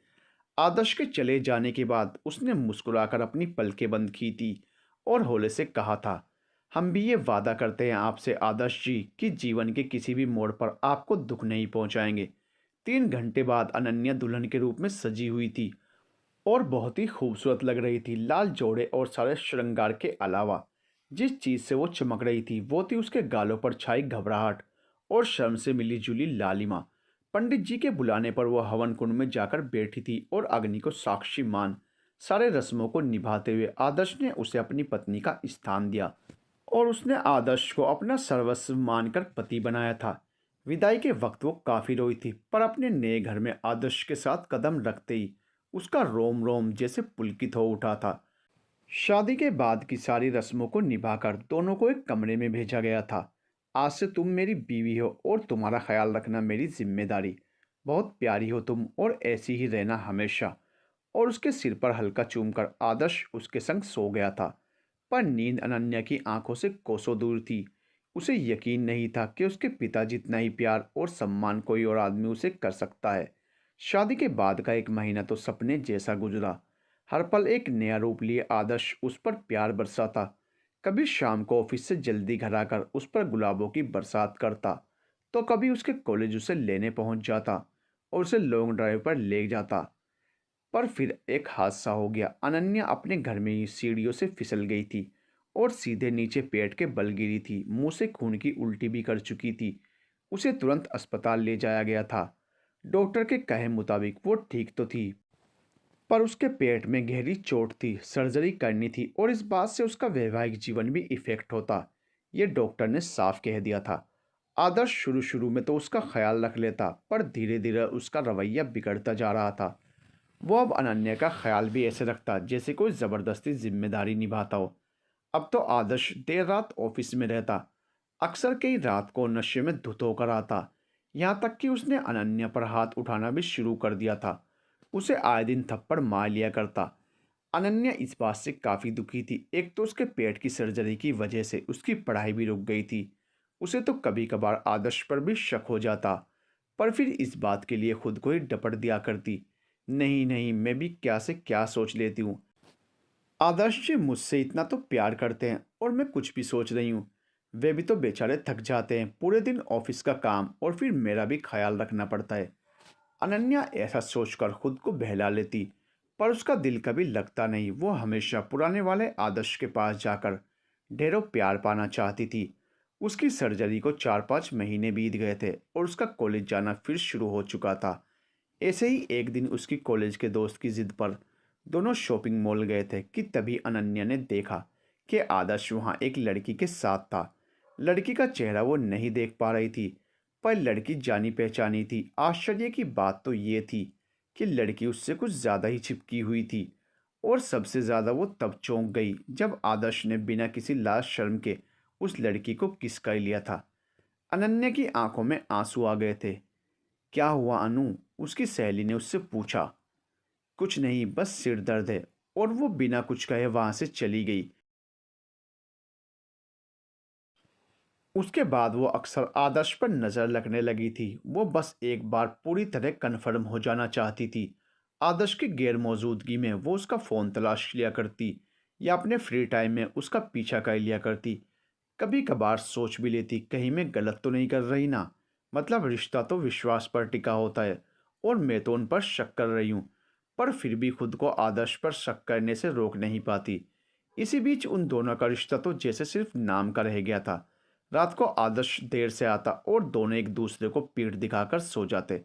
आदर्श के चले जाने के बाद उसने मुस्कुराकर अपनी पलकें बंद की थी और होले से कहा था। हम भी ये वादा करते हैं आपसे आदर्श जी कि जीवन के किसी भी मोड़ पर आपको दुख नहीं पहुंचाएंगे। 3 घंटे बाद अनन्या दुल्हन के रूप में सजी हुई थी और बहुत ही खूबसूरत लग रही थी। लाल जोड़े और सारे श्रृंगार के अलावा जिस चीज़ से वो चमक रही थी वो थी उसके गालों पर छाई घबराहट और शर्म से मिली जुली लालिमा। पंडित जी के बुलाने पर वह हवन कुंड में जाकर बैठी थी और अग्नि को साक्षी मान सारे रस्मों को निभाते हुए आदर्श ने उसे अपनी पत्नी का स्थान दिया और उसने आदर्श को अपना सर्वस्व मानकर पति बनाया था। विदाई के वक्त वो काफी रोई थी, पर अपने नए घर में आदर्श के साथ कदम रखते ही उसका रोम रोम जैसे पुलकित हो उठा था। शादी के बाद की सारी रस्मों को निभाकर दोनों को एक कमरे में भेजा गया था। आज से तुम मेरी बीवी हो और तुम्हारा ख्याल रखना मेरी जिम्मेदारी। बहुत प्यारी हो तुम और ऐसी ही रहना हमेशा। और उसके सिर पर हल्का चूमकर आदर्श उसके संग सो गया था। पर नींद अनन्या की आंखों से कोसों दूर थी। उसे यकीन नहीं था कि उसके पिता जितना ही प्यार और सम्मान कोई और आदमी उसे कर सकता है। शादी के बाद का एक महीना तो सपने जैसा गुजरा। हर पल एक नया रूप लिए आदर्श उस पर प्यार बरसाता। कभी शाम को ऑफिस से जल्दी घर आकर उस पर गुलाबों की बरसात करता, तो कभी उसके कॉलेज उसे लेने पहुंच जाता और उसे लॉन्ग ड्राइव पर ले जाता। पर फिर एक हादसा हो गया। अनन्या अपने घर में ही सीढ़ियों से फिसल गई थी और सीधे नीचे पेट के बल गिरी थी। मुंह से खून की उल्टी भी कर चुकी थी। उसे तुरंत अस्पताल ले जाया गया था। डॉक्टर के कहे मुताबिक वो ठीक तो थी, पर उसके पेट में गहरी चोट थी, सर्जरी करनी थी और इस बात से उसका वैवाहिक जीवन भी इफेक्ट होता। ये डॉक्टर ने साफ कह दिया था। आदर्श शुरू शुरू में तो उसका ख्याल रख लेता, पर धीरे धीरे उसका रवैया बिगड़ता जा रहा था। वो अब अनन्या का ख्याल भी ऐसे रखता जैसे कोई ज़बरदस्ती जिम्मेदारी निभाता हो। अब तो आदर्श देर रात ऑफिस में रहता, अक्सर कई रात को नशे में धुत होकर आता। यहाँ तक कि उसने अनन्या पर हाथ उठाना भी शुरू कर दिया था। उसे आए दिन थप्पड़ मार लिया करता। अनन्या इस बात से काफ़ी दुखी थी। एक तो उसके पेट की सर्जरी की वजह से उसकी पढ़ाई भी रुक गई थी। उसे तो कभी कभार आदर्श पर भी शक हो जाता, पर फिर इस बात के लिए खुद को ही डपट दिया करती। नहीं नहीं, मैं भी क्या से क्या सोच लेती हूँ। आदर्श जी मुझसे इतना तो प्यार करते हैं और मैं कुछ भी सोच रही हूँ। वे भी तो बेचारे थक जाते हैं, पूरे दिन ऑफिस का काम और फिर मेरा भी ख्याल रखना पड़ता है। अनन्या ऐसा सोचकर खुद को बहला लेती, पर उसका दिल कभी लगता नहीं। वो हमेशा पुराने वाले आदर्श के पास जाकर ढेरों प्यार पाना चाहती थी। उसकी सर्जरी को 4-5 महीने बीत गए थे और उसका कॉलेज जाना फिर शुरू हो चुका था। ऐसे ही एक दिन उसकी कॉलेज के दोस्त की जिद पर दोनों शॉपिंग मॉल गए थे कि तभी अनन्या ने देखा कि आदर्श वहाँ एक लड़की के साथ था। लड़की का चेहरा वो नहीं देख पा रही थी, पर लड़की जानी पहचानी थी। आश्चर्य की बात तो ये थी कि लड़की उससे कुछ ज़्यादा ही चिपकी हुई थी। और सबसे ज़्यादा वो तब चौंक गई जब आदर्श ने बिना किसी लाज शर्म के उस लड़की को किस कर लिया था। अनन्या की आंखों में आंसू आ गए थे। क्या हुआ अनु? उसकी सहेली ने उससे पूछा। कुछ नहीं, बस सिर दर्द है। और वो बिना कुछ कहे वहां से चली गई। उसके बाद वो अक्सर आदर्श पर नज़र लगने लगी थी। वो बस एक बार पूरी तरह कन्फर्म हो जाना चाहती थी। आदर्श की गैर मौजूदगी में वो उसका फ़ोन तलाश लिया करती या अपने फ्री टाइम में उसका पीछा कर लिया करती। कभी कभार सोच भी लेती कहीं मैं गलत तो नहीं कर रही ना। मतलब रिश्ता तो विश्वास पर टिका होता है और मैं तो उन पर शक कर रही हूँ। पर फिर भी खुद को आदर्श पर शक करने से रोक नहीं पाती। इसी बीच उन दोनों का रिश्ता तो जैसे सिर्फ नाम का रह गया था। रात को आदर्श देर से आता और दोनों एक दूसरे को पीठ दिखाकर सो जाते।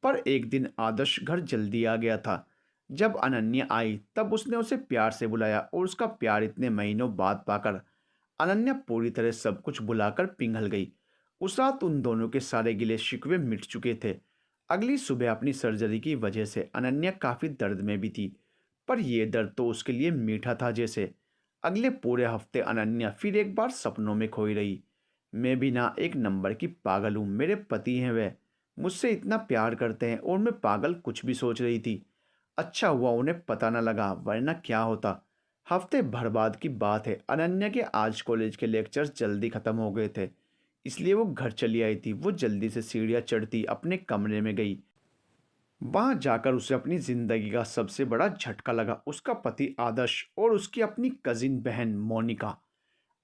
पर एक दिन आदर्श घर जल्दी आ गया था। जब अनन्या आई तब उसने उसे प्यार से बुलाया और उसका प्यार इतने महीनों बाद पाकर अनन्या पूरी तरह सब कुछ भुलाकर पिघल गई। उस रात उन दोनों के सारे गिले शिकवे मिट चुके थे। अगली सुबह अपनी सर्जरी की वजह से अनन्या काफ़ी दर्द में भी थी, पर यह दर्द तो उसके लिए मीठा था जैसे। अगले पूरे हफ्ते अनन्या फिर एक बार सपनों में खोई रही। मैं भी ना एक नंबर की पागल हूँ, मेरे पति हैं वह, मुझसे इतना प्यार करते हैं और मैं पागल कुछ भी सोच रही थी। अच्छा हुआ उन्हें पता न लगा, वरना क्या होता। हफ्ते भर बाद की बात है। अनन्या के आज कॉलेज के लेक्चर्स जल्दी ख़त्म हो गए थे, इसलिए वो घर चली आई थी। वो जल्दी से सीढ़ियाँ चढ़ती अपने कमरे में गई। वहां जाकर उसे अपनी जिंदगी का सबसे बड़ा झटका लगा। उसका पति आदर्श और उसकी अपनी कजिन बहन मोनिका।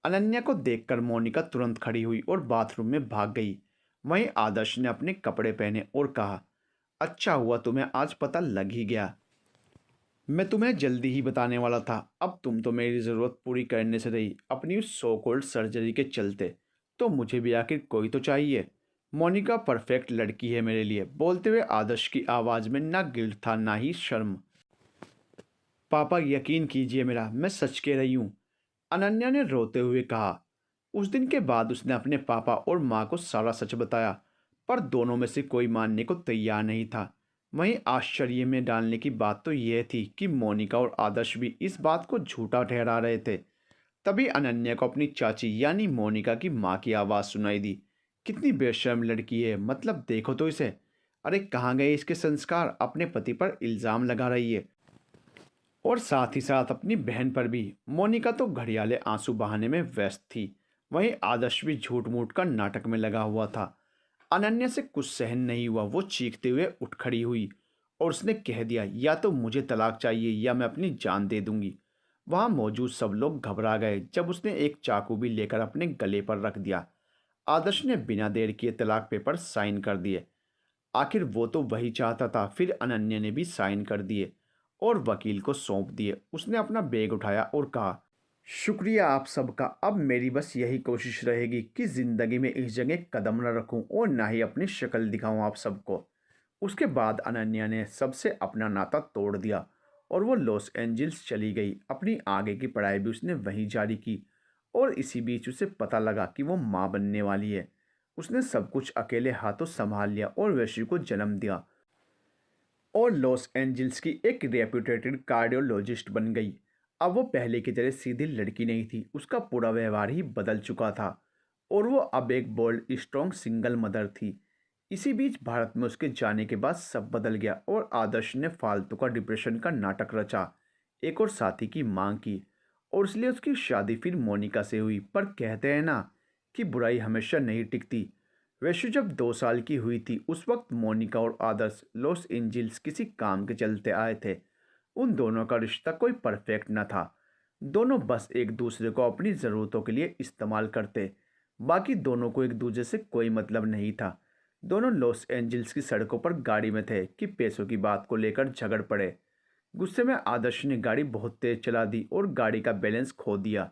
अनन्या को देखकर मोनिका तुरंत खड़ी हुई और बाथरूम में भाग गई। वहीं आदर्श ने अपने कपड़े पहने और कहा, अच्छा हुआ तुम्हें आज पता लग ही गया। मैं तुम्हें जल्दी ही बताने वाला था। अब तुम तो मेरी ज़रूरत पूरी करने से रही अपनी उस सो कॉल्ड सर्जरी के चलते, तो मुझे भी आखिर कोई तो चाहिए। मोनिका परफेक्ट लड़की है मेरे लिए। बोलते हुए आदर्श की आवाज़ में ना गिल्ट था ना ही शर्म। पापा यकीन कीजिए मेरा, मैं सच कह रही हूँ, अनन्या ने रोते हुए कहा। उस दिन के बाद उसने अपने पापा और माँ को सारा सच बताया, पर दोनों में से कोई मानने को तैयार नहीं था। वहीं आश्चर्य में डालने की बात तो यह थी कि मोनिका और आदर्श भी इस बात को झूठा ठहरा रहे थे। तभी अनन्या को अपनी चाची यानी मोनिका की माँ की आवाज़ सुनाई दी। कितनी बेशर्म लड़की है, मतलब देखो तो इसे। अरे कहाँ गए इसके संस्कार, अपने पति पर इल्ज़ाम लगा रही है और साथ ही साथ अपनी बहन पर भी। मोनिका तो घड़ियाले आंसू बहाने में व्यस्त थी। वहीं आदर्श भी झूठ मूठ का नाटक में लगा हुआ था। अनन्या से कुछ सहन नहीं हुआ। वो चीखते हुए उठ खड़ी हुई और उसने कह दिया, या तो मुझे तलाक चाहिए या मैं अपनी जान दे दूंगी। वहां मौजूद सब लोग घबरा गए जब उसने एक चाकू भी लेकर अपने गले पर रख दिया। आदर्श ने बिना देर किए तलाक पेपर साइन कर दिए। आखिर वो तो वही चाहता था। फिर अनन्या ने भी साइन कर दिए और वकील को सौंप दिए। उसने अपना बैग उठाया और कहा, शुक्रिया आप सबका। अब मेरी बस यही कोशिश रहेगी कि ज़िंदगी में इस जगह कदम न रखूं और ना ही अपनी शक्ल दिखाऊं आप सबको। उसके बाद अनन्या ने सबसे अपना नाता तोड़ दिया और वो लॉस एंजल्स चली गई। अपनी आगे की पढ़ाई भी उसने वहीं जारी की और इसी बीच उसे पता लगा कि वो माँ बनने वाली है। उसने सब कुछ अकेले हाथों संभाल लिया और वैश्यू को जन्म दिया और लॉस एंजल्स की एक रेप्यूटेड कार्डियोलॉजिस्ट बन गई। अब वो पहले की तरह सीधी लड़की नहीं थी। उसका पूरा व्यवहार ही बदल चुका था और वो अब एक बोल्ड स्ट्रॉन्ग सिंगल मदर थी। इसी बीच भारत में उसके जाने के बाद सब बदल गया और आदर्श ने फालतू का डिप्रेशन का नाटक रचा, एक और साथी की मांग की और इसलिए उसकी शादी फिर मोनिका से हुई। पर कहते हैं ना कि बुराई हमेशा नहीं टिकती। वैश्यू जब 2 साल की हुई थी उस वक्त मोनिका और आदर्श लॉस एंजल्स किसी काम के चलते आए थे। उन दोनों का रिश्ता कोई परफेक्ट न था। दोनों बस एक दूसरे को अपनी ज़रूरतों के लिए इस्तेमाल करते। बाकी दोनों को एक दूसरे से कोई मतलब नहीं था। दोनों लॉस एंजल्स की सड़कों पर गाड़ी में थे कि पैसों की बात को लेकर झगड़ पड़े। गुस्से में आदर्श ने गाड़ी बहुत तेज चला दी और गाड़ी का बैलेंस खो दिया।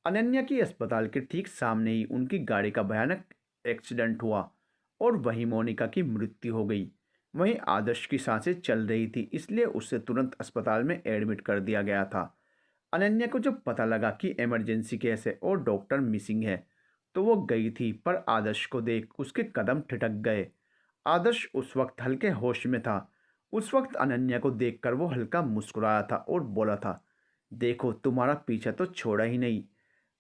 अनन्या की अस्पताल के ठीक सामने ही उनकी गाड़ी का भयानक एक्सीडेंट हुआ और वहीं मोनिका की मृत्यु हो गई। वहीं आदर्श की सांसें चल रही थी, इसलिए उसे तुरंत अस्पताल में एडमिट कर दिया गया था। अनन्या को जब पता लगा कि इमरजेंसी केस है और डॉक्टर मिसिंग है तो वो गई थी, पर आदर्श को देख उसके कदम ठिठक गए। आदर्श उस वक्त हल्के होश में था। उस वक्त अनन्या को देखकर वो हल्का मुस्कुराया था और बोला था, देखो तुम्हारा पीछा तो छोड़ा ही नहीं।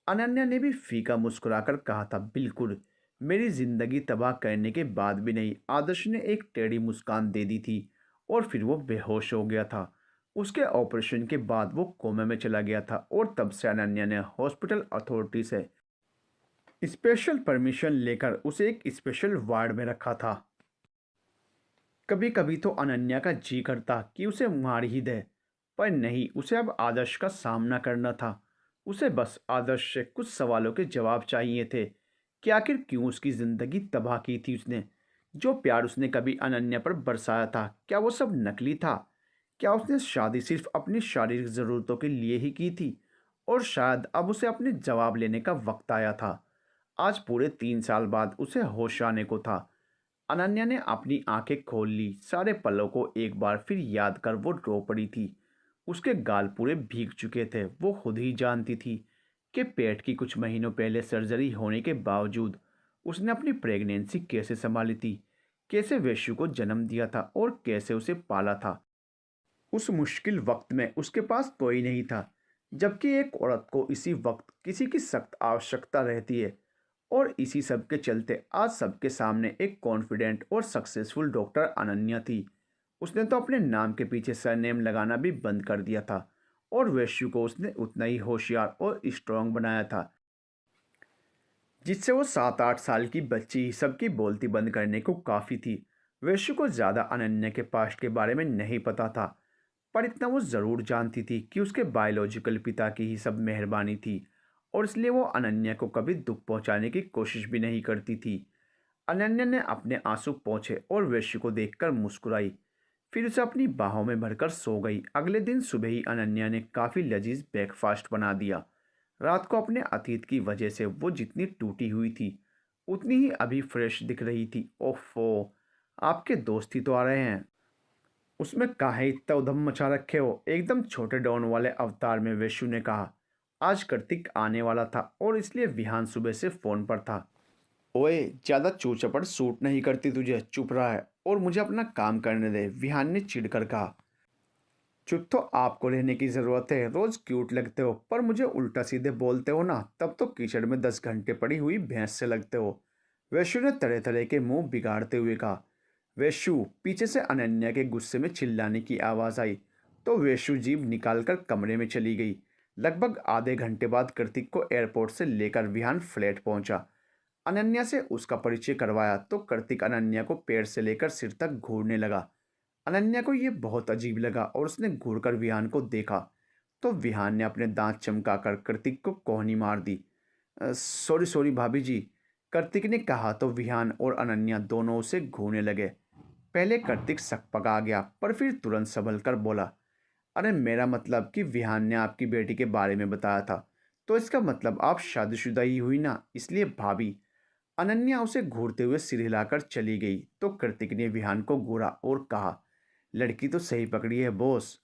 अनन्या ने भी फीका मुस्कुराकर कहा था, बिल्कुल, मेरी जिंदगी तबाह करने के बाद भी नहीं। आदर्श ने एक टेढ़ी मुस्कान दे दी थी और फिर वो बेहोश हो गया था। उसके ऑपरेशन के बाद वो कोमे में चला गया था और तब से अनन्या ने हॉस्पिटल अथॉरिटी से स्पेशल परमिशन लेकर उसे एक स्पेशल वार्ड में रखा था। कभी कभी तो अनन्या का जी करता कि उसे मार ही दे, पर नहीं, उसे अब आदर्श का सामना करना था। उसे बस आदर्श से कुछ सवालों के जवाब चाहिए थे कि आखिर क्यों उसकी ज़िंदगी तबाह की थी उसने। जो प्यार उसने कभी अनन्या पर बरसाया था, क्या वो सब नकली था? क्या उसने शादी सिर्फ अपनी शारीरिक ज़रूरतों के लिए ही की थी? और शायद अब उसे अपने जवाब लेने का वक्त आया था। आज पूरे 3 साल बाद उसे होश आने को था। अनन्या ने अपनी आंखें खोल ली। सारे पलों को एक बार फिर याद कर वो रो पड़ी थी। उसके गाल पूरे भीग चुके थे। वो खुद ही जानती थी कि पेट की कुछ महीनों पहले सर्जरी होने के बावजूद उसने अपनी प्रेगनेंसी कैसे संभाली थी, कैसे वैश्यू को जन्म दिया था और कैसे उसे पाला था। उस मुश्किल वक्त में उसके पास कोई नहीं था, जबकि एक औरत को इसी वक्त किसी की सख्त आवश्यकता रहती है। और इसी सब के चलते आज सबके सामने एक कॉन्फिडेंट और सक्सेसफुल डॉक्टर अनन्या थी। उसने तो अपने नाम के पीछे सरनेम लगाना भी बंद कर दिया था और वैश्यू को उसने उतना ही होशियार और स्ट्रांग बनाया था जिससे वो 7-8 साल की बच्ची ही सबकी बोलती बंद करने को काफ़ी थी। वैश्यू को ज़्यादा अनन्या के पास्ट के बारे में नहीं पता था, पर इतना वो ज़रूर जानती थी कि उसके बायोलॉजिकल पिता की ही सब मेहरबानी थी और इसलिए वो अनन्या को कभी दुख पहुंचाने की कोशिश भी नहीं करती थी। अनन्या ने अपने आंसू पोंछे और वैश्य को देखकर मुस्कुराई, फिर उसे अपनी बाहों में भरकर सो गई। अगले दिन सुबह ही अनन्या ने काफ़ी लजीज ब्रेकफास्ट बना दिया। रात को अपने अतीत की वजह से वो जितनी टूटी हुई थी उतनी ही अभी फ्रेश दिख रही थी। ओफो, आपके दोस्त ही तो आ रहे हैं। उसमें काहे इतना उधम मचा रखे हो? एकदम छोटे डॉन वाले अवतार में वैश्यू ने कहा। आज कार्तिक आने वाला था और इसलिए विहान सुबह से फ़ोन पर था। ओए, ज़्यादा चूचपड़ सूट नहीं करती तुझे, चुप रहा है और मुझे अपना काम करने दे, विहान ने चिढ़कर कहा। चुप तो आपको रहने की ज़रूरत है। रोज़ क्यूट लगते हो पर मुझे उल्टा सीधे बोलते हो ना, तब तो कीचड़ में 10 घंटे पड़ी हुई भैंस से लगते हो। वैश्यू ने तरह तरह के मुंह बिगाड़ते हुए कहा। वैश्यू, पीछे से अनन्या के गुस्से में चिल्लाने की आवाज़ आई तो वैश्यू जीभ निकालकर कमरे में चली गई। लगभग आधे घंटे बाद कार्तिक को एयरपोर्ट से लेकर विहान फ्लैट पहुंचा। अनन्या से उसका परिचय करवाया तो कार्तिक अनन्या को पैर से लेकर सिर तक घूरने लगा। अनन्या को ये बहुत अजीब लगा और उसने घूरकर विहान को देखा तो विहान ने अपने दांत चमकाकर कार्तिक को कोहनी मार दी। सॉरी सॉरी भाभी जी, कार्तिक ने कहा तो विहान और अनन्या दोनों उसे घूरने लगे। पहले कार्तिक सकपका गया पर फिर तुरंत संभल कर बोला, अरे मेरा मतलब कि विहान ने आपकी बेटी के बारे में बताया था, तो इसका मतलब आप शादीशुदा ही हुई ना, इसलिए भाभी। अनन्या उसे घूरते हुए सिर हिलाकर चली गई तो कार्तिक ने विहान को घूरा और कहा, लड़की तो सही पकड़ी है बॉस।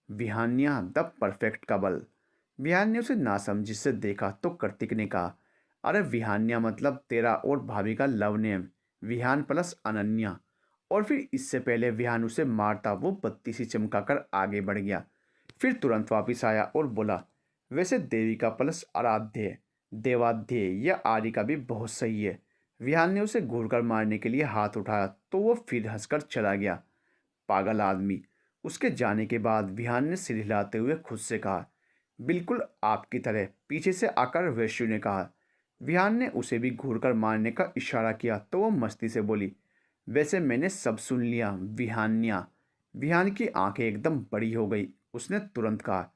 विहान्या द परफेक्ट कबल। विहान ने उसे नासमझी से देखा तो कार्तिक ने कहा, अरे विहान्या मतलब तेरा और भाभी का love name, Vihaan plus Ananya. और फिर इससे पहले विहान उसे मारता वो बत्ती सी चमकाकर आगे बढ़ गया। फिर तुरंत वापस आया और बोला, वैसे देविका प्लस आराध्य देवाध्य या आर्य का भी बहुत सही है। विहान ने उसे घूरकर मारने के लिए हाथ उठाया तो वो फिर हंसकर चला गया। पागल आदमी। उसके जाने के बाद विहान ने सिर हिलाते हुए खुद से कहा, बिल्कुल आपकी तरह। पीछे से आकर वैश्यु ने कहा। विहान ने उसे भी घूरकर मारने का इशारा किया तो वो मस्ती से बोली, वैसे मैंने सब सुन लिया विहान्या। विहान की आंखें एकदम बड़ी हो गई। उसने तुरंत कहा,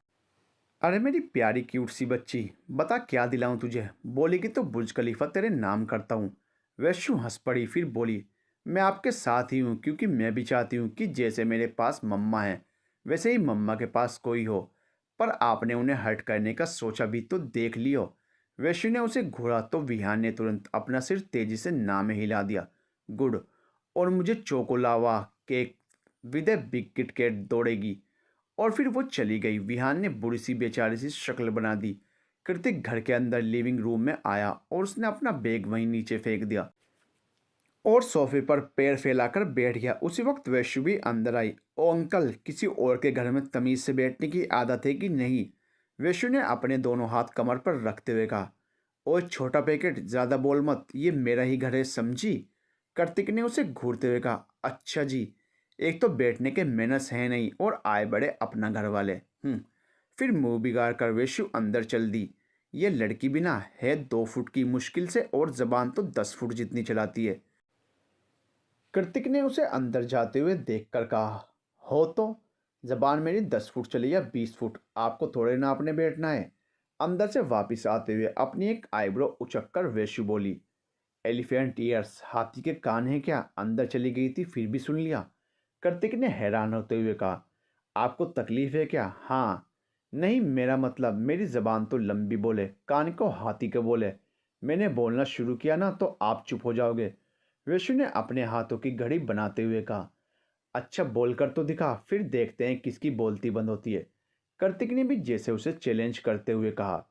अरे मेरी प्यारी क्यूट सी बच्ची, बता क्या दिलाऊं तुझे, बोलेगी तो बुर्ज खलीफा तेरे नाम करता हूँ। वैश्यु हंस पड़ी फिर बोली, मैं आपके साथ ही हूँ क्योंकि मैं भी चाहती हूँ कि जैसे मेरे पास मम्मा है वैसे ही मम्मा के पास कोई हो, पर आपने उन्हें हर्ट करने का सोचा भी तो देख लियो। वैश्यु ने उसे घूरा तो विहान ने तुरंत अपना सिर तेजी से ना में हिला दिया। गुड। और मुझे choco lava cake with a big KitKat दौड़ेगी। और फिर वो चली गई। विहान ने बुरी सी बेचारी सी शक्ल बना दी। कृतिक घर के अंदर लिविंग रूम में आया और उसने अपना बैग वहीं नीचे फेंक दिया और सोफे पर पैर फैलाकर बैठ गया। उसी वक्त वैश्यु भी अंदर आई। ओ अंकल, किसी और के घर में तमीज से बैठने की आदत है कि नहीं? वैश्यु ने अपने दोनों हाथ कमर पर रखते हुए कहा। ओ छोटा पैकेट, ज़्यादा बोल मत, ये मेरा ही घर है समझी? कार्तिक ने उसे घूरते हुए कहा। अच्छा जी, एक तो बैठने के मैनर्स हैं नहीं और आए बड़े अपना घर वाले। फिर मुंह बिगाड़ कर वैश्यु अंदर चल दी। ये लड़की भी ना है 2 फुट की मुश्किल से और जबान तो 10 फुट जितनी चलाती है। कृतिक ने उसे अंदर जाते हुए देखकर कहा, हो तो जबान मेरी 10 फुट चली या 20 फुट, आपको थोड़े ना अपने बैठना है। अंदर से वापस आते हुए अपनी एक आईब्रो उचककर वैश्यू बोली, एलिफेंट ईयर्स, हाथी के कान हैं क्या? अंदर चली गई थी फिर भी सुन लिया। कार्तिक ने हैरान होते हुए कहा, आपको तकलीफ है क्या? हाँ। नहीं, मेरा मतलब मेरी जबान तो लंबी बोले, कान को हाथी के बोले। मैंने बोलना शुरू किया ना तो आप चुप हो जाओगे। विष्णु ने अपने हाथों की घड़ी बनाते हुए कहा, अच्छा बोलकर तो दिखा, फिर देखते हैं किसकी बोलती बंद होती है। कार्तिक ने भी जैसे उसे चैलेंज करते हुए कहा,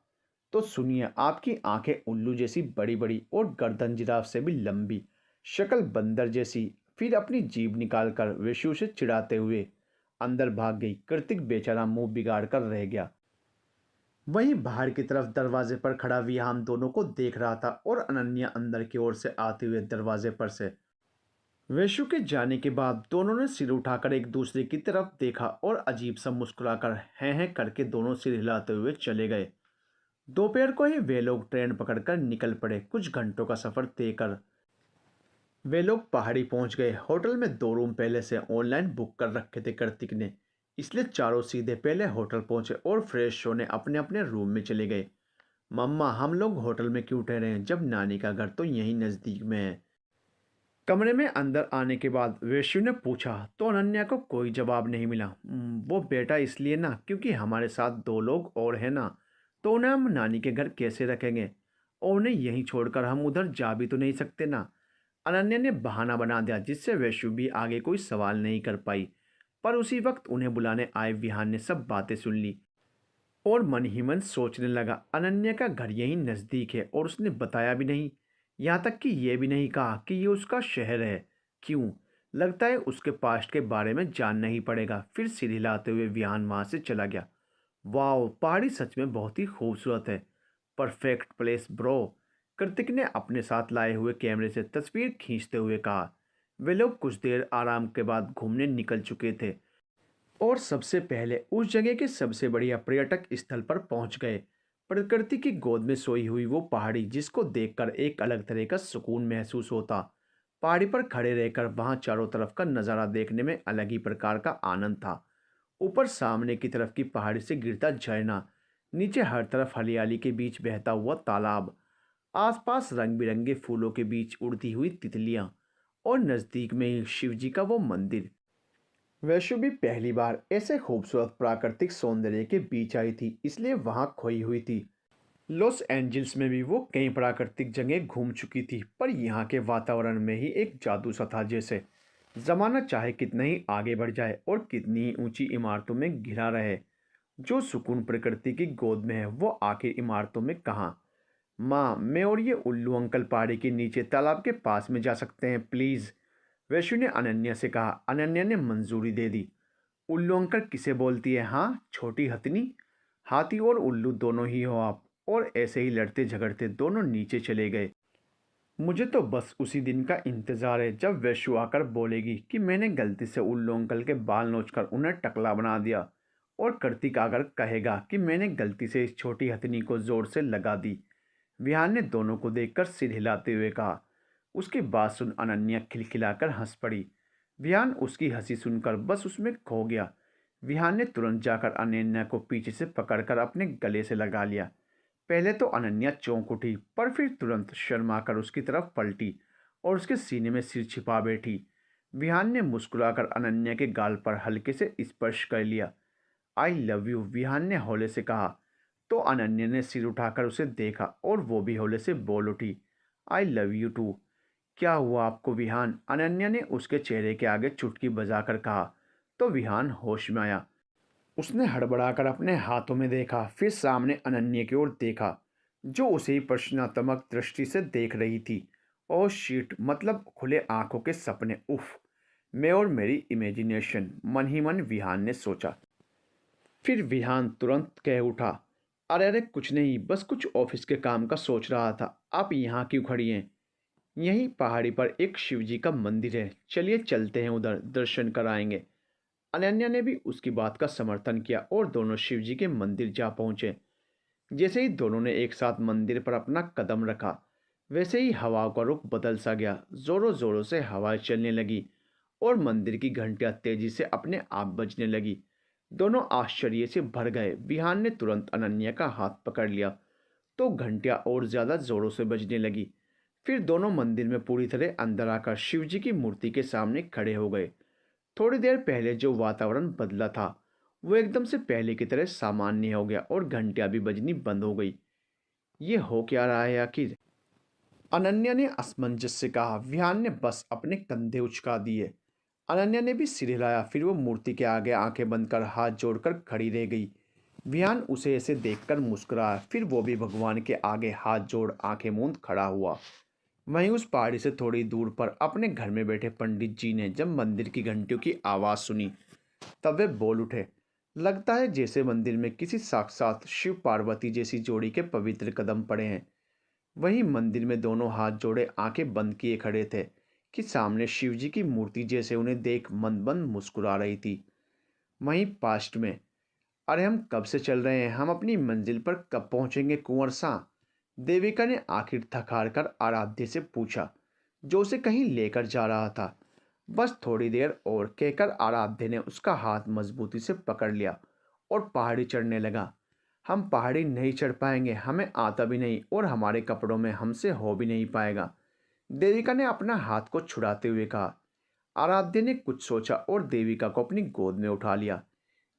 तो सुनिए, आपकी आंखें उल्लू जैसी बड़ी बड़ी और गर्दन जिराफ से भी लंबी, शक्ल बंदर जैसी। फिर अपनी जीभ निकालकर विष्णु से चिढ़ाते हुए अंदर भाग गई। कार्तिक बेचारा मुंह बिगाड़ कर रह गया। वहीं बाहर की तरफ दरवाजे पर खड़ा विहान दोनों को देख रहा था और अनन्या अंदर की ओर से आते हुए दरवाजे पर से। वैशु के जाने के बाद दोनों ने सिर उठाकर एक दूसरे की तरफ देखा और अजीब सा मुस्कुराकर हैं हैं करके दोनों सिर हिलाते हुए चले गए। दोपहर को ही वे लोग ट्रेन पकड़कर निकल पड़े। कुछ घंटों का सफर तय कर वे लोग पहाड़ी पहुंच गए। होटल में 2 रूम पहले से ऑनलाइन बुक कर रखे थे कार्तिक ने, इसलिए चारों सीधे पहले होटल पहुंचे और फ्रेश होने अपने अपने रूम में चले गए। मम्मा, हम लोग होटल में क्यों ठहरे हैं जब नानी का घर तो यहीं नज़दीक में है? कमरे में अंदर आने के बाद वैश्यु ने पूछा तो अनन्या को कोई जवाब नहीं मिला। वो बेटा इसलिए ना क्योंकि हमारे साथ 2 लोग और हैं ना, तो उन्हें हम नानी के घर कैसे रखेंगे? और उन्हें यहीं छोड़कर हम उधर जा भी तो नहीं सकते ना। अनन्या ने बहाना बना दिया जिससे वैश्यु भी आगे कोई सवाल नहीं कर पाई। पर उसी वक्त उन्हें बुलाने आए विहान ने सब बातें सुन ली और मन ही मन सोचने लगा, अनन्या का घर यहीं नज़दीक है और उसने बताया भी नहीं। यहाँ तक कि ये भी नहीं कहा कि ये उसका शहर है। क्यों? लगता है उसके पास्ट के बारे में जानना ही पड़ेगा। फिर सिर हिलाते हुए विहान वहाँ से चला गया। वाह, पहाड़ी सच में बहुत ही खूबसूरत है। Perfect place bro. कृतिक ने अपने साथ लाए हुए कैमरे से तस्वीर खींचते हुए कहा। वे लोग कुछ देर आराम के बाद घूमने निकल चुके थे और सबसे पहले उस जगह के सबसे बढ़िया पर्यटक स्थल पर पहुंच गए। प्रकृति की गोद में सोई हुई वो पहाड़ी जिसको देखकर एक अलग तरह का सुकून महसूस होता। पहाड़ी पर खड़े रहकर वहां चारों तरफ का नज़ारा देखने में अलग ही प्रकार का आनंद था। ऊपर सामने की तरफ की पहाड़ी से गिरता झरना, नीचे हर तरफ हरियाली के बीच बहता हुआ तालाब, आसपास रंग बिरंगे फूलों के बीच उड़ती हुई तितलियां और नज़दीक में ही शिव जी का वो मंदिर। वैष्णो भी पहली बार ऐसे खूबसूरत प्राकृतिक सौंदर्य के बीच आई थी, इसलिए वहां खोई हुई थी। लॉस एंजल्स में भी वो कई प्राकृतिक जगह घूम चुकी थी, पर यहाँ के वातावरण में ही एक जादू सा था। जैसे ज़माना चाहे कितना ही आगे बढ़ जाए और कितनी ही ऊंची इमारतों में घिरा रहे, जो सुकून प्रकृति की गोद में है वो आखिर इमारतों में कहाँ। माँ, मैं और ये उल्लू अंकल पहाड़ी के नीचे तालाब के पास में जा सकते हैं प्लीज़? वैशु ने अनन्या से कहा। अनन्या ने मंजूरी दे दी। उल्लू अंकल किसे बोलती है? हाँ, छोटी हथनी। हाथी और उल्लू दोनों ही हो आप। और ऐसे ही लड़ते झगड़ते दोनों नीचे चले गए। मुझे तो बस उसी दिन का इंतज़ार है जब वैशु आकर बोलेगी कि मैंने गलती से उल्लू अंकल के बाल नोचकर उन्हें टकला बना दिया, और कार्तिक आकर कहेगा कि मैंने गलती से इस छोटी हथनी को ज़ोर से लगा दी। विहान ने दोनों को देखकर सिर हिलाते हुए कहा। उसकी बात सुन अनन्या खिलखिलाकर हंस पड़ी। विहान उसकी हंसी सुनकर बस उसमें खो गया। विहान ने तुरंत जाकर अनन्या को पीछे से पकड़कर अपने गले से लगा लिया। पहले तो अनन्या चौंक उठी, पर फिर तुरंत शर्माकर उसकी तरफ पलटी और उसके सीने में सिर छिपा बैठी। विहान ने मुस्कुराकर अनन्या के गाल पर हल्के से स्पर्श कर लिया। आई लव यू, विहान ने हौले से कहा। तो अनन्या ने सिर उठाकर उसे देखा और वो भी हौले से बोल उठी, आई लव यू टू। क्या हुआ आपको विहान? अनन्या ने उसके चेहरे के आगे चुटकी बजाकर कहा। तो विहान होश में आया। उसने हड़बड़ाकर अपने हाथों में देखा, फिर सामने अनन्या की ओर देखा, जो उसे ही प्रश्नात्मक दृष्टि से देख रही थी। ओह शिट, मतलब खुले आंखों के सपने, उफ। मैं और मेरी इमेजिनेशन, मन ही मन विहान ने सोचा। फिर विहान तुरंत कह उठा, अरे अरे कुछ नहीं, बस कुछ ऑफिस के काम का सोच रहा था। आप यहाँ क्यों खड़ी हैं? यहीं पहाड़ी पर एक शिव जी का मंदिर है, चलिए चलते हैं उधर, दर्शन कराएंगे। अनन्या ने भी उसकी बात का समर्थन किया और दोनों शिव जी के मंदिर जा पहुंचे। जैसे ही दोनों ने एक साथ मंदिर पर अपना कदम रखा, वैसे ही हवा का रुख बदल सा गया। जोरों जोरों से हवाएं चलने लगी और मंदिर की घंटियां तेजी से अपने आप बजने लगी। दोनों आश्चर्य से भर गए। विहान ने तुरंत अनन्या का हाथ पकड़ लिया, तो घंटियां और ज्यादा जोरों से बजने लगी। फिर दोनों मंदिर में पूरी तरह अंदर आकर शिव जी की मूर्ति के सामने खड़े हो गए। थोड़ी देर पहले जो वातावरण बदला था, वो एकदम से पहले की तरह सामान्य हो गया और घंटियां भी बजनी बंद हो गई। ये हो क्या रहा है आखिर? अनन्या ने असमंजस से कहा। विहान ने बस अपने कंधे उचका दिए। अनन्या ने भी सिर हिलाया, फिर वो मूर्ति के आगे आंखें बंद कर हाथ जोड़कर खड़ी रह गई। विहान उसे ऐसे देखकर मुस्कुराया, फिर वो भी भगवान के आगे हाथ जोड़ आंखें मूंद खड़ा हुआ। वहीं उस पहाड़ी से थोड़ी दूर पर अपने घर में बैठे पंडित जी ने जब मंदिर की घंटियों की आवाज़ सुनी, तब वे बोल उठे। लगता है जैसे मंदिर में किसी साक्षात शिव पार्वती जैसी जोड़ी के पवित्र कदम पड़े हैं। वहीं मंदिर में दोनों हाथ जोड़े आंखें बंद किए खड़े थे कि सामने शिव जी की मूर्ति जैसे उन्हें देख मंद मंद मुस्कुरा रही थी। वहीं पास्ट में, अरे हम कब से चल रहे हैं, हम अपनी मंजिल पर कब पहुंचेंगे कुंवर सा? देविका ने आखिर थक हार कर आराध्य से पूछा, जो उसे कहीं लेकर जा रहा था। बस थोड़ी देर और, कहकर आराध्य ने उसका हाथ मजबूती से पकड़ लिया और पहाड़ी चढ़ने लगा। हम पहाड़ी नहीं चढ़ पाएंगे, हमें आता भी नहीं और हमारे कपड़ों में हमसे हो भी नहीं पाएगा, देविका ने अपना हाथ को छुड़ाते हुए कहा। आराध्य ने कुछ सोचा और देविका को अपनी गोद में उठा लिया।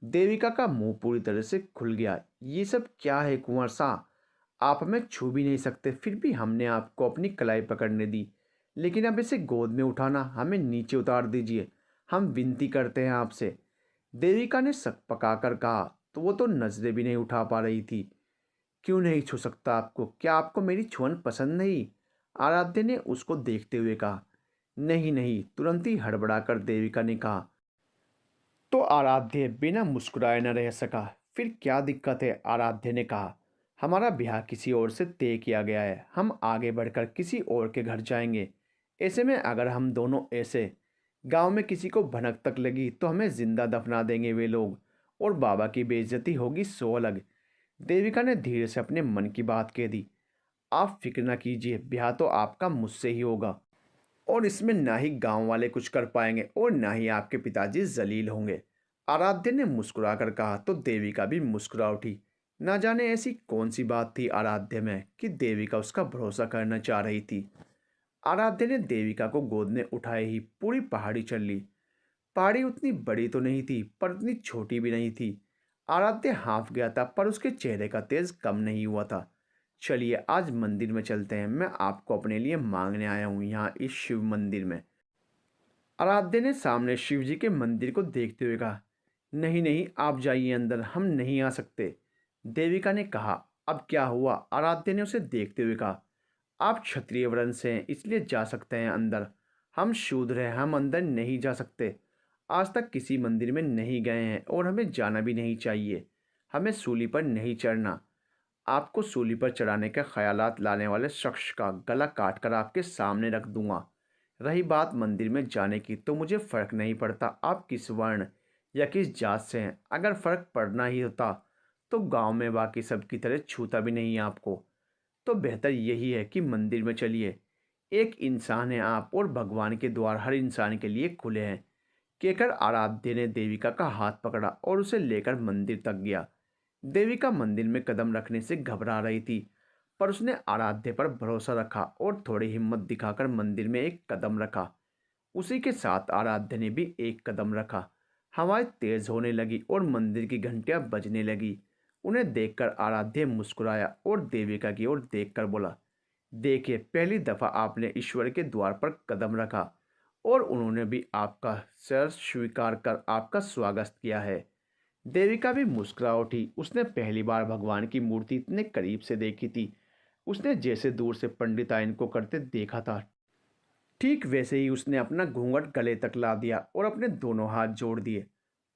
देविका का मुंह पूरी तरह से खुल गया। ये सब क्या है कुंवर सा? आप हमें छू भी नहीं सकते, फिर भी हमने आपको अपनी कलाई पकड़ने दी, लेकिन अब इसे गोद में उठाना, हमें नीचे उतार दीजिए, हम विनती करते हैं आपसे, देविका ने सक पकाकर कहा। तो वो तो नजरें भी नहीं उठा पा रही थी। क्यों नहीं छू सकता आपको? क्या आपको मेरी छुअन पसंद नहीं? आराध्य ने उसको देखते हुए कहा। नहीं नहीं, तुरंत ही हड़बड़ाकर देविका ने कहा। तो आराध्य बिना मुस्कुराए न रह सका। फिर क्या दिक्कत है? आराध्य ने कहा। हमारा ब्याह किसी और से तय किया गया है, हम आगे बढ़कर किसी और के घर जाएंगे। ऐसे में अगर हम दोनों ऐसे, गांव में किसी को भनक तक लगी तो हमें जिंदा दफना देंगे वे लोग, और बाबा की बेइज्जती होगी सो अलग। देविका ने धीरे से अपने मन की बात कह दी। आप फिक्र न कीजिए, ब्याह तो आपका मुझसे ही होगा। और इसमें ना ही गांव वाले कुछ कर पाएंगे और ना ही आपके पिताजी जलील होंगे। आराध्य ने मुस्कुराकर कहा तो देविका भी मुस्कुरा उठी। ना जाने ऐसी कौन सी बात थी आराध्य में कि देविका उसका भरोसा करना चाह रही थी। आराध्य ने देविका को गोद में उठाए ही पूरी पहाड़ी चल ली। पहाड़ी उतनी बड़ी तो नहीं थी पर उतनी छोटी भी नहीं थी। आराध्य हाँफ गया था पर उसके चेहरे का तेज कम नहीं हुआ था। चलिए आज मंदिर में चलते हैं, मैं आपको अपने लिए मांगने आया हूँ यहाँ इस शिव मंदिर में। आराध्य ने सामने शिव जी के मंदिर को देखते हुए कहा। नहीं नहीं, आप जाइए अंदर, हम नहीं आ सकते, देविका ने कहा। अब क्या हुआ? आराध्य ने उसे देखते हुए कहा। आप क्षत्रिय वर्ण से हैं इसलिए जा सकते हैं अंदर, हम शूद्र हैं, हम अंदर नहीं जा सकते। आज तक किसी मंदिर में नहीं गए हैं और हमें जाना भी नहीं चाहिए। हमें सूली पर नहीं चढ़ना। आपको सूली पर चढ़ाने के ख्यालात लाने वाले शख्स का गला काट कर आपके सामने रख दूंगा। रही बात मंदिर में जाने की, तो मुझे फ़र्क नहीं पड़ता आप किस वर्ण या किस जात से हैं। अगर फ़र्क पड़ना ही होता तो गांव में बाकी सब की तरह छूता भी नहीं आपको। तो बेहतर यही है कि मंदिर में चलिए। एक इंसान है आप और भगवान के द्वार हर इंसान के लिए खुले हैं। कहकर आराध्य ने देविका का हाथ पकड़ा और उसे लेकर मंदिर तक गया। देविका मंदिर में कदम रखने से घबरा रही थी पर उसने आराध्य पर भरोसा रखा और थोड़ी हिम्मत दिखाकर मंदिर में एक कदम रखा। उसी के साथ आराध्य ने भी एक कदम रखा। हवाएं तेज होने लगी और मंदिर की घंटियां बजने लगी। उन्हें देखकर आराध्य मुस्कुराया और देविका की ओर देखकर बोला, देखिए पहली दफ़ा आपने ईश्वर के द्वार पर कदम रखा और उन्होंने भी आपका सर स्वीकार कर आपका स्वागत किया है। देविका भी मुस्कुरा उठी। उसने पहली बार भगवान की मूर्ति इतने करीब से देखी थी। उसने जैसे दूर से पंडिताइन को करते देखा था, ठीक वैसे ही उसने अपना घूंघट गले तक ला दिया और अपने दोनों हाथ जोड़ दिए।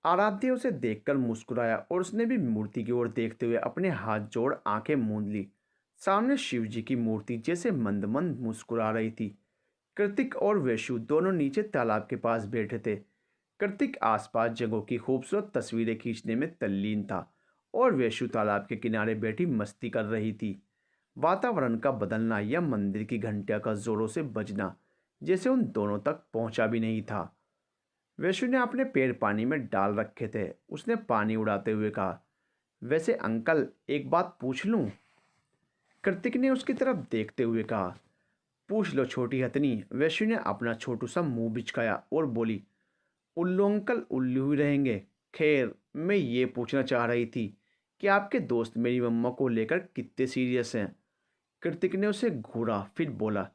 आराध्य उसे देखकर मुस्कुराया और उसने भी मूर्ति की ओर देखते हुए अपने हाथ जोड़ आंखें मूंद ली। सामने शिव जी की मूर्ति जैसे मंद मंद मुस्कुरा रही थी। कृतिक और वैशु दोनों नीचे तालाब के पास बैठे थे। कृतिक आसपास जगहों की खूबसूरत तस्वीरें खींचने में तल्लीन था और वैशु तालाब के किनारे बैठी मस्ती कर रही थी। वातावरण का बदलना या मंदिर की घंटियों का जोरों से बजना जैसे उन दोनों तक पहुंचा भी नहीं था। वैशु ने अपने पैर पानी में डाल रखे थे। उसने पानी उड़ाते हुए कहा, वैसे अंकल एक बात पूछ लूं? कृतिक ने उसकी तरफ देखते हुए कहा, पूछ लो छोटी हथनी। वैशु ने अपना छोटू सा मुंह बिचकाया और बोली, उल्लू अंकल उल्लू ही रहेंगे। खैर मैं ये पूछना चाह रही थी कि आपके दोस्त मेरी मम्मा को लेकर कितने सीरियस हैं। कृतिक ने उसे घूरा फिर बोला,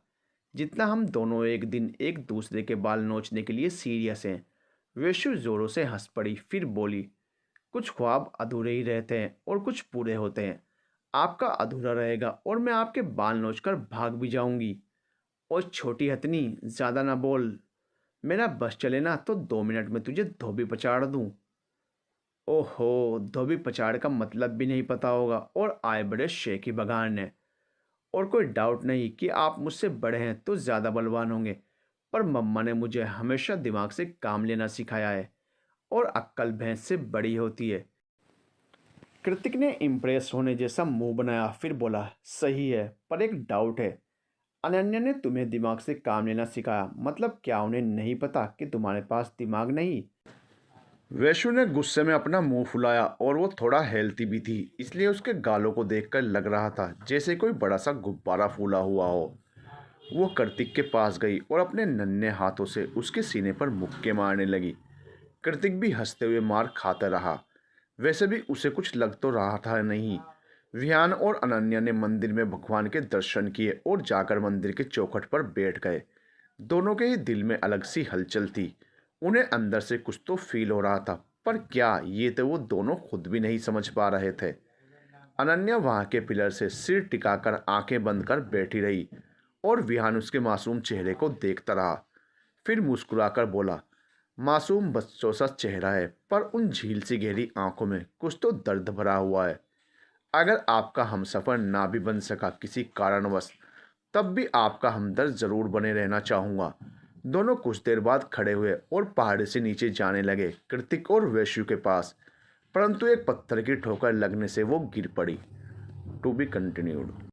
जितना हम दोनों एक दिन एक दूसरे के बाल नोचने के लिए सीरियस हैं। वैशु जोरों से हंस पड़ी फिर बोली, कुछ ख्वाब अधूरे ही रहते हैं और कुछ पूरे होते हैं। आपका अधूरा रहेगा और मैं आपके बाल नोचकर भाग भी जाऊंगी। और छोटी हथनी ज़्यादा ना बोल, मेरा बस चले ना तो 2 मिनट में तुझे धोबी पचाड़ दूं। ओहो, धोबी पचाड़ का मतलब भी नहीं पता होगा और आए बड़े शेखी बगान ने। और कोई डाउट नहीं कि आप मुझसे बड़े हैं तो ज़्यादा बलवान होंगे, पर मम्मा ने मुझे हमेशा दिमाग से काम लेना सिखाया है और अक्ल भैंस से बड़ी होती है। कृतिक ने इम्प्रेस होने जैसा मुंह बनाया फिर बोला, सही है पर एक डाउट है। अनन्या ने तुम्हें दिमाग से काम लेना सिखाया, मतलब क्या उन्हें नहीं पता कि तुम्हारे पास दिमाग नहीं? वैशु ने गुस्से में अपना मुंह फुलाया और वो थोड़ा हेल्थी भी थी इसलिए उसके गालों को देखकर लग रहा था जैसे कोई बड़ा सा गुब्बारा फूला हुआ हो। वो कार्तिक के पास गई और अपने नन्हे हाथों से उसके सीने पर मुक्के मारने लगी। कार्तिक भी हंसते हुए मार खाता रहा। वैसे भी उसे कुछ लग तो रहा था नहीं। विहान और अनन्या ने मंदिर में भगवान के दर्शन किए और जाकर मंदिर के चौखट पर बैठ गए। दोनों के ही दिल में अलग सी हलचल थी। उन्हें अंदर से कुछ तो फील हो रहा था पर क्या, ये तो वो दोनों खुद भी नहीं समझ पा रहे थे। अनन्या वहां के पिलर से सिर टिकाकर आंखें बंद कर बैठी रही और विहान उसके मासूम चेहरे को देखता रहा। फिर मुस्कुराकर बोला, मासूम बच्चों सा चेहरा है पर उन झील सी गहरी आंखों में कुछ तो दर्द भरा हुआ है। अगर आपका हमसफ़र ना भी बन सका किसी कारणवश, तब भी आपका हमदर्द ज़रूर बने रहना चाहूँगा। दोनों कुछ देर बाद खड़े हुए और पहाड़ी से नीचे जाने लगे, कृतिक और वैशु के पास। परंतु एक पत्थर की ठोकर लगने से वो गिर पड़ी। To be continued.